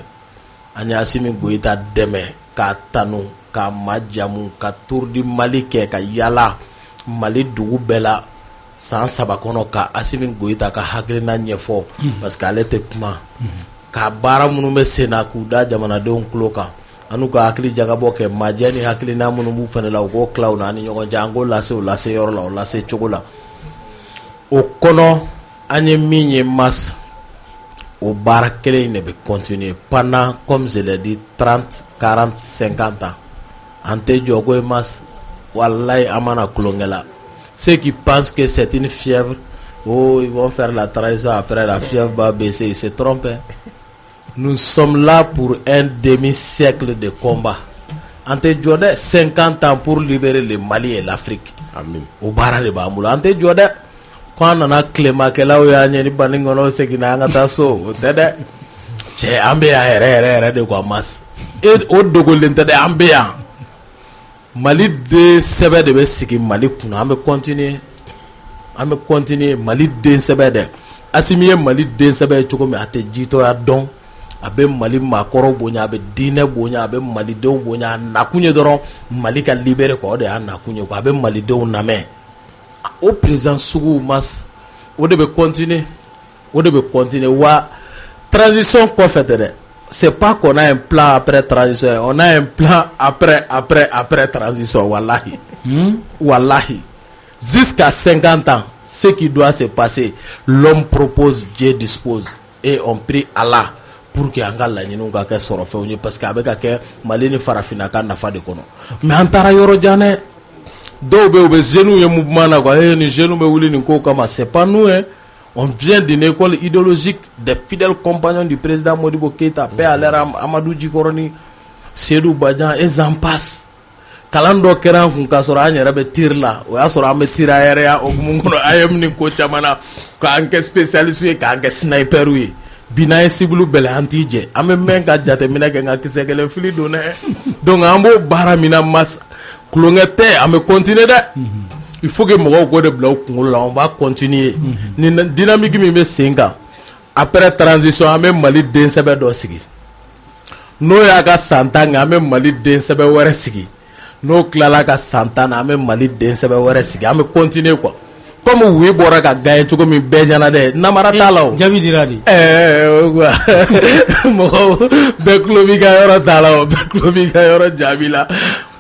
anya Assimi Goïta deme ka tanu ka majamu ka tour di Mali ke ka yala Mali dugu bela san saba kono ka Assimi Goïta ka hakrina nyefo parce que ale te kuma ka bara munu be sena ku da jamana de kloka anu ka hakli jagabo ke majani haklina munu bu fanela go cloud ani nyogo jango lase yor la lase chogola o kono Anye minye mas au bar kele ne be continuer pendant comme je l'ai dit 30, 40, 50 ans. Ante jogo mas wallahi amana kulongela. Ceux qui pensent que c'est une fièvre, oh ils vont faire la trahison après la fièvre va baisser, ils se trompent. Nous sommes là pour un demi-siècle de combat. Ante jode 50 ans pour libérer le Mali et l'Afrique. Amen. Au bar de Bamboula. Ante jode quand on a cléma que là où il y a une baningono c'est qui n'a pas so t'es c'est ambia de quoi masse et au dogolente de ambia Mali de sebe de besiki Mali kuna ame continuer Mali de sebe de asimiye Mali de sebe choko me ate jito ya don abe Mali makoro bonya abe dine bonya abe Mali de bonya nakunye doron Mali ka libérer ko de nakunye ko abe Mali de name au président Sougou Mas on devait continuer wa transition qu'on fait c'est pas qu'on a un plan après transition on a un plan après transition wallahi wallahi jusqu'à 50 ans ce qui doit se passer l'homme propose Dieu dispose et on prie Allah pour que anga la nyinu ka ke soro fe parce que avec ka Mali ni farafina ka na fa de kono mais antara yoro jane c'est pas nous hein. On vient d'une école idéologique des fidèles compagnons du président Modibo Keïta, paix à l'air Amadou Djikoroni, Sédou Badian et j'en passe. Kalando Keran Kunkasora Nyarabe tire là, ou Asora me tire aérien, ou Mungono Ayam Niko Chamana, Kanke spécialiste, Kanke sniper, oui. Bina Sibulu Bele Antije, Ame Menka Jatemina Kenga Kisekele Fili Donne, donc Ambo Baramina Mas. Clongete, on va continuer. Il faut que moi go de bloc, on va continuer. Dynamique mi 5 ans. Après transition, on va Mali den sebe do sigi. No ya ga santanga, on va Mali den sebe were sigi. No klala ga santana, on va Mali den sebe were sigi. On va continuer quoi. Comme oui bora ka gagne tu comme benjana de namara talao. Javi diradi. Mo beklobi ga yoro talao, beklobi ga yoro jabila.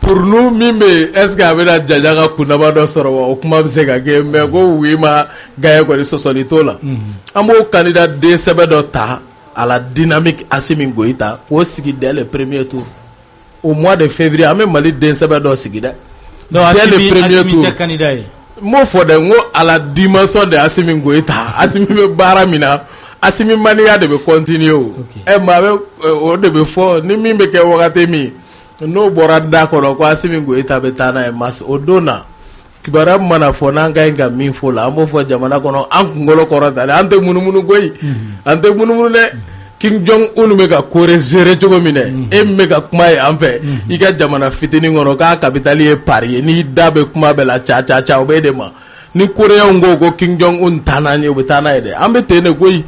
Pour nous, mime, est-ce qu'il y avait la Djadjaga Kunabado Soro, ou comment c'est que mais go oui ma gagne quoi de sosolito là. Amo candidat de Sebedota à la dynamique Assimi Goïta, au sigi dès le premier tour. Au mois de février, à même Mali de Sebedota sigida. Dès le premier tour. Candidat. Moi faut de moi à la dimension de Assimi Goïta, Assimi Baramina. Assimi Mania de continuer. Et ma au début fort, ni mime que wakatemi. No bora d'accord ko Assimi Goïta betana e mas odona kibara mana fona nga min fo la ambo fo jamana kono an ngolo korota ante munumunu goyi ante munumunu ne King Jong Un mega kore gere jogo mine e mega kuma e anfe iga jamana fitini ngono ka capitali e Paris ni dabe kuma bela cha obedema ni Korea ngo go King Jong Un tanani obetana ede ambe tene goyi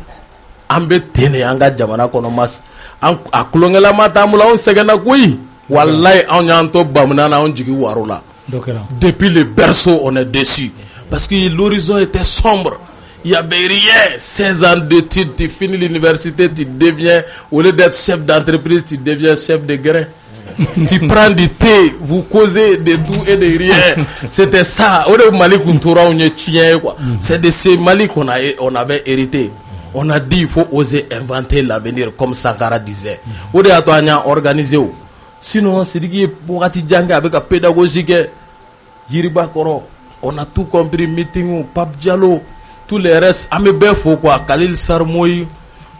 ambe tene anga jamana kono mas a kulongela mata mula on segena koyi wallahi on yanto bamnana on jigi warula depuis le berceau on est déçu parce que l'horizon était sombre. Il n'y avait rien. 16 ans d'études, tu finis l'université, tu deviens, au lieu d'être chef d'entreprise, tu deviens chef de grain. Tu prends du thé, vous causez de tout et de rien. C'était ça. C'est de ces Mali qu'on avait hérité. On a dit qu'il faut oser inventer l'avenir, comme Sankara disait. On a organisé. Sinon, c'est dit que avec la pédagogie, Yiriba Koro, on a tout compris, meeting, Pape Diallo. Tous les restes, Amébefo, quoi, Khalil Sarmoui,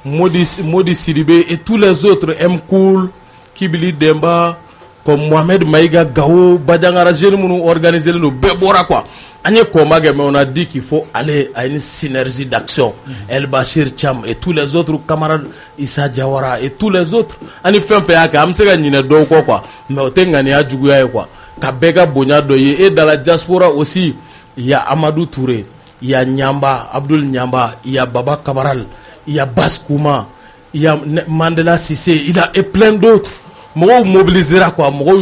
Modi Sidibé et tous les autres, Mkoul, Kibili Demba, comme Mohamed Maïga Gao, Badjangara Jeune, organiser le Bebora, quoi. On a dit qu'il faut aller à une synergie d'action. El Bachir Cham et tous les autres camarades, Issa Diawara et tous les autres. On a fait un peu à Amsega Ninedo, quoi. Mais on a gagné à Djougouya, quoi. Kabega Bonya Doye. Et dans la diaspora aussi, il y a Amadou Touré. Il y a Nyamba, Abdul Nyamba, il y a Baba Kabaral, il y a Baskouma, il y a Mandela Sissé, il y a et plein d'autres. Moi, mobilisera quoi, moi,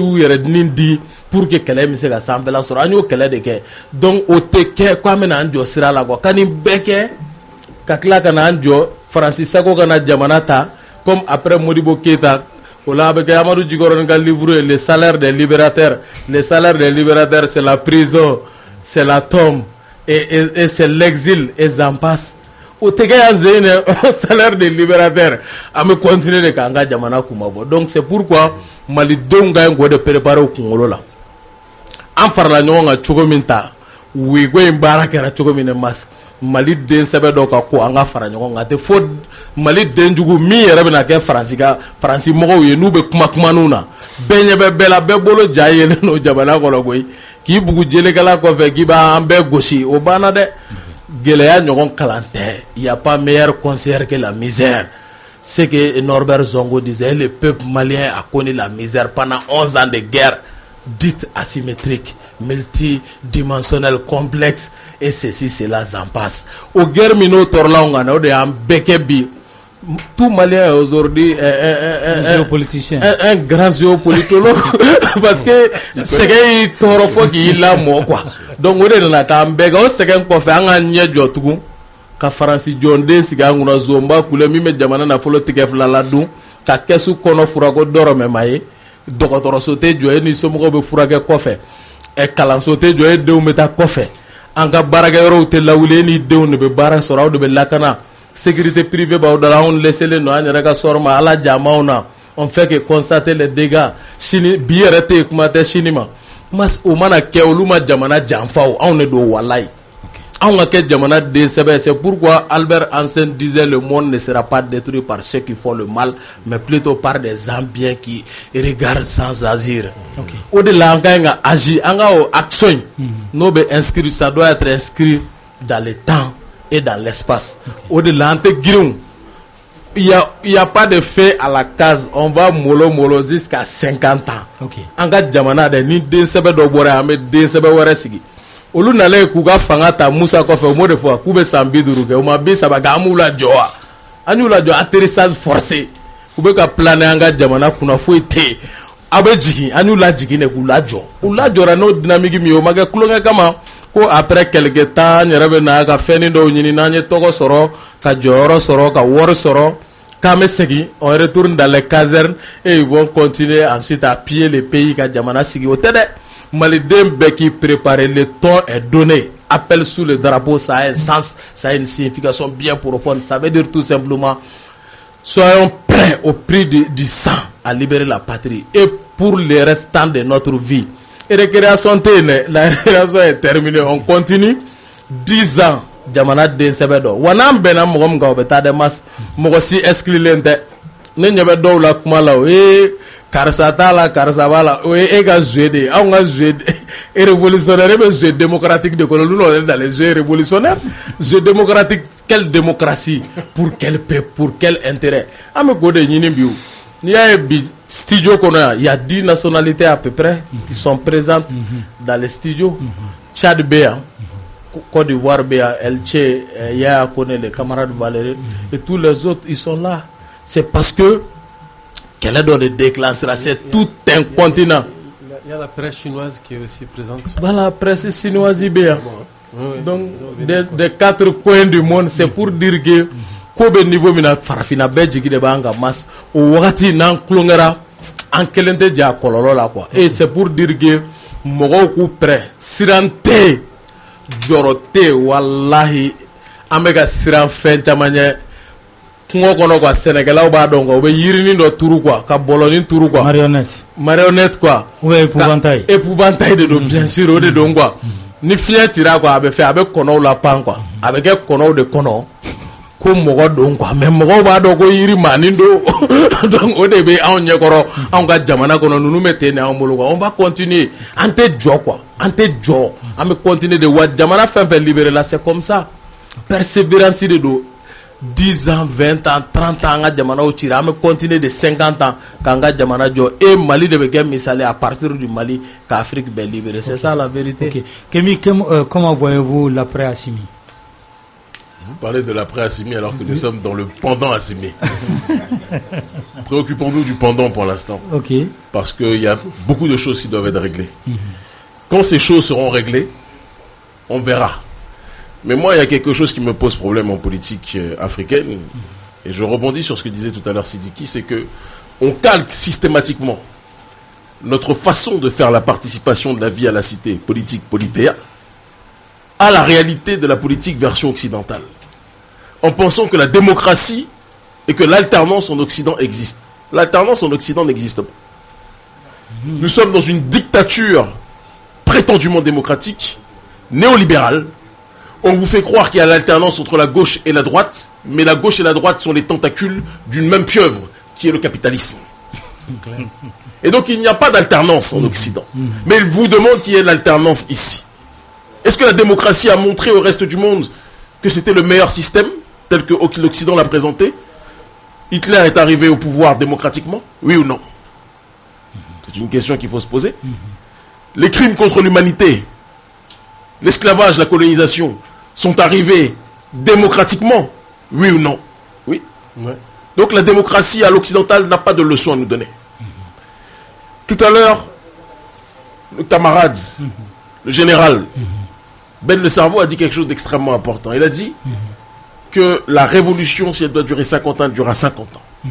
dit pour que quelqu'un se gagne la sur agneau qu'elle de que. Donc, au teke, quoi, maintenant, Dieu sera là quoi. Quand il beke, kakla kana Dieu, Francis Sako kana Jamanata, comme après Modibo Keita. Ola avec Amadou Djigoron ga livre les salaires des libérateurs. Les salaires des libérateurs, c'est la prison, c'est la tombe. Et c'est l'exil et j'en passe. Au salaire des libérateurs à me continuer de Kanga Jamana Kumabo. Donc c'est pourquoi Mali Donga de préparer au Congolo là. En farlanyon à Chogominta, oui, go in barakera Chogomine mas. Mali den sabedo ka ko anga faranyon ngate fo Mali den jugu mi rabina ke Francika Franci mo ye nube kuma kuma nuna. Benye be bela be bolo jayele no Jamana ko boy. Ki bugu jele kala ko fe ki ba ambe gosi o bana de geleya nyogon kalante. Il y a pas meilleur conseiller que la misère. C'est que Norbert Zongo disait le peuple malien a connu la misère pendant 11 ans de guerre dite asymétrique, multidimensionnelle, complexe et ceci cela en passe. Au guerre mino torlanga on de am bekebi. Tout Malien est aujourd'hui un grand géopolitologue parce que c'est qu'il toro fo qui la mo quoi. Donc on est dans la cambega on c'est qu'on fait un nye jotugu ka Francis Jonde siga nguna zomba kule mi me jamana na folo tikef la ladu ka kesu kono furago doro me maye dokotoro sote joye ni somo be furage kofe e kalan sote joye de meta kofe anga baraga yoro te lawule ni de on be bara soraw de be lakana sécurité privée ba odala on laisser les no anyaka sorma ala jamauna on fait que constater les dégâts chini biérete kumate chinima mas o mana ke oluma jamana jamfao on ne do walai on a que jamana de c'est pourquoi Albert Einstein disait le monde ne sera pas détruit par ceux qui font le mal mais plutôt par des gens bien qui regardent sans agir. Au-delà anga agi anga action no be inscrit ça doit être inscrit dans le temps et dans l'espace. Au-delà, il y a pas de fait à la case. On va mollo jusqu'à 50 ans. Anga jamana de ni den sebe do bore ame den sebe wore sigi. Olu nale kuga fangata Musa ko fe mo de fois kube sambi duruge o ma bi sabaga amula joa. Anula jo atterrissage forcé. Kube ka planer anga jamana kuna foite. Abe jigi anula jigi ne kula jo. Ula jora no dynamique mi o maga kulonga kama. Ko après quelque temps nyarabe na ka feni do nyini na nye togo soro ka joro soro ka wor soro kame segi on retourne dans les casernes et ils vont continuer ensuite à piller les pays ka jamana sigi o tede malidem be qui préparer le temps est donné appel sous le drapeau ça a un sens ça a une signification bien profonde ça veut dire tout simplement soyons prêts au prix du sang à libérer la patrie et pour le restant de notre vie. Et récréation, la récréation est terminée. On continue 10 ans. Jamana den sebedo. Wanam benam mogom ga obeta de mas mogosi esclilente. Ne nyebe do la kuma la karsata la karsabala e ga jouer on ga jouer et révolutionnaire mais jeu démocratique de colon nous dans les jeux révolutionnaires jeu démocratique quelle démocratie pour quel peuple pour quel intérêt ame go de nyini biu ni a bi studio kono il y a 10 nationalités à peu près qui sont présentes dans les studios. Tchad Béa, Côte d'Ivoire Béa, Elche, Yaya connaît les camarades Valérie et tous les autres ils sont là. C'est parce que kɛlɛ dɔ de déclenchera. C'est tout un continent. Il y a la presse chinoise qui est aussi présente. Voilà, la presse chinoise bien. Donc, des 4 coins du monde, c'est pour dire que ko be niveau mina farafina bɛɛ jigi de b'an ka mas o wagati n'an kulongɛra an kelen tɛ ja kɔlɔlɔ la quoi. Et c'est pour dire que mɔgɔw k'u prêt siran tɛ jɔrɔ tɛ wallahi an bɛ ka siran fɛn caman ɲɛ kungo kɔnɔ quoi. Sɛnɛkɛlaw b'a dɔn quoi, u bɛ yirinin dɔ turu quoi, ka bɔlɔnin turu quoi, marionnette quoi, ou épouvantail de don bien sûr o de don quoi. Ni fiɲɛ cira quoi, a bɛ fɛ a bɛ kɔnɔw la pan quoi, a bɛ kɛ kɔnɔw de kɔnɔ ko mɔgɔ don quoi, mais mɔgɔw b'a dɔn ko yiri maanin don donc o de bɛ anw ɲɛkɔrɔ anw ka jamana kɔnɔ ninnu bɛ ten de anw bolo quoi. On va continuer, an tɛ jɔ quoi, an tɛ jɔ, an bɛ continuer de wa jamana fɛn fɛn libéré la c'est comme ça, persévérance de don. 10 ans, 20 ans, 30 ans, an ka jamanaw cira, an bɛ continuer de 50 ans k'an ka jamana jɔ. Et Mali de bɛ kɛ misali à partir du Mali qu'Afrique bɛ libéré. C'est ça la vérité. Okay. Kémy, comment voyez-vous l'après Assimi? Vous parlez de l'après Assimi alors que nous sommes dans le pendant Assimi. Préoccupons-nous du pendant pour l'instant. Okay. Parce qu'il y a beaucoup de choses qui doivent être réglées. Quand ces choses seront réglées, on verra. Mais moi, il y a quelque chose qui me pose problème en politique africaine, et je rebondis sur ce que disait tout à l'heure Sidiki, c'est que on calque systématiquement notre façon de faire la participation de la vie à la cité politique politéa à la réalité de la politique version occidentale, en pensant que la démocratie et que l'alternance en Occident existe. L'alternance en Occident n'existe pas. Nous sommes dans une dictature prétendument démocratique, néolibérale. On vous fait croire qu'il y a l'alternance entre la gauche et la droite, mais la gauche et la droite sont les tentacules d'une même pieuvre, qui est le capitalisme. Et donc il n'y a pas d'alternance en Occident. Mais il vous demande qu'il y ait l'alternance ici. Est-ce que la démocratie a montré au reste du monde que c'était le meilleur système, tel que l'Occident l'a présenté? Hitler est arrivé au pouvoir démocratiquement? Oui ou non? C'est une question qu'il faut se poser. Les crimes contre l'humanité, l'esclavage, la colonisation, sont arrivés démocratiquement? Oui ou non? Oui. Ouais. Donc la démocratie à l'occidental n'a pas de leçon à nous donner. Tout à l'heure, le camarade, le général, Ben Le Cerveau a dit quelque chose d'extrêmement important. Il a dit que la révolution, si elle doit durer 50 ans, elle durera 50 ans.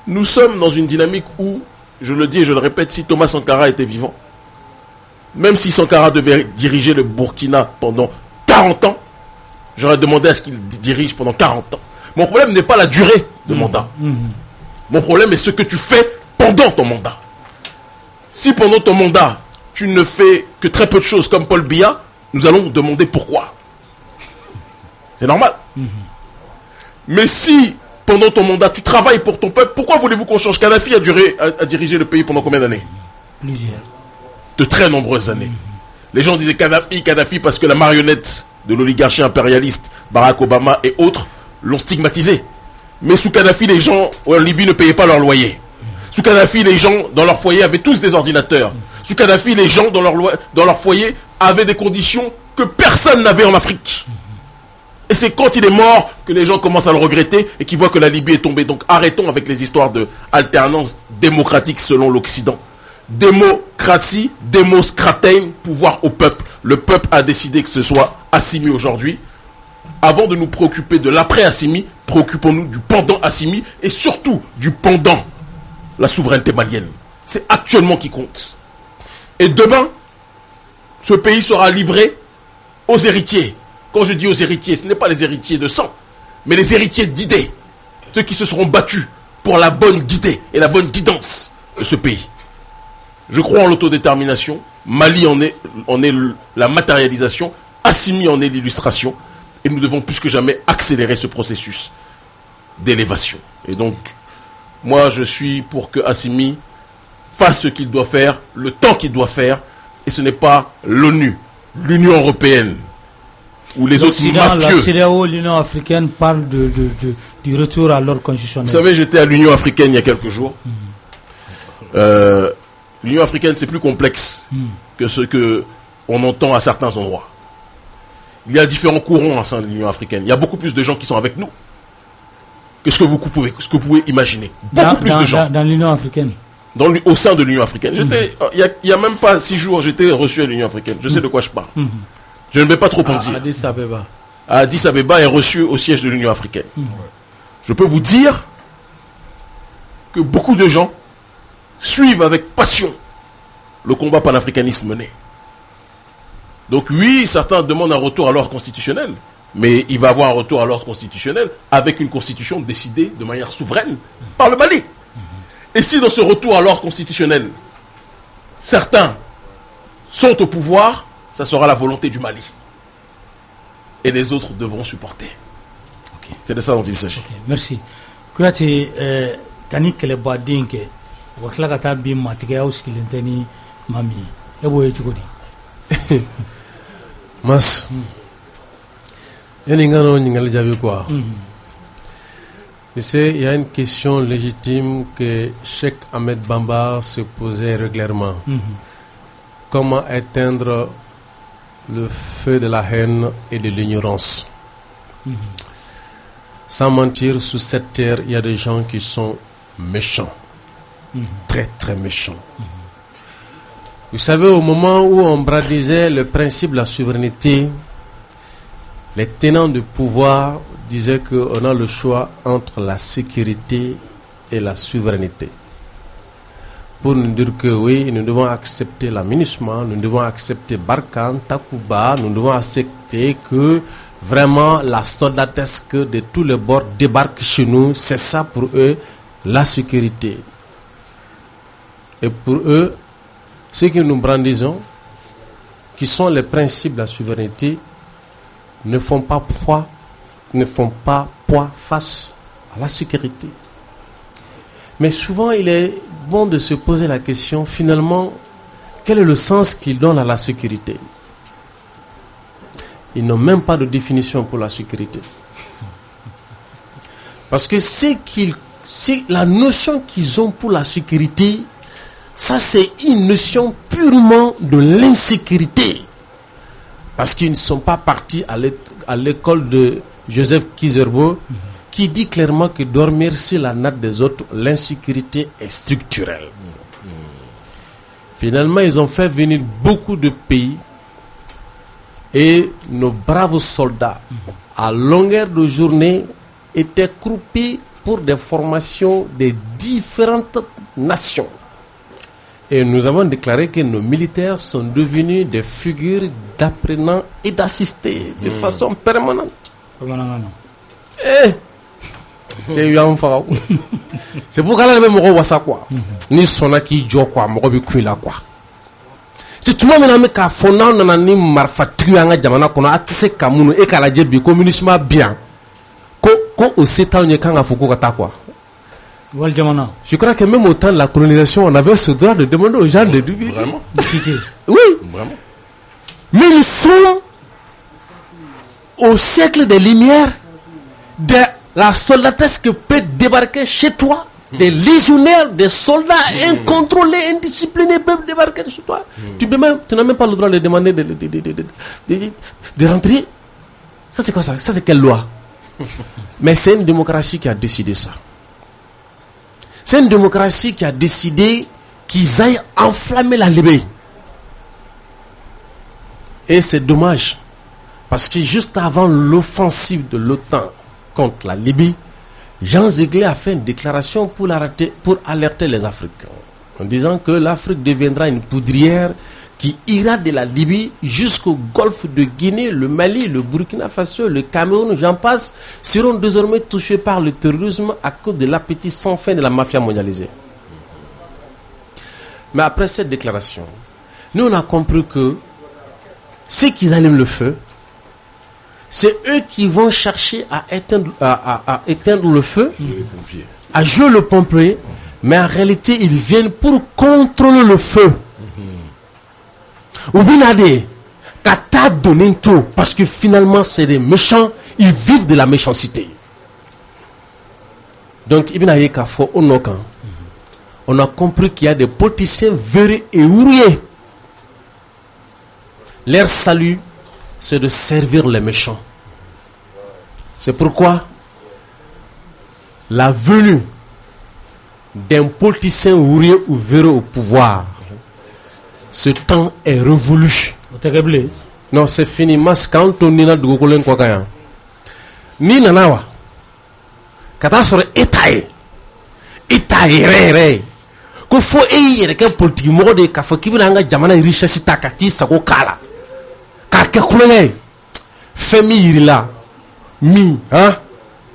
Nous sommes dans une dynamique où, je le dis et je le répète, si Thomas Sankara était vivant, même si Sankara devait diriger le Burkina pendant 40 ans, j'aurais demandé à ce qu'il dirige pendant 40 ans. Mon problème n'est pas la durée de mandat. Mon problème est ce que tu fais pendant ton mandat. Si pendant ton mandat, tu ne fais que très peu de choses comme Paul Biya, nous allons demander pourquoi. C'est normal. Mais si pendant ton mandat, tu travailles pour ton peuple, pourquoi voulez-vous qu'on change? Kadhafi a dirigé le pays pendant combien d'années? Plusieurs. De très nombreuses années. Les gens disaient Kadhafi parce que la marionnette de l'oligarchie impérialiste, Barack Obama et autres, l'ont stigmatisé. Mais sous Kadhafi, les gens en Libye ne payaient pas leur loyer. Sous Kadhafi, les gens dans leur foyer avaient tous des ordinateurs. Sous Kadhafi, les gens dans leur foyer avaient des conditions que personne n'avait en Afrique. Et c'est quand il est mort que les gens commencent à le regretter et qu'ils voient que la Libye est tombée. Donc arrêtons avec les histoires de alternance démocratique selon l'Occident. Démocratie, démoscratein, pouvoir au peuple. Le peuple a décidé que ce soit Assimi aujourd'hui. Avant de nous préoccuper de l'après-Assimi, préoccupons-nous du pendant Assimi et surtout du pendant la souveraineté malienne. C'est actuellement qui compte. Et demain, ce pays sera livré aux héritiers. Quand je dis aux héritiers, ce n'est pas les héritiers de sang, mais les héritiers d'idées. Ceux qui se seront battus pour la bonne guidée et la bonne guidance de ce pays. Je crois en l'autodétermination. Mali en est la matérialisation. Assimi en est l'illustration. Et nous devons plus que jamais accélérer ce processus d'élévation. Et donc, moi, je suis pour que Assimi fasse ce qu'il doit faire, le temps qu'il doit faire. Et ce n'est pas l'ONU, l'Union européenne ou les autres mafieux. La CEDEAO, l'Union africaine parle du retour à l'ordre constitutionnel. Vous savez, j'étais à l'Union africaine il y a quelques jours. L'Union africaine, c'est plus complexe que ce qu'on entend à certains endroits. Il y a différents courants au sein de l'Union africaine. Il y a beaucoup plus de gens qui sont avec nous. que ce que vous pouvez imaginer. Beaucoup plus de gens. Dans l'Union africaine. Au sein de l'Union africaine. Il y a même pas 6 jours, j'étais reçu à l'Union africaine. Je sais de quoi je parle. Je ne vais pas trop en dire. Addis Abeba est reçu au siège de l'Union africaine. Je peux vous dire que beaucoup de gens suivent avec passion le combat panafricaniste mené. Donc oui, certains demandent un retour à l'ordre constitutionnel, mais il va avoir un retour à l'ordre constitutionnel avec une constitution décidée de manière souveraine par le Mali. Et si dans ce retour à l'ordre constitutionnel, certains sont au pouvoir, ça sera la volonté du Mali. Et les autres devront supporter. Okay. C'est de ça dont il s'agit. Okay, merci. Kouyaté, Tani Kelebadinke, Waslakata Bim Matigao Skilenteni Mami, Ebo Echukodi. Mas, Yaningano Ningal Javukwa. Tu sais, il y a une question légitime que Cheikh Ahmed Bamba se posait régulièrement. Comment éteindre le feu de la haine et de l'ignorance? Sans mentir, sous cette terre, il y a des gens qui sont méchants. Très, très méchants. Vous savez, au moment où on bradisait le principe de la souveraineté, les tenants du pouvoir disaient qu'on a le choix entre la sécurité et la souveraineté. Pour nous dire que oui, nous devons accepter la MINUSMA, nous devons accepter Barkhane, Takuba, nous devons accepter que vraiment la soldatesque de tous les bords débarque chez nous. C'est ça pour eux, la sécurité. Et pour eux, ce que nous brandissons, qui sont les principes de la souveraineté, ne font pas poids face à la sécurité. Mais souvent, il est bon de se poser la question, finalement, quel est le sens qu'ils donnent à la sécurité? Ils n'ont même pas de définition pour la sécurité. Parce que c'est la notion qu'ils ont pour la sécurité, ça c'est une notion purement de l'insécurité. Parce qu'ils ne sont pas partis à l'école de Joseph Kizerbo, qui dit clairement que dormir sur la natte des autres, l'insécurité est structurelle. Finalement, ils ont fait venir beaucoup de pays et nos braves soldats, à longueur de journée, étaient croupis pour des formations des différentes nations. Et nous avons déclaré que nos militaires sont devenus des figures d'apprenants et d'assistés de façon permanente. C'est pour qu'elle même me ça quoi. Ni sona qui jo quoi, mo bi kuila quoi. Tu vois maintenant que fona na ni marfatu anga jamana kono atise kamunu e kala jebi communisme bien. Ko au setan nye kanga fuko kata quoi. Je crois que même au temps de la colonisation, on avait ce droit de demander aux gens de quitter. Vraiment? Oui. Vraiment. Mais ils sont au siècle des Lumières de la soldatesque que peut débarquer chez toi. Des légionnaires, des soldats incontrôlés, indisciplinés peuvent débarquer chez toi. Tu n'as même pas le droit de demander de rentrer. Ça c'est quoi ça? Ça c'est quelle loi? Mais c'est une démocratie qui a décidé ça. C'est une démocratie qui a décidé qu'ils aillent enflammer la Libye. Et c'est dommage. Parce que juste avant l'offensive de l'OTAN contre la Libye, Jean Zegley a fait une déclaration pour alerter les Africains. En disant que l'Afrique deviendra une poudrière qui ira de la Libye jusqu'au golfe de Guinée, le Mali, le Burkina Faso, le Cameroun, j'en passe, seront désormais touchés par le terrorisme à cause de l'appétit sans fin de la mafia mondialisée. Mais après cette déclaration, nous on a compris que ceux qui allument le feu, c'est eux qui vont chercher à éteindre le feu, à jouer le pompier, mais en réalité ils viennent pour contrôler le feu. Ou bien Kata donné trop, parce que finalement c'est des méchants, ils vivent de la méchanceté. Donc Ibn Kafo Onokan, on a compris qu'il y a des politiciens véreux et ouvriers. Leur salut, c'est de servir les méchants. C'est pourquoi la venue d'un politicien ouvrier ou véreux au pouvoir, ce temps est révolu. Non, c'est fini. Mas quand on est là, ni nanawa kata sore etaye rere ko fo yere ke politique mo de ka fo kibina nga jamana richesse ta kati sako kala ka ke kulele femi yirila mi hein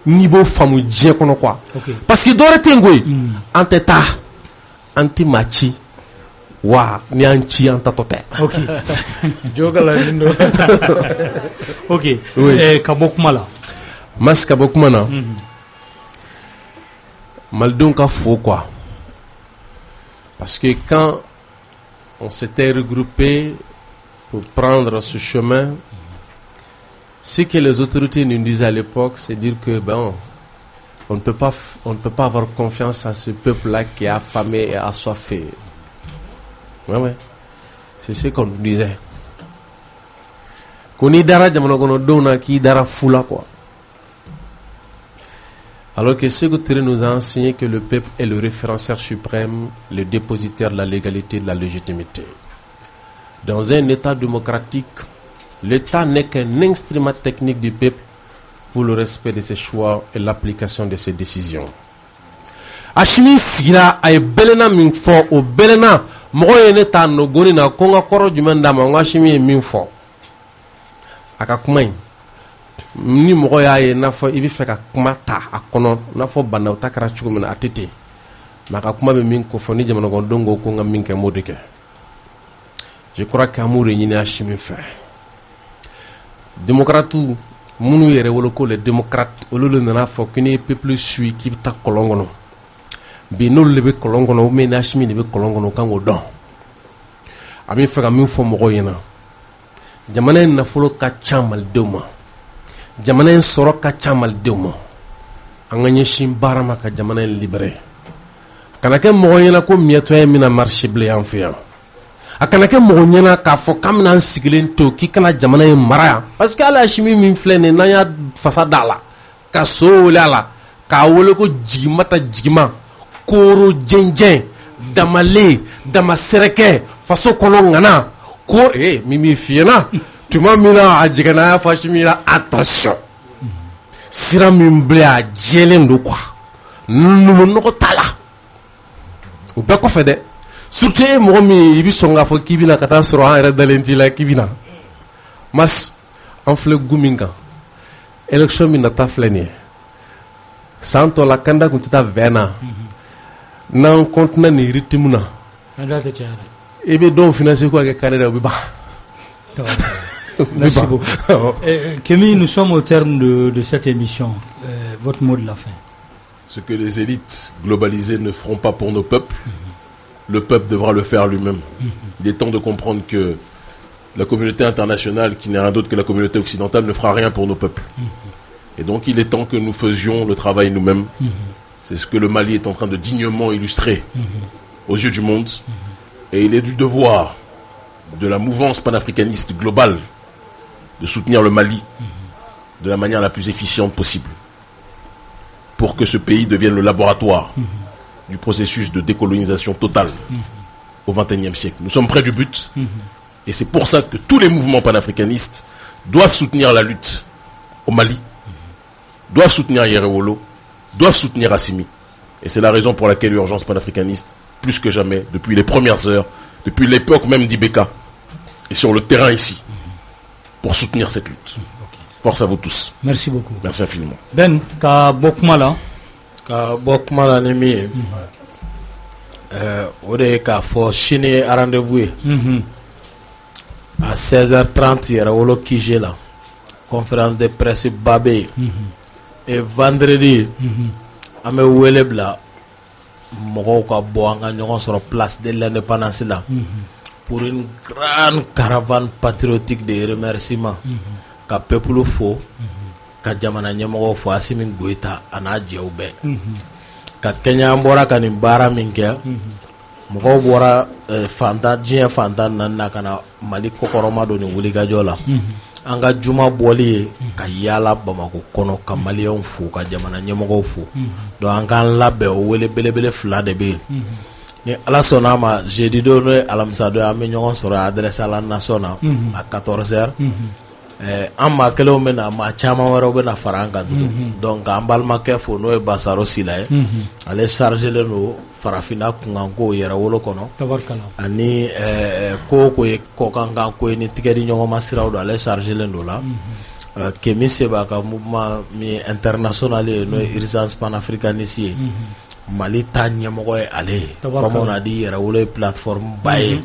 niveau famu je kono quoi parce que dore tengoy anteta anti machi wa ni anchi anta tote OK jogala lindo OK oui. Kabokmala Maska Bokmana, Maldon ka faux quoi. Parce que quand on s'était regroupé pour prendre ce chemin, ce que les autorités nous disaient à l'époque, c'est dire que on ne peut pas avoir confiance à ce peuple-là qui est affamé et assoiffé. Ouais. C'est ce qu'on nous disait. Qu'on y dara jamano dona ki dara fula quoi. Alors que Sékou Touré nous a enseigné que le peuple est le référendaire suprême, le dépositaire de la légalité et de la légitimité. Dans un État démocratique, l'État n'est qu'un instrument technique du peuple pour le respect de ses choix et l'application de ses décisions. Ashimi Sigira a belena minfo o belena moye neta no goni na konga koro jumenda ma ngashimi minfo aka kumai ni mogo ya ye nafo ibi fe ka kuma ta akono nafo bana utakara chuko na atete maka kuma be min ko foni jamana go dongo ko ngam min ke modike. Je crois qu'amour ni na chimi fe démocrate munu yere wolo ko les démocrates ololo na fo kini peuple sui ki ta kolongono bi no lebe kolongono me na chimi lebe kolongono kango don ami fe ka min fo mogo yena jamana na folo ka chamal doma jamana en soro ka chamal demo anganye shin barama ka jamana en libéré kana ke mo yena ko mieto e mina marché blé en fian akana ke mo nyena ka fo kamna sigilen to ki kana jamana en mara parce que ala shimi min flene na ya fasadala ka so lala ka wole ko jimata jima koro jenjen damale damasereke faso kono ngana ko mimi fiena tu m'as mis là à Djigana, Fashimira, attention. Sira Mimblea, Djelen, quoi. Nous n'avons pas là. Ou bien qu'on fait des. Surtout, moi, il y a son gaffe qui vient à Katasro, et Redalentila qui vient. Mas, en fleur Guminga. Élection, il n'a pas fléné. Santo la Kanda, quand tu as vena. Nan contenant ni rythme. Et bien, donc, financer quoi avec Canada, oui, bah. Merci beaucoup. Kémy, nous sommes au terme de cette émission. Votre mot de la fin. Ce que les élites globalisées ne feront pas pour nos peuples, le peuple devra le faire lui-même. Il est temps de comprendre que la communauté internationale, qui n'est rien d'autre que la communauté occidentale, ne fera rien pour nos peuples. Et donc il est temps que nous faisions le travail nous-mêmes. C'est ce que le Mali est en train de dignement illustrer aux yeux du monde. Et il est du devoir de la mouvance panafricaniste globale de soutenir le Mali de la manière la plus efficiente possible pour que ce pays devienne le laboratoire du processus de décolonisation totale au XXIe siècle. Nous sommes près du but et c'est pour ça que tous les mouvements panafricanistes doivent soutenir la lutte au Mali, doivent soutenir Yerewolo, doivent soutenir Assimi. Et c'est la raison pour laquelle l'urgence panafricaniste, plus que jamais, depuis les premières heures, depuis l'époque même d'Ibeka, et sur le terrain ici, pour soutenir cette lutte. Force à vous tous. Merci beaucoup. Merci infiniment. Ben, ka Bokmala. Ka Bokmala ni mi. Ode ka fo chine rendez-vous. À 16h30, il y aura Wolo Kije là. Conférence de presse Babé. Et vendredi, ame Welebla. Moko ka bo anga ñogon sur place de l'indépendance là. Pour une grande caravane patriotique de remerciements. Ka peuple fo, ka jamana ñemogo fo Assimi Goïta ana jewbe. Ka Kenya mbora ka ni bara minke. Mogo bora fanta jien fanta nanna kana Mali kokoroma do ni wuli gajola. an ka juma bɔli ye ka yala Bamako kɔnɔ ka maliyɛnw fo ka jamana ɲɛmɔgɔw fo donc an k'an labɛn o wele belebele 2 de bɛ yen ni ala sɔnna ma jeudi don n'o ye alamisa don an bɛ ɲɔgɔn sɔrɔ adresse à la nation na à 14h an maa kelenw bɛ na maa caman wɛrɛw bɛ na fara an kan tugun donc an balimakɛ fo n'o ye Basaro Sila ye ale chargelen don farafinna kunkanko yɛrɛ wolo kɔnɔ ani ko ko ye kɔkankan ko ye ni tigɛ di ɲɔgɔn ma siraw don ale chargelen don la Kemi Seba ka mouvement min international ye n'o ye urgence panafricaniste ye Mali ta ɲɛmɔgɔ ye ale ye comme on a dit yɛrɛ wolo ye plateforme ba ye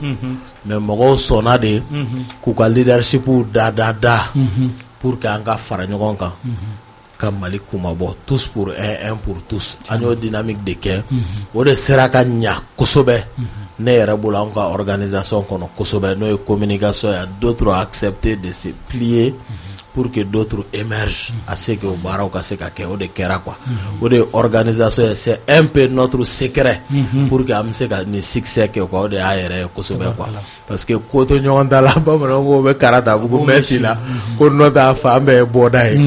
mais mɔgɔw sɔnna de k'u ka leadership da pour que an ka fara ɲɔgɔn kan ka Mali kumabɔ tous pour un pour tous an y'o dynamique de kɛ o de sera ka ɲa kosɛbɛ ne yɛrɛ bolo an ka organisation kɔnɔ kosɛbɛ n'o ye communication ya d'autres ont accepté de se plier pour que d'autres émergent à ce que au baaraw ka se ka kɛ o de kɛra quoi o de organisation c'est un peu notre secret pour que an bɛ se ka ni succès kɛ quoi o de y'a yɛrɛ ye kosɛbɛ quoi parce que ko to ɲɔgɔn ta la bamananw ko bɛ karata bugu Messi la ko nɔ t'a fa an bɛɛ ye bɔda ye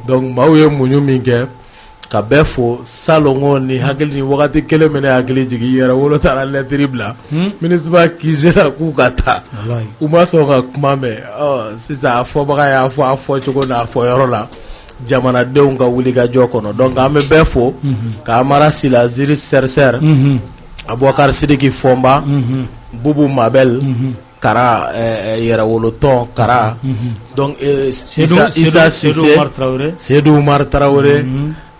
donc maaw ye muɲu min kɛ ka bɛɛ fo salongo ni hakili ni wagati kelen mɛ ne hakili jigin yɛrɛ wolo taara lettre bila ministre ba kije la k'u ka taa u ma sɔn ka kuma mɛn sisan a fɔbaga y'a fɔ a fɔcogo n'a fɔyɔrɔ la jamanadenw ka wulikajɔ kɔnɔ donc an bɛ bɛɛ fo ka Amara Sila Ziri Sɛrsɛr Abubakar Sidiki Fɔnba Bubu Mabel Kara yɛrɛ wolo tɔn Kara donc Isa Sise Seydou Oumar Traoré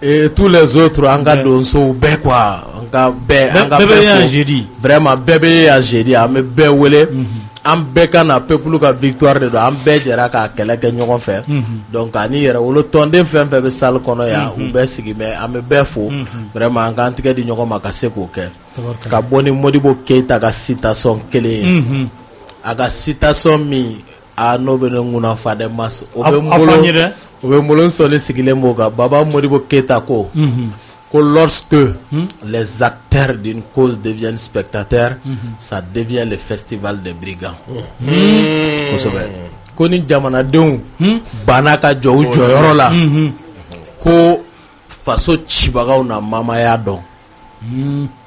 et tous les autres an ka donsow bɛɛ quoi an ka bɛɛ jeudi vraiment bɛɛ bɛ ya jeudi an bɛ bɛɛ wele an bɛɛ ka na peuple ka victoire de don an bɛɛ jɛra ka kɛlɛ kɛ ɲɔgɔn fɛ donc ani yɛrɛ wolo tɔnden fɛn fɛn bɛ salle kɔnɔ yan u bɛɛ sigi mais an bɛ bɛɛ fo vraiment an k'an tigɛ di ɲɔgɔn ma ka se k'o kɛ ka bɔ ni Modibo Keita ka citation kelen ye a ka citation min n'o bɛ ne ŋuna Fadɛ Mas o bɛ n bolo sɔnni sigilen b'o kan Baba Modibo Keita ko lorsque les acteurs d'une cause deviennent spectateurs ça devient le festival des brigands kosɛbɛ ko ni jamanadenw banna ka jɔ u jɔyɔrɔ la ko faso cibagaw na mamaya dɔn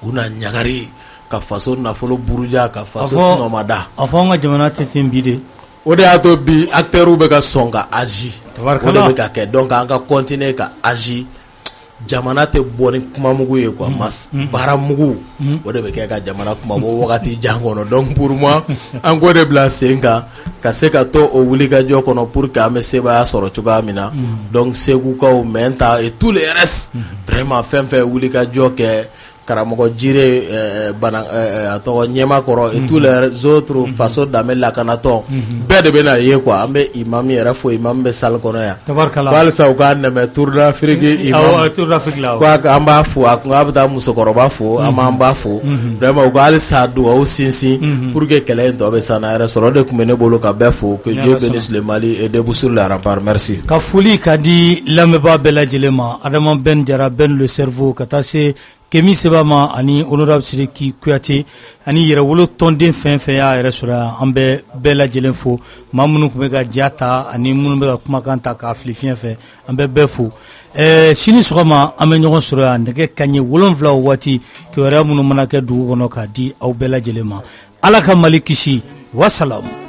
u na ɲagari ka faso nafolo buruja ka faso nɔmada a fɔ an ka jamana tɛ ten bi de o de y'a to bi acteurs bɛ ka sɔn ka agir o de bɛ ka kɛ donc an ka continuer ka agir jamana tɛ bɔ ni kumamugu ye quoi mas baaramugu o de bɛ kɛ ka jamana kumabɔ wagati jan kɔnɔ donc pour moi an k'o de bila sen kan ka se ka to o wulikajɔ kɔnɔ pour que an bɛ sebaaya sɔrɔ cogoya min na donc segukaw Mɛnta et tous les restes vraiment fɛn fɛn wulikajɔ kɛ karamɔgɔ Jire a tɔgɔ ɲɛmakɔrɔ et tous les autres faso danbe lakanatɔ bɛɛ de bɛ na ye quoi an bɛ imam yɛrɛ fo imam bɛ salle kɔnɔ yan walisa u k'a nɛmɛ Tour d'Afrique imam ko an b'a fo a bɛ taa musokɔrɔba fo an b'an ba fo vraiment u ka halisa dugawu sinsin pour que kɛlɛ in tɔ bɛ sanna yɛrɛ sɔrɔ o de tun bɛ ne bolo ka bɛɛ fo que Dieu bénisse le Mali et debout sur les remparts merci ka foli ka di lamɛnbaa bɛɛ lajɛlen ma Adama Ben Jara Ben le cerveau ka taa se Kemi Seba ma ani honorable Sidiki Kuyate ani yɛrɛ wolo tɔnden fɛn fɛn y'a yɛrɛ sɔrɔ an bɛ bɛɛ lajɛlen fo maa minnu tun bɛ ka ja ta ani minnu bɛ ka kumakan ta k'a fili fiɲɛ fɛ an bɛ bɛɛ fo sini sɔgɔma an bɛ ɲɔgɔn sɔrɔ yan nɛgɛ kaɲɛ 7 o waati kibaruya minnu mana kɛ dugu kɔnɔ k'a di aw bɛɛ lajɛlen ma Ala ka Mali kisi wasalamu